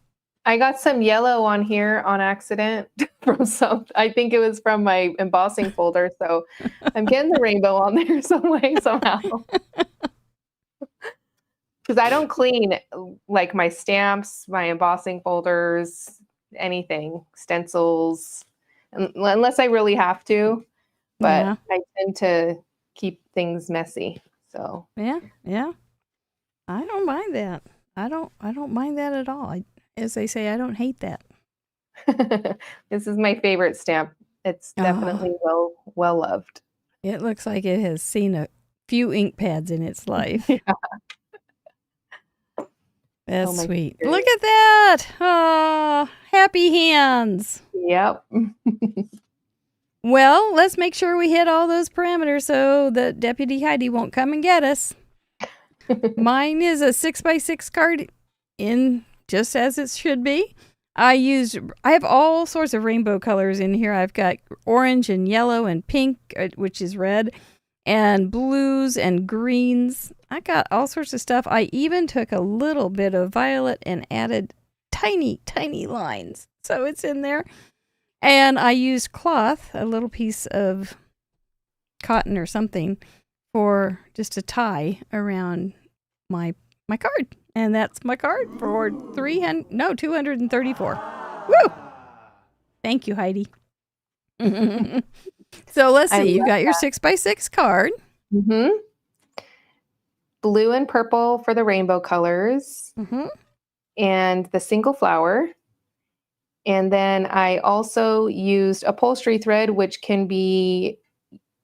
[SPEAKER 2] I got some yellow on here on accident from I think it was from my embossing folder. So I'm getting the rainbow on there somehow. Because I don't clean like my stamps, my embossing folders, anything, stencils. unless I really have to. But
[SPEAKER 1] Yeah.
[SPEAKER 2] I tend to keep things messy. So
[SPEAKER 1] Yeah. I don't mind that. I don't mind that at all. As they say, I don't hate that.
[SPEAKER 2] this is my favorite stamp. It's definitely well loved.
[SPEAKER 1] It looks like it has seen a few ink pads in its life.
[SPEAKER 2] Yeah.
[SPEAKER 1] That's
[SPEAKER 2] my
[SPEAKER 1] sweet.
[SPEAKER 2] goodness.
[SPEAKER 1] Look at that. Oh, happy hands.
[SPEAKER 2] Yep.
[SPEAKER 1] Well, let's make sure we hit all those parameters so that Deputy Heidi won't come and get us. Mine is a 6x6 card in just as it should be. I have all sorts of rainbow colors in here. I've got orange and yellow and pink, which is red, and blues and greens. I got all sorts of stuff. I even took a little bit of violet and added tiny, tiny lines. So it's in there. And I used cloth, a little piece of cotton or something, for just a tie around my card. And that's my card for 234. Woo! Thank you, Heidi. So let's see. You've got your 6x6 card.
[SPEAKER 2] Mm-hmm. Blue and purple for the rainbow colors.
[SPEAKER 1] Mm-hmm.
[SPEAKER 2] And the single flower. And then I also used upholstery thread, which can be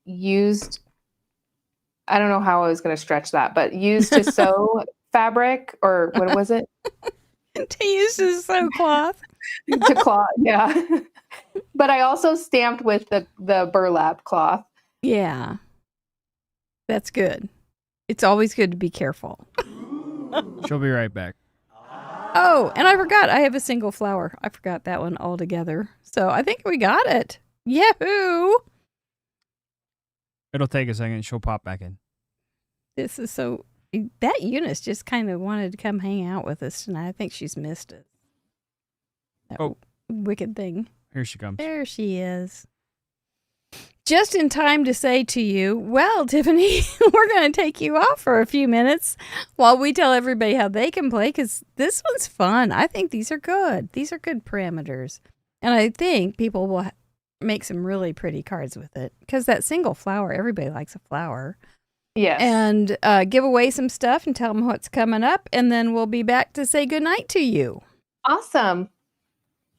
[SPEAKER 2] used. I don't know how I was going to stretch that, but used to sew fabric, or what was it?
[SPEAKER 1] To use to sew cloth.
[SPEAKER 2] To cloth, yeah. But I also stamped with the burlap cloth.
[SPEAKER 1] Yeah. That's good. It's always good to be careful.
[SPEAKER 3] She'll be right back.
[SPEAKER 1] Oh, and I forgot. I have a single flower. I forgot that one altogether. So I think we got it. Yahoo!
[SPEAKER 3] It'll take a second. She'll pop back in.
[SPEAKER 1] This is so... That Eunice just kind of wanted to come hang out with us tonight. I think she's missed it. That wicked thing.
[SPEAKER 3] Here she comes.
[SPEAKER 1] There she is. Just in time to say to you, well, Tiffany, we're going to take you off for a few minutes while we tell everybody how they can play, because this one's fun. I think these are good. These are good parameters. And I think people will make some really pretty cards with it, because that single flower, everybody likes a flower.
[SPEAKER 2] Yes.
[SPEAKER 1] And give away some stuff and tell them what's coming up, and then we'll be back to say goodnight to you.
[SPEAKER 2] Awesome.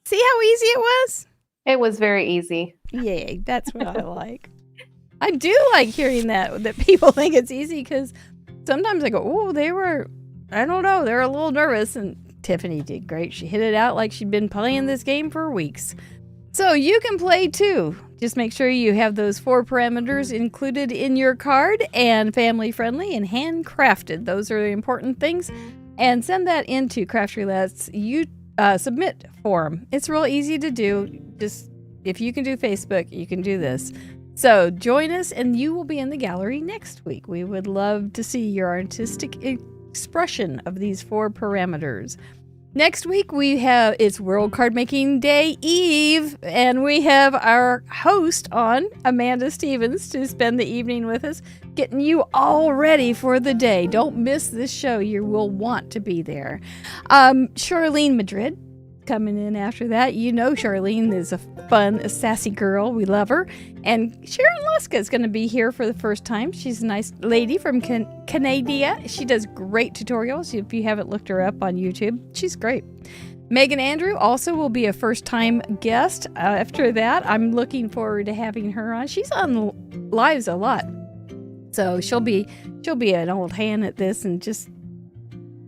[SPEAKER 1] See how easy it was?
[SPEAKER 2] It was very easy.
[SPEAKER 1] Yay, that's what I like. I do like hearing that people think it's easy, because sometimes I go, oh, I don't know, they're a little nervous, and Tiffany did great. She hit it out like she'd been playing this game for weeks. So you can play too. Just make sure you have those 4 parameters included in your card, and family friendly and handcrafted. Those are the important things. And send that into Craft Roulette's submit form. It's real easy to do. Just if you can do Facebook, you can do this. So join us, and you will be in the gallery next week. We would love to see your artistic expression of these 4 parameters. Next week it's World Card Making Day Eve, and we have our host on, Amanda Stevens, to spend the evening with us, getting you all ready for the day. Don't miss this show. You will want to be there. Charlene Madrid coming in after that. You know Charlene is a fun, sassy girl. We love her. And Sharon Luska is going to be here for the first time. She's a nice lady from Canada. She does great tutorials. If you haven't looked her up on YouTube, she's great. Megan Andrew also will be a first-time guest. After that, I'm looking forward to having her on. She's on lives a lot, so she'll be an old hand at this in just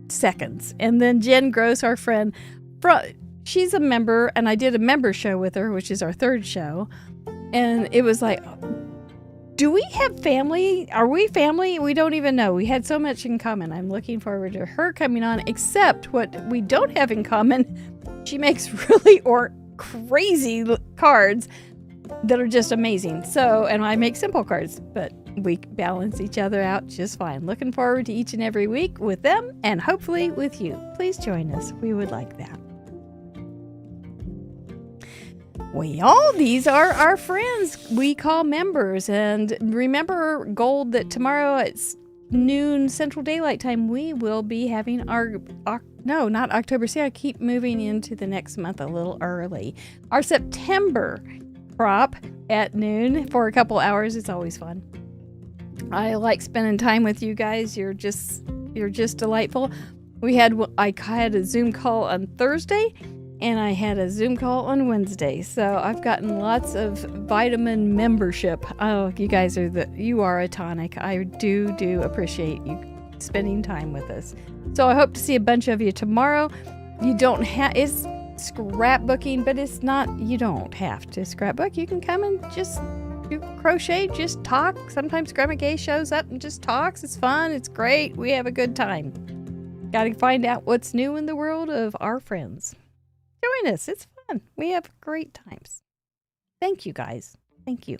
[SPEAKER 1] seconds. And then Jen Gross, our friend, she's a member, and I did a member show with her, which is our 3rd show. And it was like, do we have family? Are we family? We don't even know. We had so much in common. I'm looking forward to her coming on, except what we don't have in common. She makes really crazy cards that are just amazing. So, and I make simple cards, but we balance each other out just fine. Looking forward to each and every week with them, and hopefully with you. Please join us. We would like that. These are our friends we call members. And remember, Gold, that tomorrow at noon Central Daylight Time, we will be having not October. See, I keep moving into the next month a little early. Our September prop at noon for a couple hours. It's always fun. I like spending time with you guys. You're just delightful. I had a Zoom call on Thursday, and I had a Zoom call on Wednesday. So I've gotten lots of vitamin membership. Oh, you guys you are a tonic. I do appreciate you spending time with us. So I hope to see a bunch of you tomorrow. It's scrapbooking, but it's not, you don't have to scrapbook. You can come and just do crochet, just talk. Sometimes Grandma Gay shows up and just talks. It's fun. It's great. We have a good time. Got to find out what's new in the world of our friends. Join us. It's fun. We have great times. Thank you, guys. Thank you.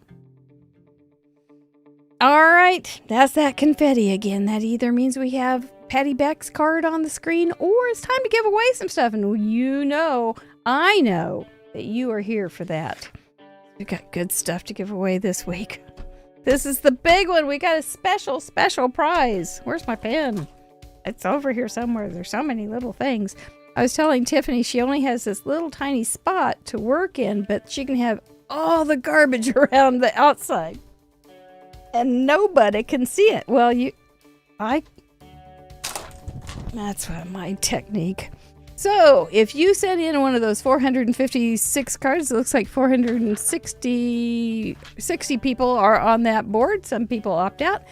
[SPEAKER 1] All right. That's that confetti again. That either means we have Patty Beck's card on the screen or it's time to give away some stuff. And I know that you are here for that. We got good stuff to give away this week. This is the big one. We got a special prize. Where's my pen? It's over here somewhere. There's so many little things. I was telling Tiffany she only has this little tiny spot to work in, but she can have all the garbage around the outside. And nobody can see it. Well, that's my technique. So, if you send in one of those 456 cards, it looks like 460 people are on that board. Some people opt out.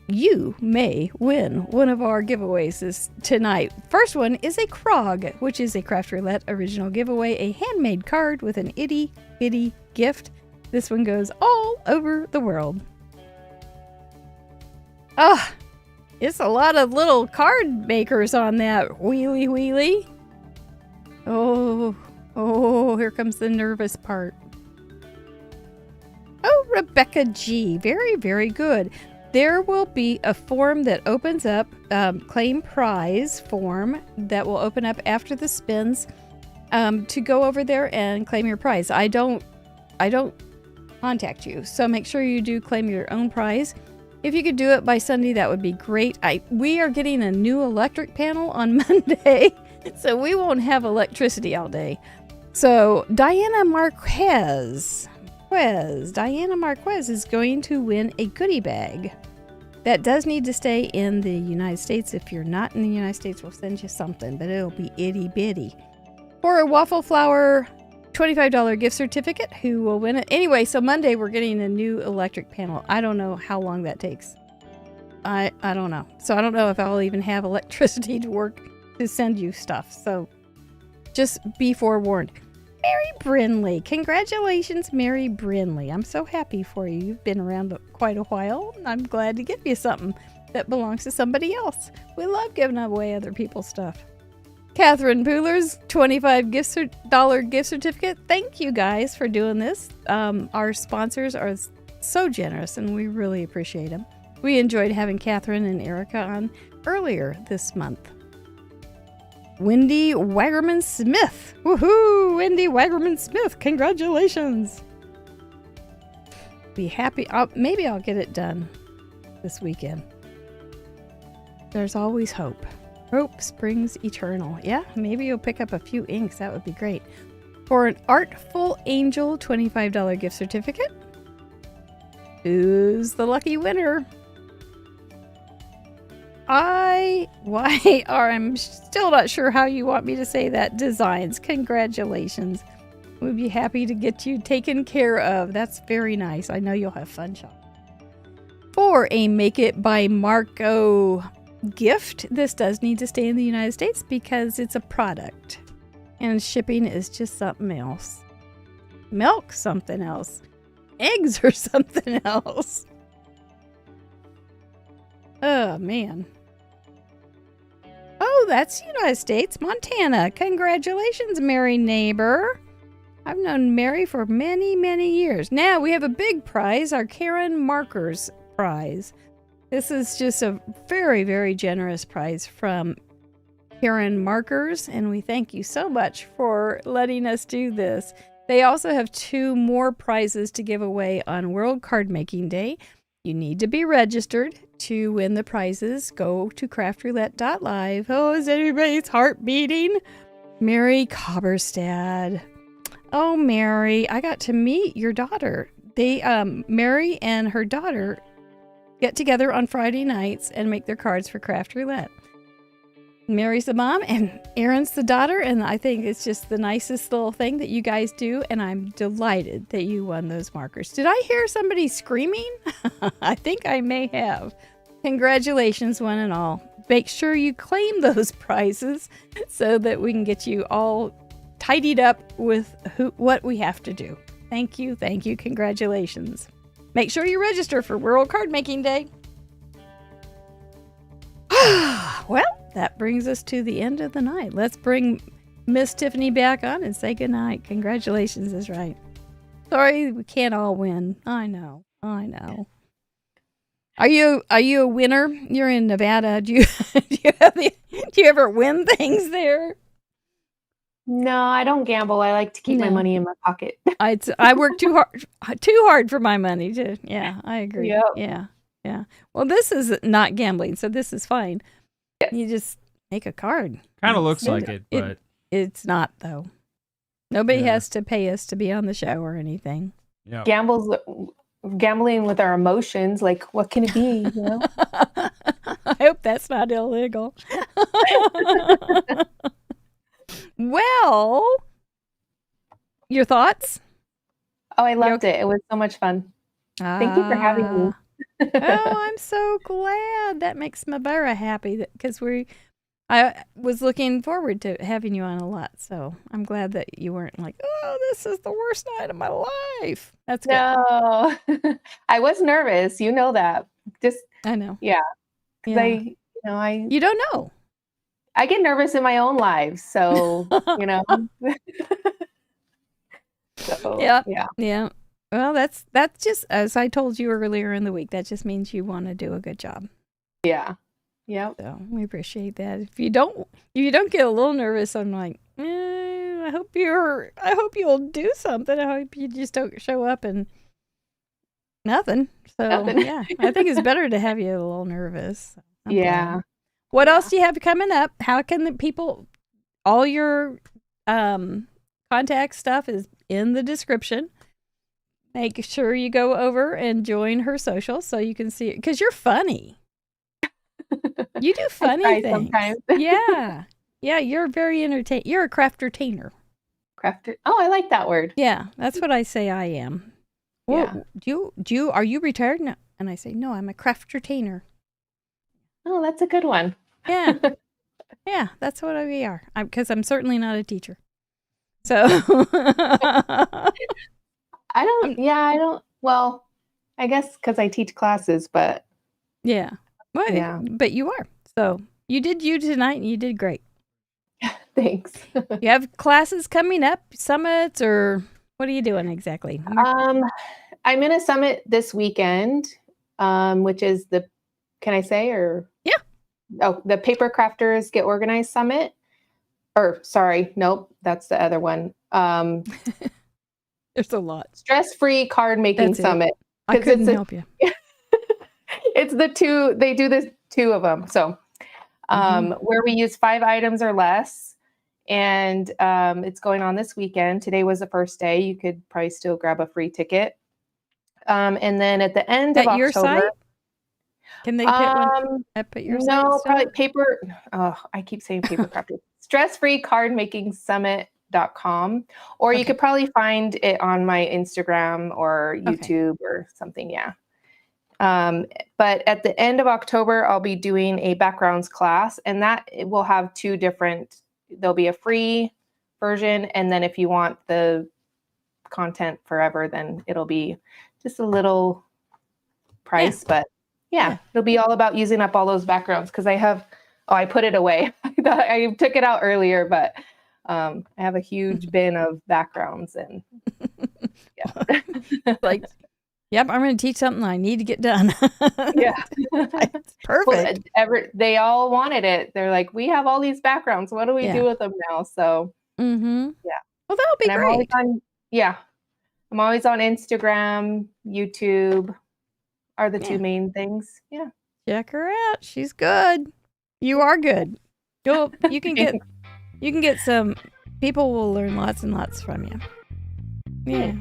[SPEAKER 1] You may win one of our giveaways tonight. First one is a Krog, which is a Craft Roulette original giveaway, a handmade card with an itty bitty gift. This one goes all over the world. It's a lot of little card makers on that wheelie. Oh, here comes the nervous part. Oh, Rebecca G. Very, very good. There will be a form that opens up, claim prize form that will open up after the spins to go over there and claim your prize. I don't contact you, so make sure you do claim your own prize. If you could do it by Sunday, that would be great. We are getting a new electric panel on Monday, so we won't have electricity all day. So Diana Marquez is going to win a goodie bag. That does need to stay in the United States. If you're not in the United States, we'll send you something, but it'll be itty bitty. For a Waffle Flower $25 gift certificate, who will win it? Anyway, so Monday we're getting a new electric panel. I don't know how long that takes. I don't know. So I don't know if I'll even have electricity to send you stuff. So just be forewarned. Mary Brinley. Congratulations, Mary Brinley. I'm so happy for you. You've been around quite a while. I'm glad to give you something that belongs to somebody else. We love giving away other people's stuff. Catherine Pooler's $25 gift certificate. Thank you guys for doing this. Our sponsors are so generous and we really appreciate them. We enjoyed having Catherine and Erica on earlier this month. Wendy Waggerman Smith. Woohoo! Wendy Waggerman Smith. Congratulations. Be happy. Maybe I'll get it done this weekend. There's always hope. Hope springs eternal. Yeah, maybe you'll pick up a few inks. That would be great. For an Artful Angel $25 gift certificate. Who's the lucky winner? I'm still not sure how you want me to say that. Designs. Congratulations. We'd be happy to get you taken care of. That's very nice. I know you'll have fun shopping. For a Make It by Marco gift, this does need to stay in the United States because it's a product. And shipping is just something else. Milk, something else. Eggs are something else. Oh, man. Oh, that's United States, Montana. Congratulations, Mary Neighbor. I've known Mary for many, many years. Now we have a big prize, our Karen Markers prize. This is just a very, very generous prize from Karen Markers, and we thank you so much for letting us do this. They also have 2 more prizes to give away on World Card Making Day. You need to be registered to win the prizes. Go to craftroulette.live. Oh, is everybody's heart beating? Mary Cobberstad. Oh, Mary, I got to meet your daughter. They, Mary and her daughter get together on Friday nights and make their cards for Craft Roulette. Mary's the mom and Erin's the daughter, and I think it's just the nicest little thing that you guys do, and I'm delighted that you won those markers. Did I hear somebody screaming? I think I may have. Congratulations, one and all. Make sure you claim those prizes so that we can get you all tidied up with what we have to do. Thank you, congratulations. Make sure you register for World Card Making Day. Well, that brings us to the end of the night. Let's bring Miss Tiffany back on and say goodnight. Congratulations is right. Sorry we can't all win. I know. Are you a winner? You're in Nevada. Do you ever win things there?
[SPEAKER 2] No, I don't gamble. I like to keep my money in my pocket.
[SPEAKER 1] I work too hard for my money too. Yeah, I agree.
[SPEAKER 2] Yep.
[SPEAKER 1] Yeah. Well, this is not gambling, so this is fine. Yes. You just make a card.
[SPEAKER 3] Kind of looks like it, but
[SPEAKER 1] it's not though. Nobody has to pay us to be on the show or anything.
[SPEAKER 3] Yeah.
[SPEAKER 2] Gambling with our emotions, like what can it be? You know?
[SPEAKER 1] I hope that's not illegal. Well, your thoughts?
[SPEAKER 2] Oh, I loved it. It was so much fun. Thank you for having me.
[SPEAKER 1] Oh, I'm so glad. That makes me very happy because I was looking forward to having you on a lot. So I'm glad that you weren't like, oh, this is the worst night of my life. That's good.
[SPEAKER 2] No, I was nervous. You know that.
[SPEAKER 1] I know.
[SPEAKER 2] Yeah.
[SPEAKER 1] Yeah. You don't know.
[SPEAKER 2] I get nervous in my own life. So, So,
[SPEAKER 1] yeah. Well, that's just, as I told you earlier in the week, that just means you want to do a good job.
[SPEAKER 2] Yeah. Yep.
[SPEAKER 1] So we appreciate that. If you don't get a little nervous, I'm like, I hope you'll do something. I hope you just don't show up and nothing. So yeah, I think it's better to have you a little nervous. I'm glad. What else do you have coming up? How can the people, all your contact stuff is in the description. Make sure you go over and join her social so you can see it, because you're funny. You do funny things.
[SPEAKER 2] Sometimes.
[SPEAKER 1] Yeah, you're very entertaining. You're a crafter-tainer.
[SPEAKER 2] Oh, I like that word.
[SPEAKER 1] Yeah, that's what I say I am. Well, are you retired? No. And I say, no, I'm a crafter-tainer.
[SPEAKER 2] Oh, that's a good one.
[SPEAKER 1] Yeah. Yeah, that's what we are. Because I'm certainly not a teacher. So
[SPEAKER 2] I don't. Well, I guess because I teach classes, but
[SPEAKER 1] yeah. Well, yeah. But you are. So you did you tonight, and you did great.
[SPEAKER 2] Thanks.
[SPEAKER 1] You have classes coming up, summits, or what are you doing exactly?
[SPEAKER 2] I'm in a summit this weekend, which is can I say, or?
[SPEAKER 1] Yeah.
[SPEAKER 2] Oh, the Paper Crafters Get Organized Summit. Or sorry, nope, that's the other one.
[SPEAKER 1] There's a lot.
[SPEAKER 2] Stress-free card making summit.
[SPEAKER 1] I couldn't help you.
[SPEAKER 2] It's the two, they do this two of them. So where we use 5 items or less. And it's going on this weekend. Today was the first day. You could probably still grab a free ticket. And then at the end of October.
[SPEAKER 1] Your site? Can they put one up at your site?
[SPEAKER 2] No, probably paper. Oh, I keep saying paper crafting. Stressfreecardmakingsummit.com. Or you could probably find it on my Instagram or YouTube or something. Yeah. But at the end of October, I'll be doing a backgrounds class, and that will have 2 different, there'll be a free version. And then if you want the content forever, then it'll be just a little price, but yeah, it'll be all about using up all those backgrounds. Cause I put it away. I took it out earlier, but, I have a huge bin of backgrounds and
[SPEAKER 1] like, yep, I'm going to teach something I need to get done.
[SPEAKER 2] Yeah.
[SPEAKER 1] Perfect.
[SPEAKER 2] Well, they all wanted it. They're like, we have all these backgrounds. What do we do with them now? So, yeah.
[SPEAKER 1] Well, that'll be great.
[SPEAKER 2] I'm always on Instagram, YouTube are the 2 main things. Yeah.
[SPEAKER 1] Check her out. She's good. You are good. You can get some people will learn lots and lots from you. Yeah.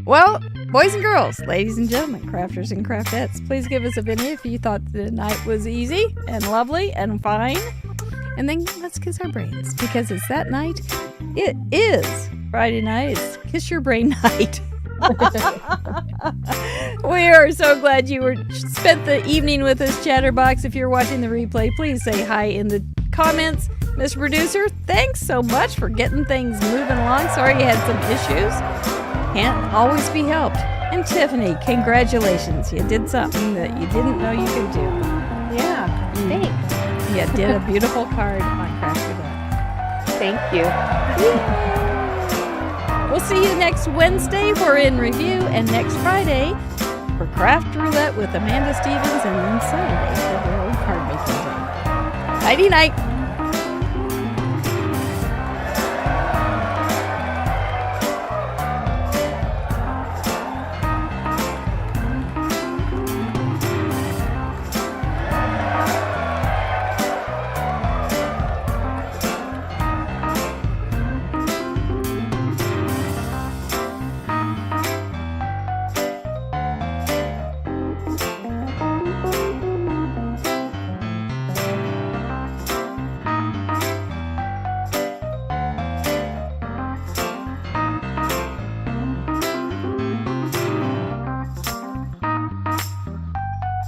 [SPEAKER 1] Well, boys and girls, ladies and gentlemen, crafters and craftettes, please give us a Vinny if you thought the night was easy and lovely and fine. And then let's kiss our brains, because it's that night. It is Friday night. It's Kiss Your Brain night. We are so glad you spent the evening with us, Chatterbox. If you're watching the replay, please say hi in the comments. Mr. Producer, thanks so much for getting things moving along. Sorry you had some issues. Can't always be helped. And Tiffany, congratulations. You did something that you didn't know you could do.
[SPEAKER 2] Yeah, thanks.
[SPEAKER 1] You did a beautiful card on Craft Roulette.
[SPEAKER 2] Thank you.
[SPEAKER 1] We'll see you next Wednesday for In Review, and next Friday for Craft Roulette with Amanda Stevens, and then Saturday for World Card Making Day. Nighty-night.